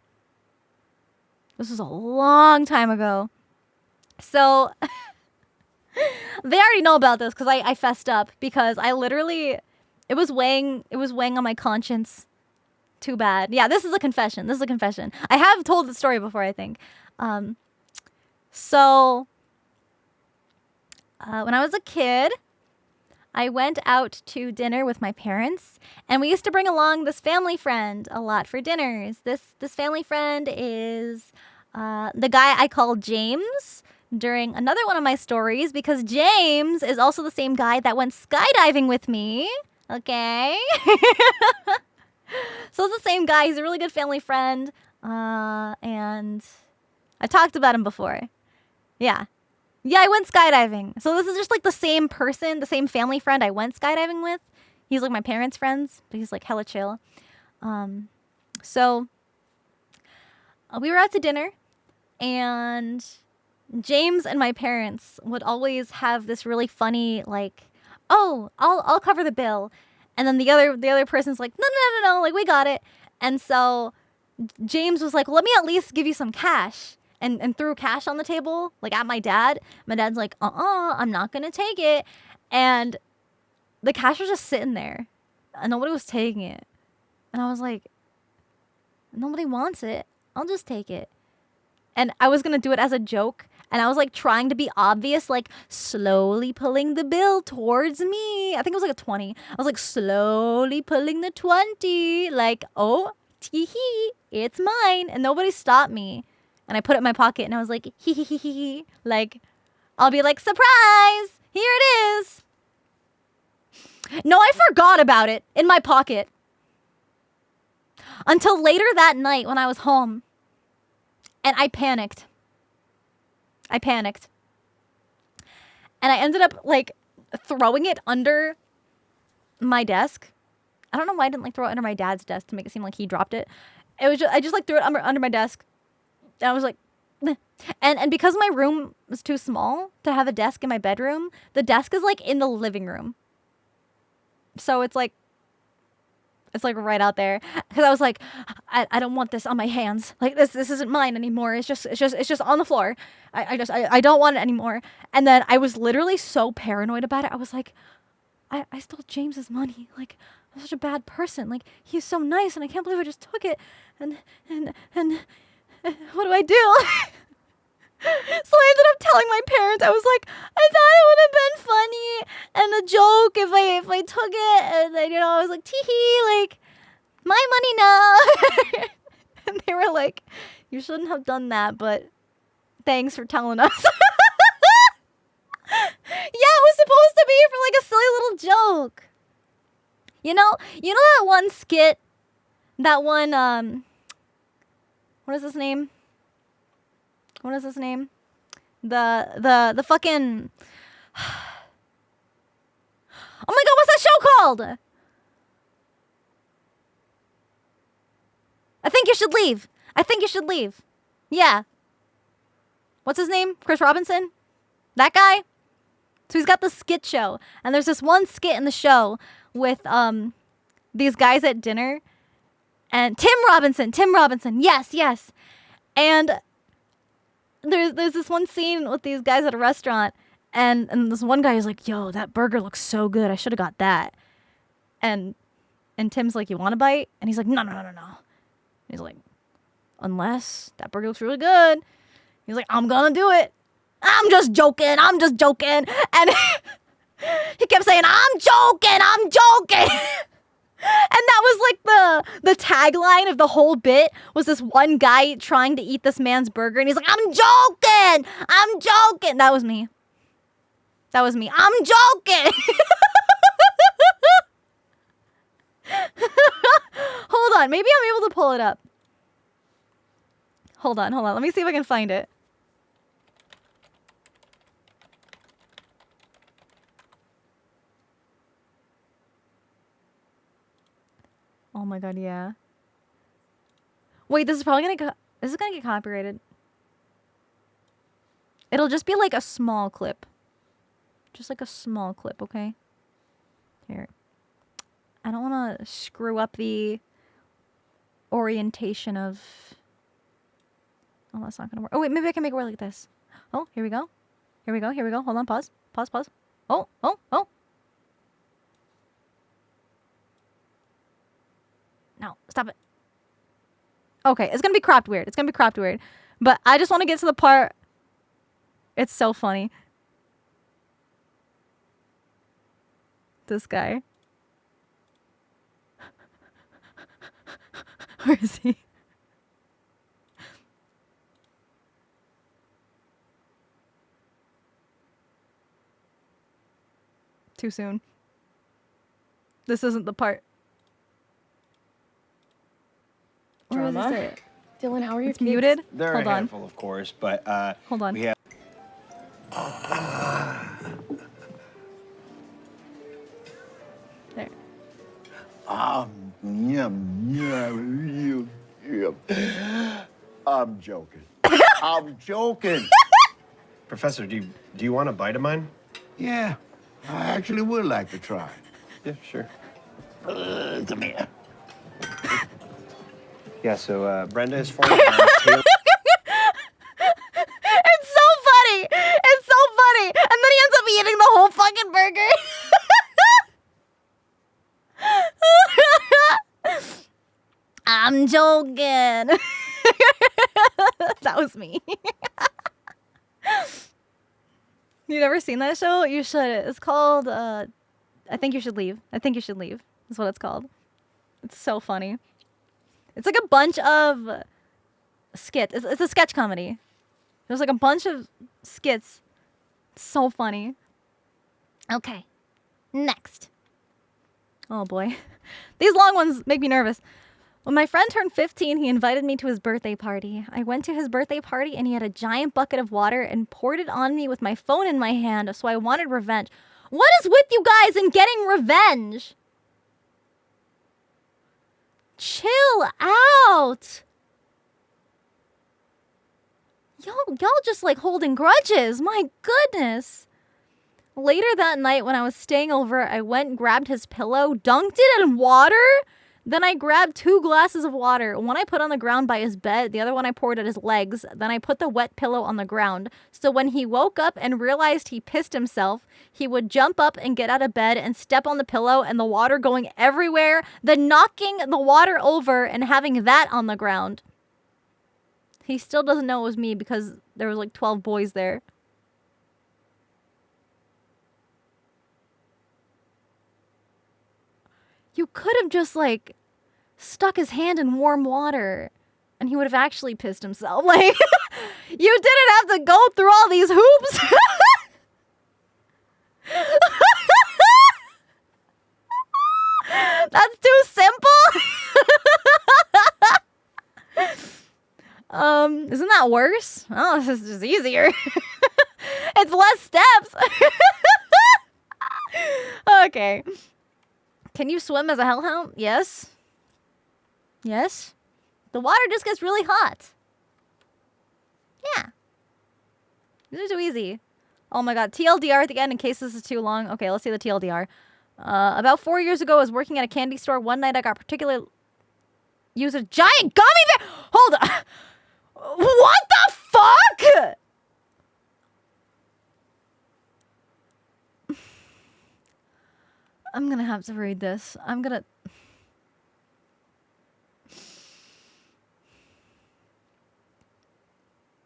This was a long time ago. So, they already know about this because I fessed up because I literally, it was weighing on my conscience too bad. Yeah, this is a confession. I have told the story before, I think. So, when I was a kid, I went out to dinner with my parents, and we used to bring along this family friend a lot for dinners. This family friend is the guy I called James during another one of my stories, because James is also the same guy that went skydiving with me. Okay? So it's the same guy. He's a really good family friend, and I've talked about him before. Yeah, I went skydiving. So this is just like the same person, the same family friend I went skydiving with. He's like my parents' friends, but he's like hella chill. So we were out to dinner, and James and my parents would always have this really funny, like, oh, I'll cover the bill. And then the other person's like, no, like, we got it. And so James was like, well, let me at least give you some cash. And threw cash on the table, like at my dad. My dad's like, I'm not going to take it. And the cash was just sitting there. And nobody was taking it. And I was like, nobody wants it. I'll just take it. And I was going to do it as a joke. And I was like trying to be obvious, like slowly pulling the bill towards me. I think it was like a 20. I was like slowly pulling the 20. Like, oh, tee-hee, it's mine. And nobody stopped me. And I put it in my pocket and I was like, hee hee hee hee. Like, I'll be like, surprise, here it is. No, I forgot about it in my pocket. Until later that night when I was home. And I panicked. And I ended up like throwing it under my desk. I don't know why I didn't like throw it under my dad's desk to make it seem like he dropped it. It was just, I just like threw it under my desk. And I was like, And because my room was too small to have a desk in my bedroom, the desk is like in the living room. So it's like right out there. Because I was like, I don't want this on my hands. Like this isn't mine anymore. It's just on the floor. I don't want it anymore. And then I was literally so paranoid about it. I was like, I stole James's money. Like, I'm such a bad person. Like, he's so nice, and I can't believe I just took it. And what do I do? So I ended up telling my parents. I was like, I thought it would have been funny and a joke if I took it. And then, I was like, tee-hee, like, my money now. And they were like, you shouldn't have done that, but thanks for telling us. Yeah, it was supposed to be for like a silly little joke. You know that one skit, that one what is his name? The fucking Oh my god, what's that show called? I think you should leave. Yeah. What's his name? Chris Robinson? That guy? So he's got the skit show. And there's this one skit in the show with these guys at dinner. And Tim Robinson. Yes. And there's this one scene with these guys at a restaurant. And this one guy is like, yo, that burger looks so good. I should have got that. And Tim's like, you want a bite? And he's like, no. He's like, unless that burger looks really good. He's like, I'm gonna do it. I'm just joking. And he kept saying, I'm joking. And that was like the tagline of the whole bit was this one guy trying to eat this man's burger. And he's like, I'm joking. That was me. I'm joking. Hold on. Maybe I'm able to pull it up. Hold on. Let me see if I can find it. Oh my god, yeah. Wait, this is probably gonna get copyrighted. It'll just be like a small clip. Just like a small clip, okay? Here. I don't want to screw up the orientation of... Oh, that's not gonna work. Oh, wait, maybe I can make it work like this. Oh, here we go. Hold on, pause. Oh. No, stop it. Okay, it's gonna be cropped weird. But I just want to get to the part. It's so funny. This guy. Where is he? Too soon. This isn't the part. Where does it say it? Dylan, how are your It's kids? muted. They're Hold a on. handful, of course, but Hold on. we have. There. I'm joking. I'm joking. Professor, do you want a bite of mine? Yeah, I actually would like to try. Yeah, sure. Come here. Yeah, so Brenda is 4 pounds. Taylor... It's so funny. And then he ends up eating the whole fucking burger. I'm joking. That was me. You never seen that show? You should. It's called I Think You Should Leave. That's what it's called. It's so funny. It's like a bunch of skits. It's a sketch comedy. There's like a bunch of skits. It's so funny. Okay. Next. Oh boy. These long ones make me nervous. When my friend turned 15, he invited me to his birthday party. I went to his birthday party and he had a giant bucket of water and poured it on me with my phone in my hand, so I wanted revenge. What is with you guys and getting revenge? Chill out. y'all just like holding grudges. My goodness. Later that night when I was staying over, I went and grabbed his pillow, dunked it in water. Then I grabbed 2 glasses of water. One I put on the ground by his bed. The other one I poured at his legs. Then I put the wet pillow on the ground. So when he woke up and realized he pissed himself, he would jump up and get out of bed and step on the pillow and the water going everywhere, then knocking the water over and having that on the ground. He still doesn't know it was me because there was like 12 boys there. You could have just like stuck his hand in warm water and he would have actually pissed himself. Like, you didn't have to go through all these hoops. That's too simple. Isn't that worse? Oh, this is just easier. It's less steps. Okay. Can you swim as a hellhound? Yes. Yes. The water just gets really hot. Yeah. This is too easy. Oh my god. TLDR at the end in case this is too long. Okay, let's see the TLDR. About 4 years ago, I was working at a candy store. One night I got particularly... Use a giant gummy bear... Hold on. What the fuck? I'm gonna have to read this. I'm gonna...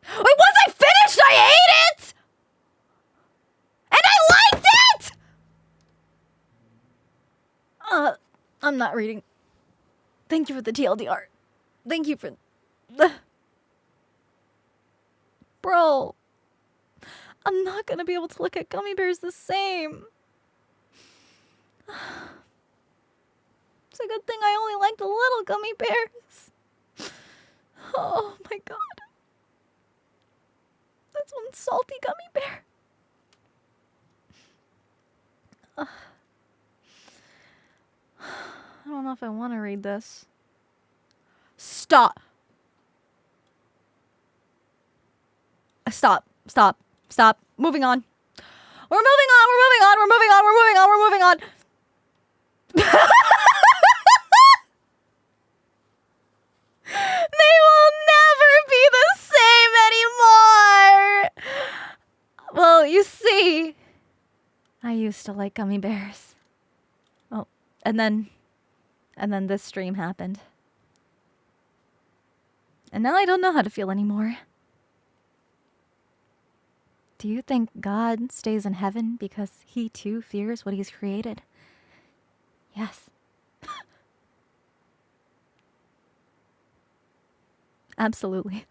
Wait, once I finished, I ate it! And I liked it! I'm not reading. Thank you for the TLDR. Thank you for... Bro. I'm not gonna be able to look at gummy bears the same. It's a good thing I only like the little gummy bears. Oh my god. That's one salty gummy bear. I don't know if I want to read this. Stop. Stop. Stop. Stop. Moving on. We're moving on. We're moving on. We're moving on. We're moving on. We're moving on. They will never be the same anymore. Well, you see, I used to like gummy bears. Oh, and then this stream happened. And now I don't know how to feel anymore. Do you think God stays in heaven because he too fears what he's created? Yes. Absolutely.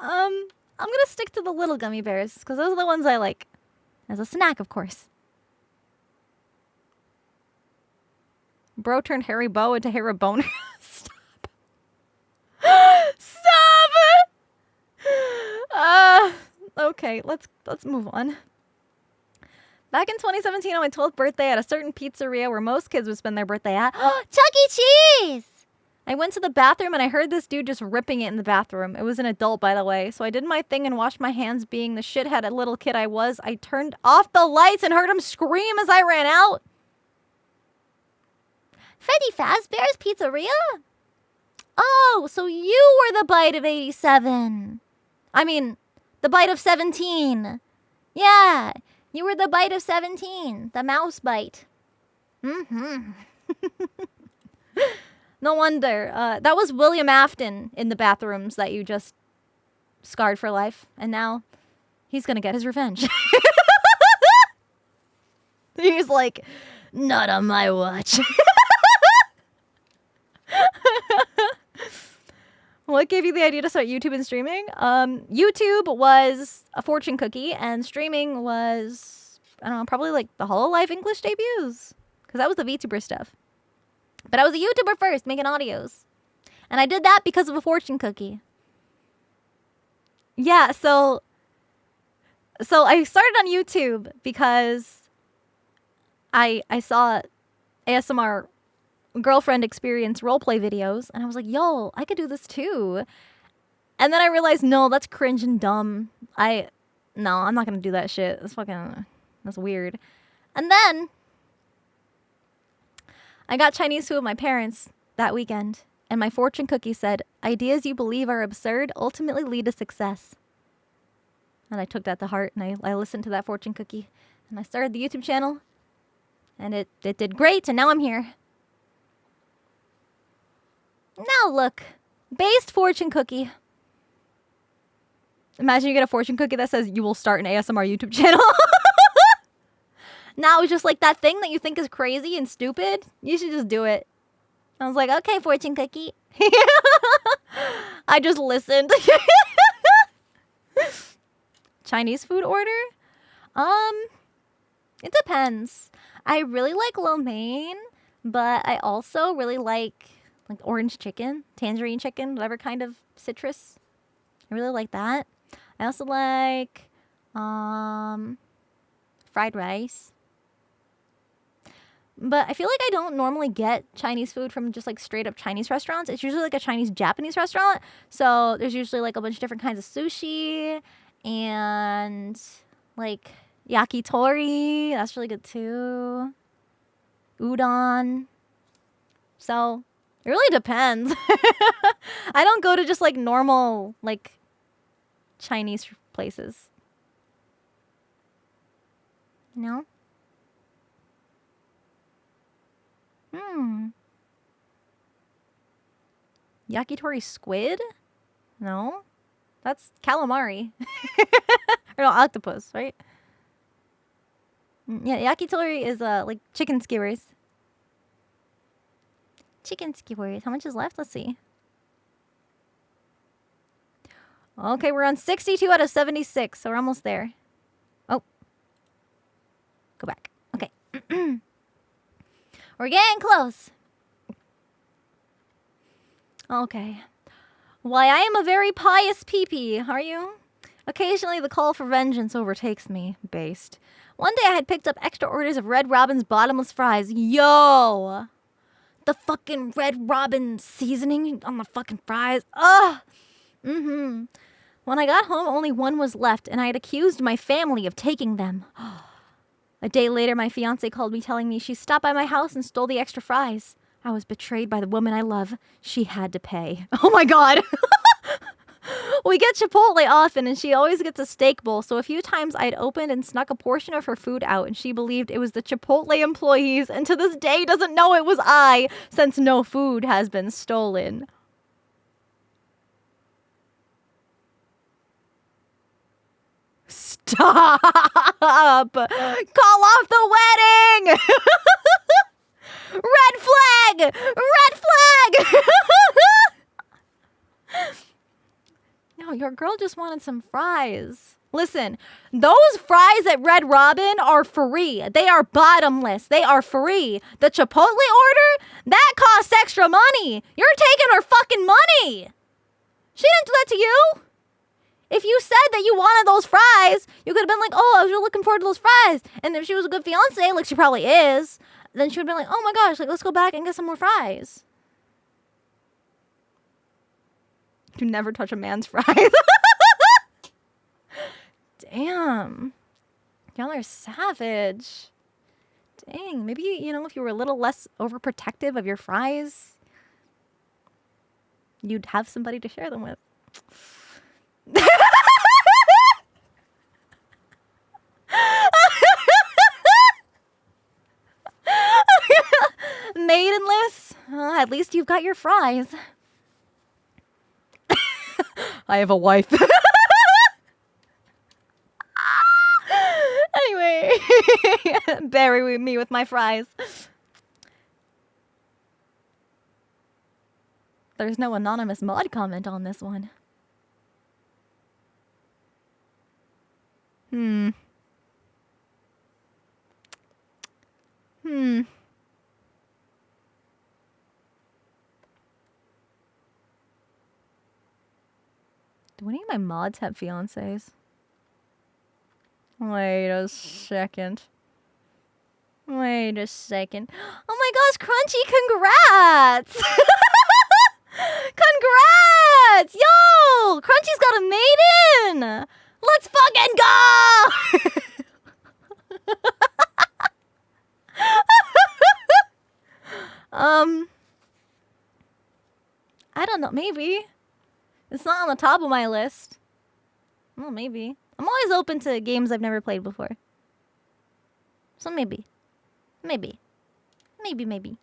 I'm gonna stick to the little gummy bears because those are the ones I like. As a snack, of course. Bro turned Harry Bow into Harry Boner. Stop. Stop! Okay, let's move on. Back in 2017 on my 12th birthday at a certain pizzeria where most kids would spend their birthday at, Chuck E. Cheese! I went to the bathroom and I heard this dude just ripping it in the bathroom. It was an adult, by the way. So I did my thing and washed my hands. Being the shithead little kid I was, I turned off the lights and heard him scream as I ran out. Freddy Fazbear's Pizzeria? Oh, so you were the bite of 87. I mean, the bite of 17. Yeah, you were the bite of 17. The mouse bite. Mm-hmm. No wonder. That was William Afton in the bathrooms that you just scarred for life. And now he's going to get his revenge. He's like, not on my watch. What gave you the idea to start YouTube and streaming? YouTube was a fortune cookie, and streaming was, I don't know, probably like the Hololive English debuts. Because that was the VTuber stuff. But I was a YouTuber first, making audios. And I did that because of a fortune cookie. Yeah, so I started on YouTube because I saw ASMR girlfriend experience roleplay videos, and I was like, yo, I could do this too. And then I realized, no, that's cringe and dumb. No, I'm not gonna do that shit. That's weird. And then I got Chinese food with my parents that weekend, and my fortune cookie said, "Ideas you believe are absurd ultimately lead to success." And I took that to heart, and I listened to that fortune cookie, and I started the YouTube channel, and it did great, and now I'm here. Now look, based fortune cookie. Imagine you get a fortune cookie that says you will start an ASMR YouTube channel. Now it's just like that thing that you think is crazy and stupid. You should just do it. I was like, okay, fortune cookie. I just listened. Chinese food order? It depends. I really like lo mein, but I also really like orange chicken, tangerine chicken, whatever kind of citrus. I really like that. I also like fried rice. But I feel like I don't normally get Chinese food from just like straight up Chinese restaurants. It's usually like a Chinese Japanese restaurant. So there's usually like a bunch of different kinds of sushi and like yakitori. That's really good too. Udon. So it really depends. I don't go to just like normal like Chinese places. You know? Yakitori squid? No. That's calamari. Or no, octopus, right? Yeah, yakitori is like chicken skewers. Chicken skewers. How much is left? Let's see. Okay, we're on 62 out of 76, so we're almost there. Oh. Go back. Okay. We're getting close. Okay. Why, I am a very pious pee-pee, are you? Occasionally the call for vengeance overtakes me, based. One day I had picked up extra orders of Red Robin's bottomless fries. Yo! The fucking Red Robin seasoning on the fucking fries. Ugh! When I got home, only one was left, and I had accused my family of taking them. A day later, my fiancé called me telling me she stopped by my house and stole the extra fries. I was betrayed by the woman I love. She had to pay. Oh my god! We get Chipotle often, and she always gets a steak bowl, so a few times I'd opened and snuck a portion of her food out, and she believed it was the Chipotle employees, and to this day doesn't know it was I, since no food has been stolen. Stop! Call off the wedding! Red flag! Red flag! No, your girl just wanted some fries. Listen, those fries at Red Robin are free. They are bottomless. They are free. The Chipotle order? That costs extra money. You're taking her fucking money. She didn't do that to you. If you said that you wanted those fries, you could have been like, oh, I was really looking forward to those fries. And if she was a good fiance, like she probably is, then she would have been like, oh my gosh, like let's go back and get some more fries. You never touch a man's fries. Damn. Y'all are savage. Dang. Maybe, you know, if you were a little less overprotective of your fries, you'd have somebody to share them with. Maidenless? At least you've got your fries. I have a wife. Anyway, bury me with my fries. There's no anonymous mod comment on this one. Do any of my mods have fiancés? Wait a second. Wait a second. Oh my gosh, Crunchy, congrats! Congrats! Yo! Crunchy's got a maiden! Let's fucking go! I don't know. Maybe. It's not on the top of my list. Well, maybe. I'm always open to games I've never played before. So maybe. Maybe. Maybe.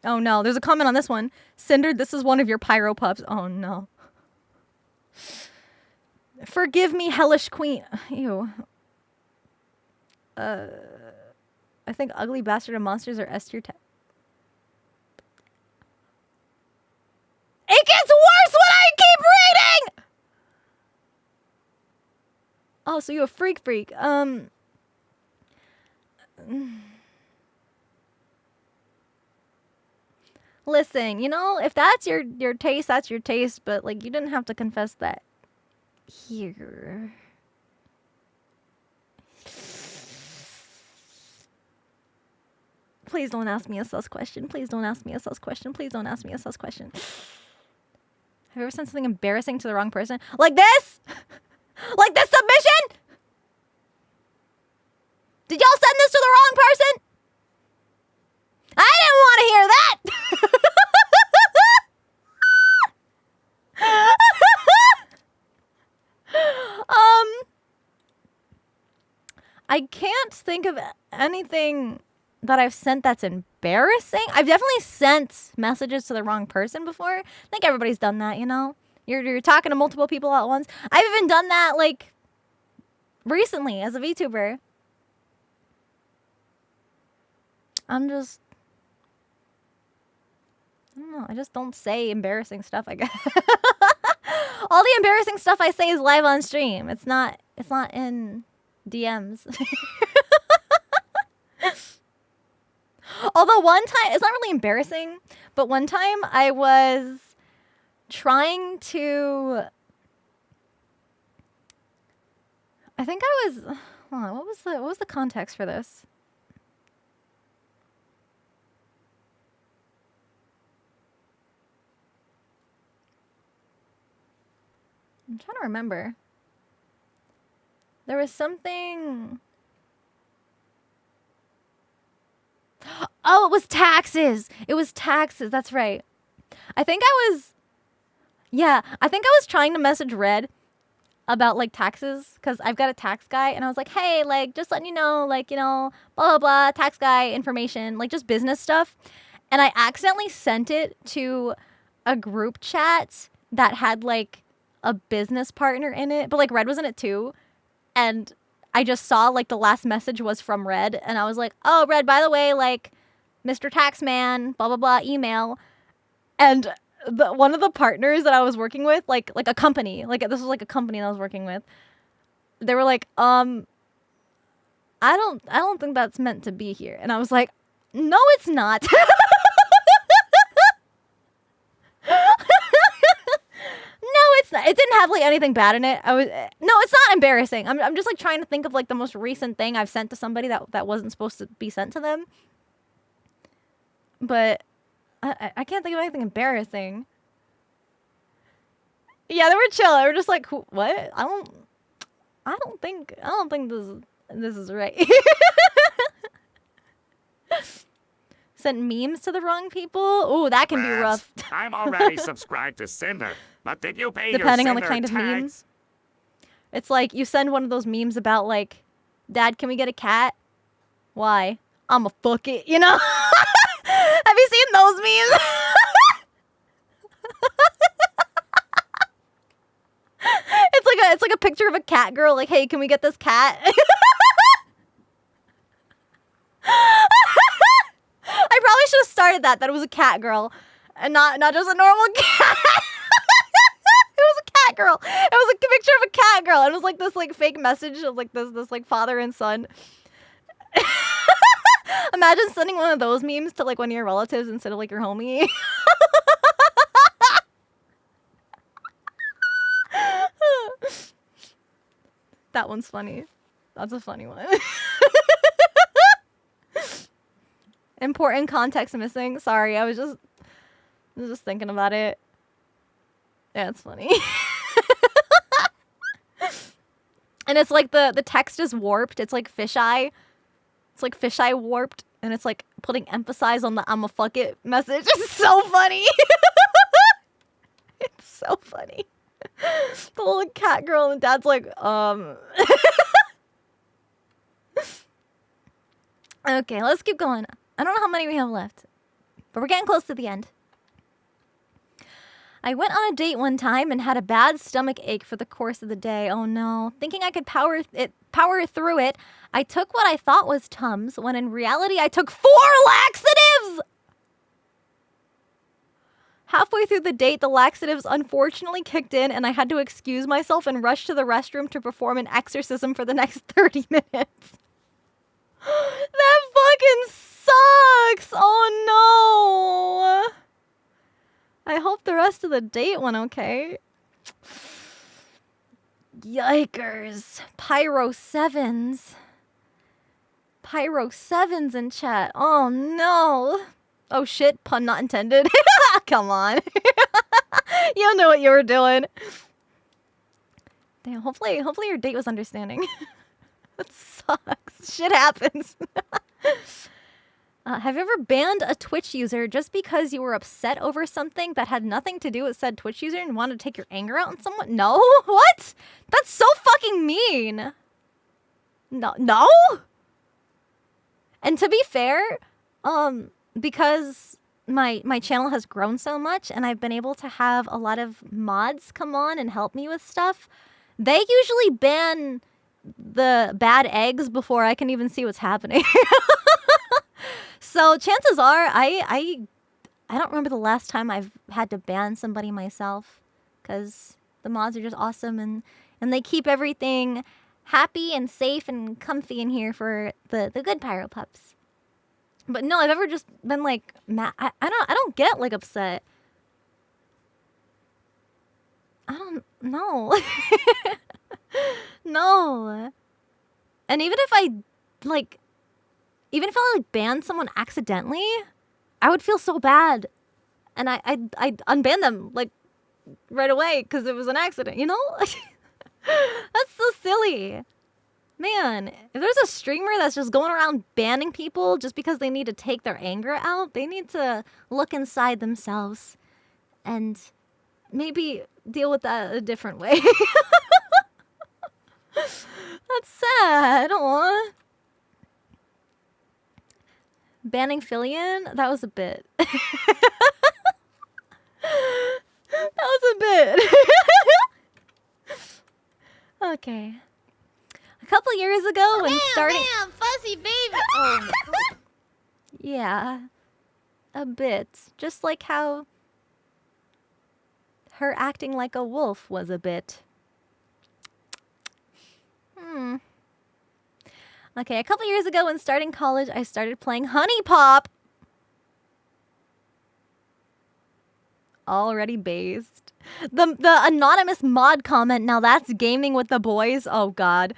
Oh no, there's a comment on this one. Sinder, this is one of your pyro pups. Oh no. Forgive me, hellish queen. Ew. I think ugly bastard of monsters are S tier. It gets worse when I keep reading! Oh, so you a freak. Listen, you know, if that's your taste, that's your taste, but like you didn't have to confess that here. Please don't ask me a sus question. Please don't ask me a sus question. Please don't ask me a sus question. Have you ever sent something embarrassing to the wrong person? Like this? Like this submission? Did y'all send this to the wrong person? I didn't want to hear that. I can't think of anything that I've sent that's embarrassing. I've definitely sent messages to the wrong person before. I think everybody's done that, you know? You're talking to multiple people at once. I've even done that, like, recently as a VTuber. I don't know. I just don't say embarrassing stuff, I guess. All the embarrassing stuff I say is live on stream. It's not in DMs. Although one time, it's not really embarrassing, but one time I was trying to, I think I was, hold on, what was the context for this? I'm trying to remember. There was something. Oh, it was taxes. It was taxes. That's right. I think I was trying to message Red about like taxes because I've got a tax guy and I was like, hey, like just letting you know, like, you know, blah, blah, blah, tax guy information, like just business stuff. And I accidentally sent it to a group chat that had like a business partner in it, but like Red was in it too. And I just saw like the last message was from Red and I was like, oh, Red, by the way, like Mr. Taxman, blah, blah, blah, email. And one of the partners that I was working with, like a company, like this was like a company that I was working with. They were like, I don't think that's meant to be here. And I was like, no, it's not. No, it's not. It didn't have like anything bad in it. No, it's not embarrassing. I'm just like trying to think of like the most recent thing I've sent to somebody that wasn't supposed to be sent to them. But I can't think of anything embarrassing. Yeah, they were chill. They were just like, what? I don't think this is right. Sent memes to the wrong people. Ooh, that can be rough. I'm already subscribed to Sinder, but did you pay Depending your on the kind of meme. tax? It's like you send one of those memes about like, Dad, can we get a cat? Why? I'ma fuck it, you know? Have you seen those memes? It's like a picture of a cat girl, like, hey, can we get this cat? I probably should have started that it was a cat girl and not just a normal cat. It was a cat girl. It was a picture of a cat girl. It was like this like fake message of like this like father and son. Imagine sending one of those memes to like one of your relatives instead of like your homie. That one's funny. That's a funny one. Important context missing. Sorry, I was just thinking about it. That's funny. And it's like the text is warped. It's like fisheye. It's like fisheye warped. And it's like putting emphasis on the "I'ma fuck it" message. It's so funny. It's so funny. The little cat girl and dad's like, Okay, let's keep going. I don't know how many we have left, but we're getting close to the end. I went on a date one time and had a bad stomach ache for the course of the day. Oh no. Thinking I could power through it, I took what I thought was Tums, when in reality I took 4 laxatives! Halfway through the date, the laxatives unfortunately kicked in and I had to excuse myself and rush to the restroom to perform an exorcism for the next 30 minutes. That fucking sucks! Oh no! I hope the rest of the date went okay. Yikers. Pyro 7s. Pyro 7s in chat. Oh no. Oh shit, pun not intended. Come on. You know what you were doing. Damn, hopefully your date was understanding. That sucks. Shit happens. Have you ever banned a Twitch user just because you were upset over something that had nothing to do with said Twitch user and wanted to take your anger out on someone? No? What? That's so fucking mean. No? And to be fair, because my channel has grown so much and I've been able to have a lot of mods come on and help me with stuff, they usually ban the bad eggs before I can even see what's happening. So chances are, I don't remember the last time I've had to ban somebody myself, because the mods are just awesome and they keep everything happy and safe and comfy in here for the good pyro pups. But no, I've ever just been like mad. I don't get like upset. I don't know. No. And even if I banned someone accidentally, I would feel so bad. And I'd unban them like right away because it was an accident, you know? That's so silly. Man, if there's a streamer that's just going around banning people just because they need to take their anger out, they need to look inside themselves and maybe deal with that a different way. That's sad. Aww. Banning Fillion? That was a bit. That was a bit. Okay. A couple years ago when starting... Damn, fuzzy baby. Oh, Yeah. A bit. Just like how her acting like a wolf was a bit. Okay, a couple years ago when starting college, I started playing Honey Pop. Already based. The anonymous mod comment, now that's gaming with the boys. Oh god.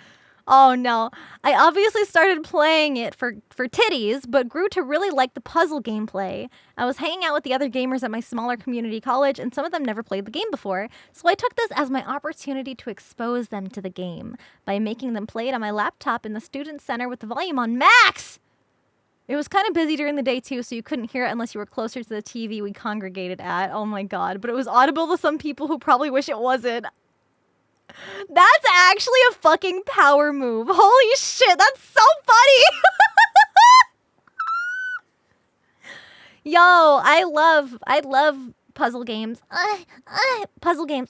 Oh no. I obviously started playing it for titties, but grew to really like the puzzle gameplay. I was hanging out with the other gamers at my smaller community college, and some of them never played the game before, so I took this as my opportunity to expose them to the game by making them play it on my laptop in the student center with the volume on max! It was kind of busy during the day too, so you couldn't hear it unless you were closer to the TV we congregated at. Oh my god, but it was audible to some people who probably wish it wasn't. That's actually a fucking power move. Holy shit, that's so funny. Yo, I love puzzle games. Puzzle games.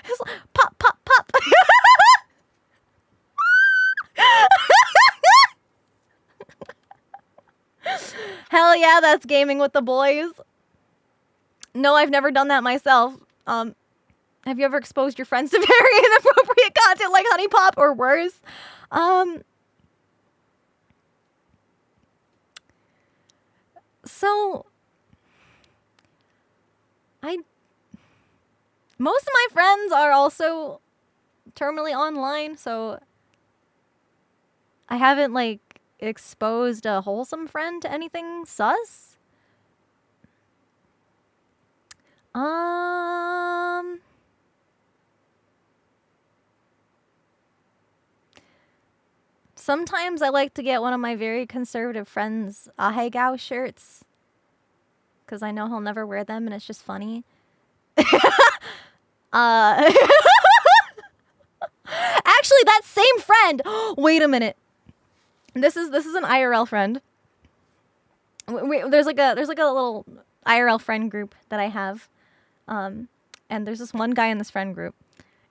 It's like, pop, pop, pop. Hell yeah, that's gaming with the boys. No, I've never done that myself. Have you ever exposed your friends to very inappropriate content like Honey Pop or worse? So most of my friends are also terminally online, so I haven't like exposed a wholesome friend to anything sus. Um. Sometimes I like to get one of my very conservative friends Ahegao shirts because I know he'll never wear them and it's just funny. Uh, Actually, that same friend. Wait a minute. This is an IRL friend. There's like a little IRL friend group that I have, and there's this one guy in this friend group,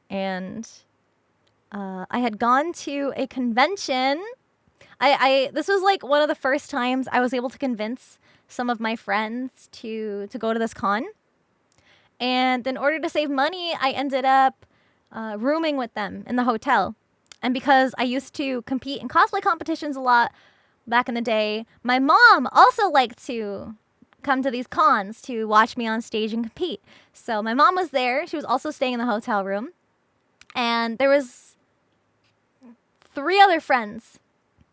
and I had gone to a convention. This was like one of the first times I was able to convince some of my friends to go to this con, and in order to save money, I ended up rooming with them in the hotel. And because I used to compete in cosplay competitions a lot back in the day, my mom also liked to come to these cons to watch me on stage and compete. So my mom was there. She was also staying in the hotel room. And there was 3 other friends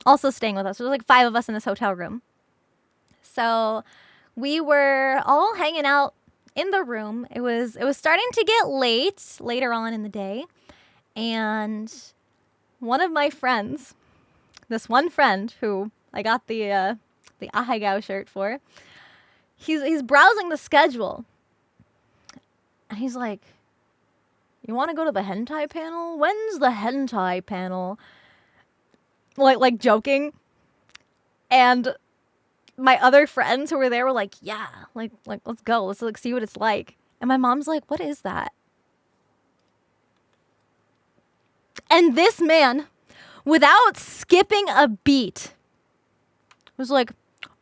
also staying with us. There was like 5 of us in this hotel room. So we were all hanging out in the room. It was starting to get late later on in the day. And one of my friends, this one friend who I got the Ahegao shirt for, he's browsing the schedule. And he's like, "You want to go to the hentai panel? When's the hentai panel?" Like joking. And my other friends who were there were like, "Yeah, like let's go. Let's like see what it's like." And my mom's like, "What is that?" And this man, without skipping a beat, was like,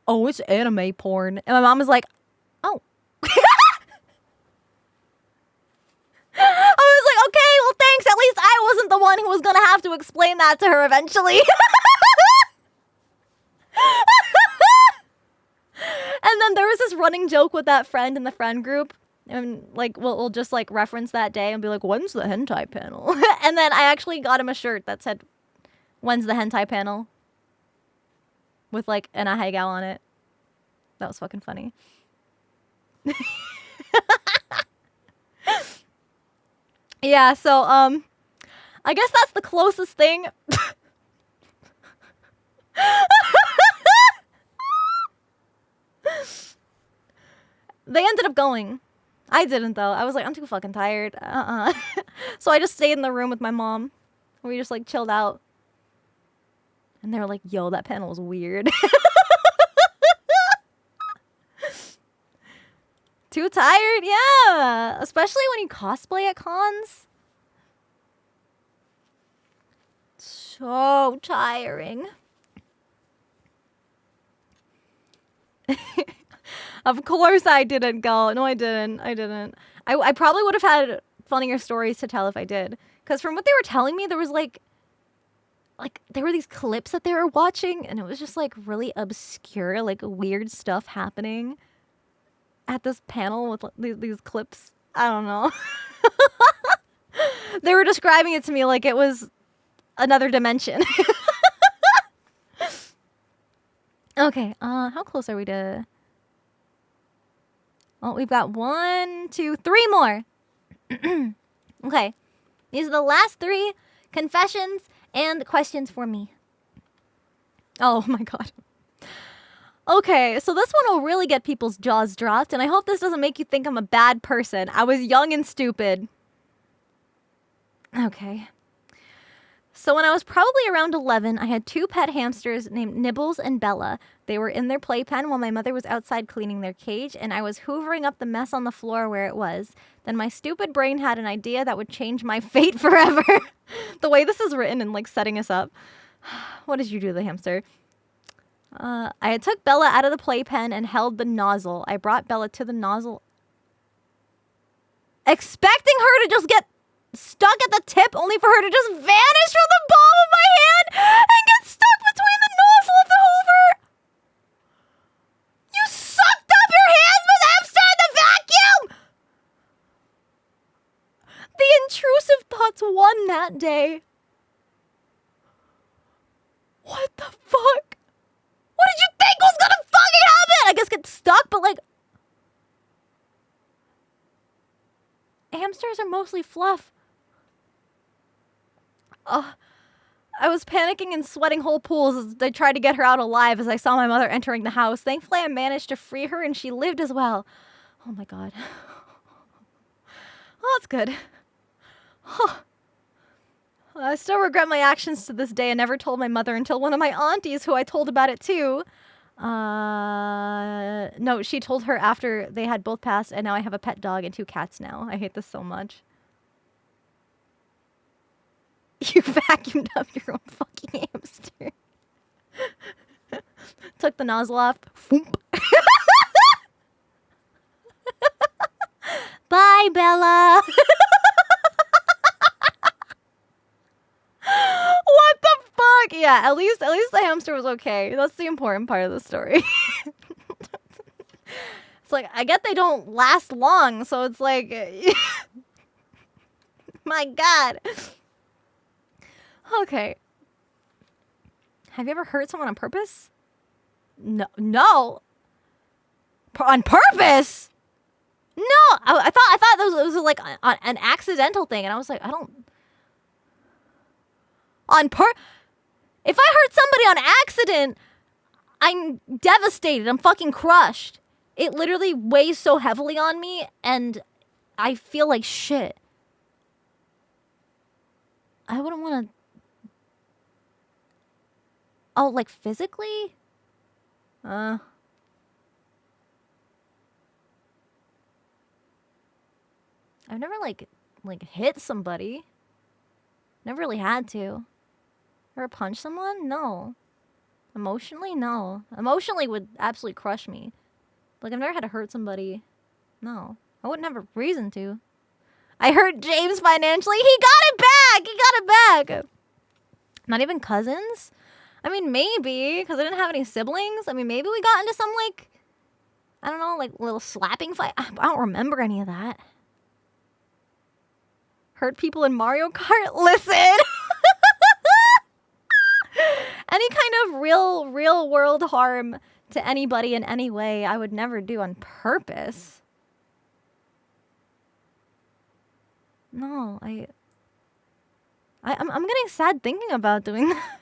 "Oh, it's anime porn." And my mom was like, "Oh." I was like, "Okay, well, thanks. At least I wasn't the one who was going to have to explain that to her eventually." And then there was this running joke with that friend in the friend group. And like we'll just like reference that day and be like, "When's the hentai panel?" And then I actually got him a shirt that said, "When's the hentai panel?" with like an ahegao on it. That was fucking funny. Yeah, so I guess that's the closest thing. They ended up going. I didn't though. I was like, I'm too fucking tired. So I just stayed in the room with my mom. We just like chilled out. And they were like, "Yo, that panel was weird." Too tired? Yeah. Especially when you cosplay at cons. So tiring. Of course I didn't go. No, I didn't. I probably would have had funnier stories to tell if I did. Because from what they were telling me, there was like there were these clips that they were watching, and it was just like really obscure, like weird stuff happening at this panel with these clips. I don't know. They were describing it to me like it was another dimension. Okay, how close are we to... Well, we've got 1, 2, 3 more. Okay, these are the last 3 confessions and questions for me. Oh my god. Okay, so this one will really get people's jaws dropped, and I hope this doesn't make you think I'm a bad person. I was young and stupid. Okay. So when I was probably around 11, I had 2 pet hamsters named Nibbles and Bella. They were in their playpen while my mother was outside cleaning their cage, and I was hoovering up the mess on the floor where it was. Then my stupid brain had an idea that would change my fate forever. The way this is written and like setting us up. What did you do to the hamster? I had took Bella out of the playpen and held the nozzle. I brought Bella to the nozzle, expecting her to just get stuck at the tip, only for her to just vanish from the palm of my hand and get stuck between the nozzle of the hoover. You sucked up your hands with hamster in the vacuum! The intrusive thoughts won that day. What the fuck? What did you think was gonna fucking happen? I guess get stuck, but like... Hamsters are mostly fluff. Oh, I was panicking and sweating whole pools as I tried to get her out alive as I saw my mother entering the house. Thankfully, I managed to free her and she lived as well. Oh my god. Oh, that's good. Oh. I still regret my actions to this day and never told my mother until one of my aunties, who I told about it too. No, she told her after they had both passed, and now I have a pet dog and 2 cats now. I hate this so much. You vacuumed up your own fucking hamster. Took the nozzle off. Foomp. Bye, Bella. What the fuck? Yeah, at least the hamster was okay. That's the important part of the story. It's like, I get they don't last long, so it's like, my god. Okay. Have you ever hurt someone on purpose? No. On purpose? No. I thought it was like an accidental thing, and I was like, I don't. If I hurt somebody on accident, I'm devastated. I'm fucking crushed. It literally weighs so heavily on me, and I feel like shit. I wouldn't want to. Oh, like physically? I've never like hit somebody. Never really had to. Ever punch someone? No. Emotionally? No. Emotionally would absolutely crush me. Like, I've never had to hurt somebody. No. I wouldn't have a reason to. I hurt James financially. He got it back! He got it back! Not even cousins? I mean, maybe, because I didn't have any siblings. I mean, maybe we got into some, like, I don't know, like, little slapping fight. I don't remember any of that. Hurt people in Mario Kart? Listen! Any kind of real world harm to anybody in any way, I would never do on purpose. No, I'm getting sad thinking about doing that.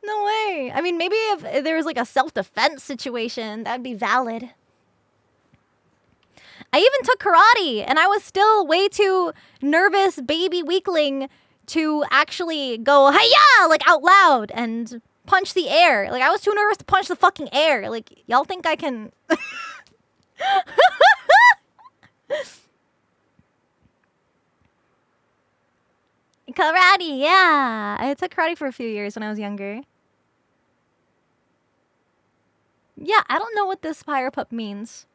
No way. I mean, maybe if there was like a self-defense situation, that'd be valid. I even took karate, and I was still way too nervous baby weakling to actually go, hi-ya, like out loud and punch the air. Like, I was too nervous to punch the fucking air. Like, y'all think I can... Karate, yeah. I took karate for a few years when I was younger. Yeah, I don't know what this fire pup means.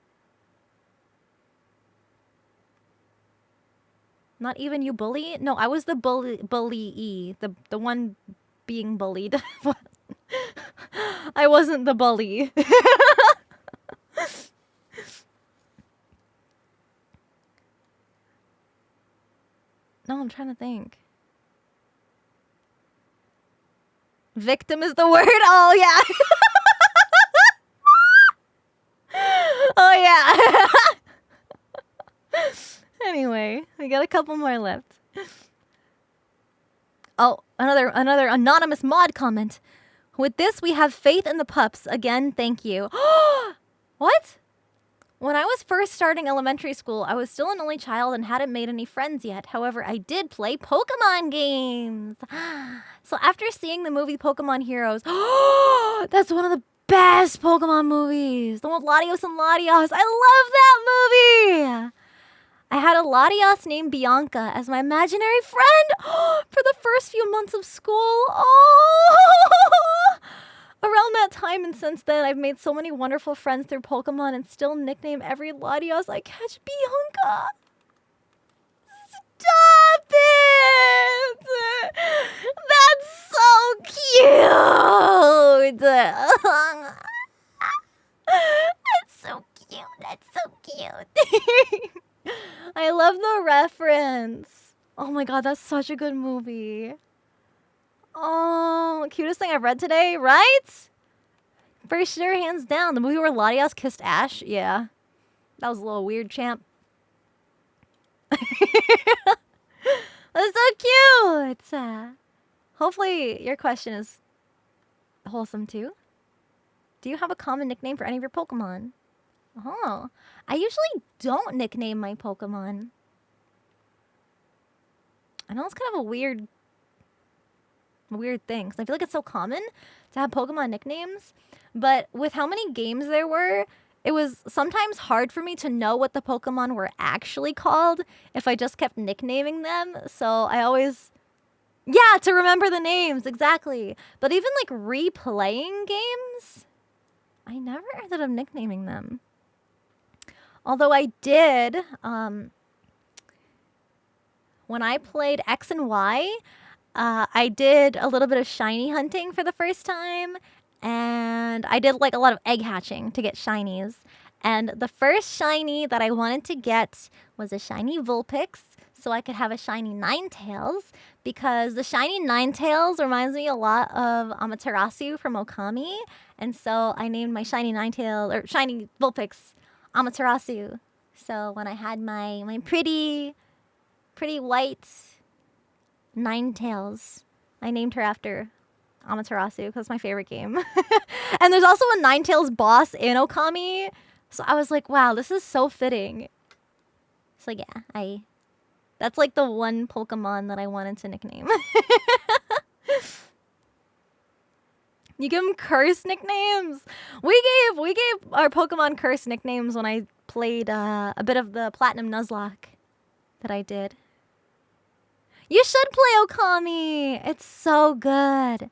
Not even you bully? No, I was the bully-y. The one being bullied. I wasn't the bully. No, I'm trying to think. Victim is the word? Oh, yeah. Oh, yeah. Anyway, we got a couple more left. Oh, another anonymous mod comment. With this, we have faith in the pups. Again, thank you. What? When I was first starting elementary school, I was still an only child and hadn't made any friends yet. However, I did play Pokemon games. So after seeing the movie Pokemon Heroes, that's one of the best Pokemon movies. The one with Latios and Latios. I love that movie. I had a Latios named Bianca as my imaginary friend for the first few months of school. Oh! Around that time and since then, I've made so many wonderful friends through Pokemon and still nickname every Latios I catch Bianca. Stop it! That's so cute! That's so cute. That's so cute. I love the reference. Oh my god, that's such a good movie. Oh, cutest thing I've read today, right? For sure, hands down. The movie where Latios kissed Ash? Yeah. That was a little weird, champ. Hopefully your question is wholesome too. Do you have a common nickname for any of your Pokemon? Oh, I usually don't nickname my Pokemon. I know it's kind of a weird thing, 'cause I feel like it's so common to have Pokemon nicknames, but with how many games there were, it was sometimes hard for me to know what the Pokemon were actually called if I just kept nicknaming them. So I always, yeah, to remember the names, exactly. But even like replaying games, I never ended up nicknaming them. Although I did, when I played X and Y, I did a little bit of shiny hunting for the first time, and I did like a lot of egg hatching to get shinies. And the first shiny that I wanted to get was a shiny Vulpix, so I could have a shiny Ninetales, because the shiny Ninetales reminds me a lot of Amaterasu from Okami, and so I named my shiny Ninetale or shiny Vulpix Amaterasu. So when I had my pretty white Ninetales, I named her after Amaterasu because it's my favorite game. And there's also a Ninetales boss in Okami, so I was like, wow, this is so fitting. So yeah, that's like the one Pokemon that I wanted to nickname. You give them curse nicknames. We gave our Pokemon curse nicknames when I played a bit of the Platinum Nuzlocke that I did. You should play Okami. It's so good.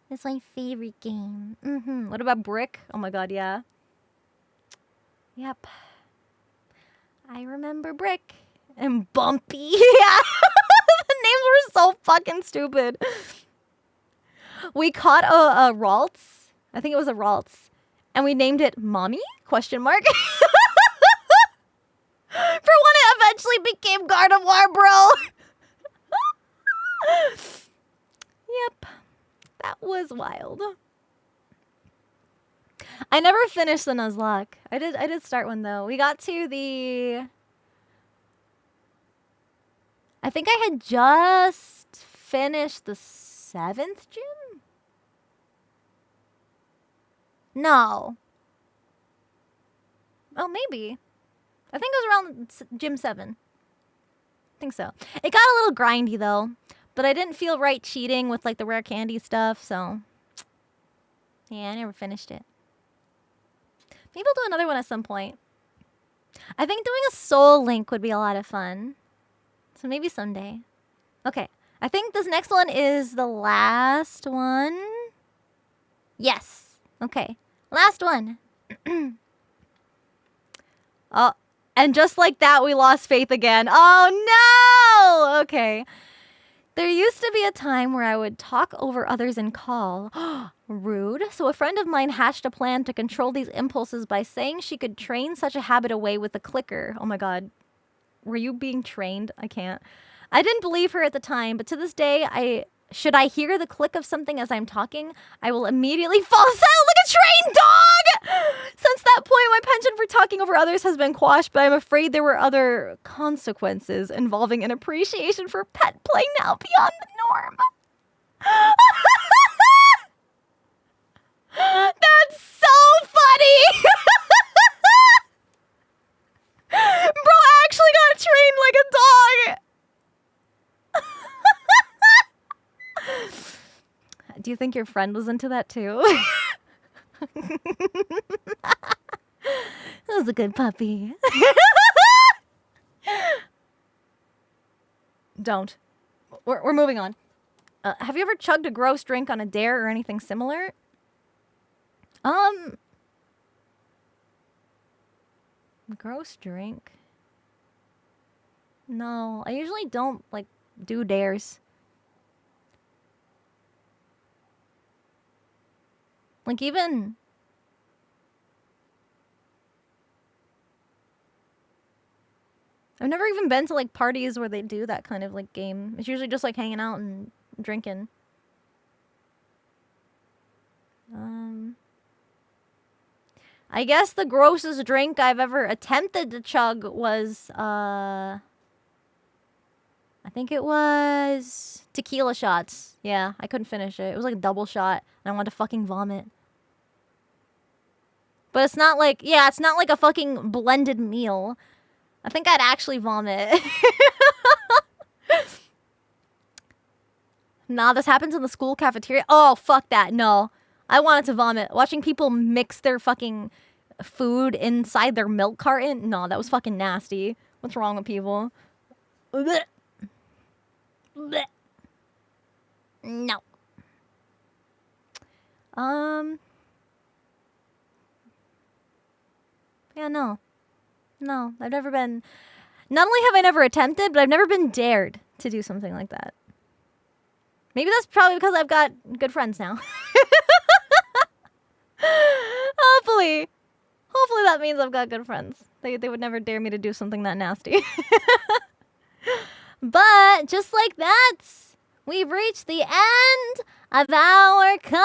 It's my favorite game. What about Brick? Oh my god, yeah. Yep. I remember Brick and Bumpy. Yeah. The names were so fucking stupid. We caught a Ralts. I think it was a Ralts. And we named it Mommy? Question mark. For when it eventually became Gardevoir, bro. Yep. That was wild. I never finished the Nuzlocke. I did start one though. We got to the, I think I had just finished the 7th gym? No. Oh, maybe. I think it was around gym 7. I think so. It got a little grindy though, but I didn't feel right cheating with like the rare candy stuff, so yeah, I never finished it. Maybe I'll do another one at some point. I think doing a Soul Link would be a lot of fun. So maybe someday. Okay. I think this next one is the last one. Yes. Okay. Last one. Oh, and just like that, we lost faith again. Oh no! Okay. There used to be a time where I would talk over others in call. Rude. So a friend of mine hatched a plan to control these impulses by saying she could train such a habit away with a clicker. Oh my god. Were you being trained? I can't. I didn't believe her at the time, but to this day, should I hear the click of something as I'm talking, I will immediately fall silent like a trained dog! Since that point, my penchant for talking over others has been quashed, but I'm afraid there were other consequences involving an appreciation for pet play now beyond the norm. That's so funny! Bro actually got trained like a dog! Do you think your friend was into that too? That was a good puppy. Don't. We're moving on. Have you ever chugged a gross drink on a dare or anything similar? Gross drink? No, I usually don't, like, do dares. Like, even... I've never even been to, like, parties where they do that kind of, like, game. It's usually just, like, hanging out and drinking. I guess the grossest drink I've ever attempted to chug was, I think it was tequila shots. Yeah, I couldn't finish it. It was like a double shot, and I wanted to fucking vomit. But it's not like, yeah, it's not like a fucking blended meal. I think I'd actually vomit. Nah, this happens in the school cafeteria. Oh, fuck that. No. I wanted to vomit. Watching people mix their fucking food inside their milk carton. No, that was fucking nasty. What's wrong with people? Blech. Blech. No. Yeah, no. No, I've never been... Not only have I never attempted, but I've never been dared to do something like that. Maybe that's probably because I've got good friends now. Hopefully. Hopefully that means I've got good friends. They would never dare me to do something that nasty. But just like that, we've reached the end of our confession.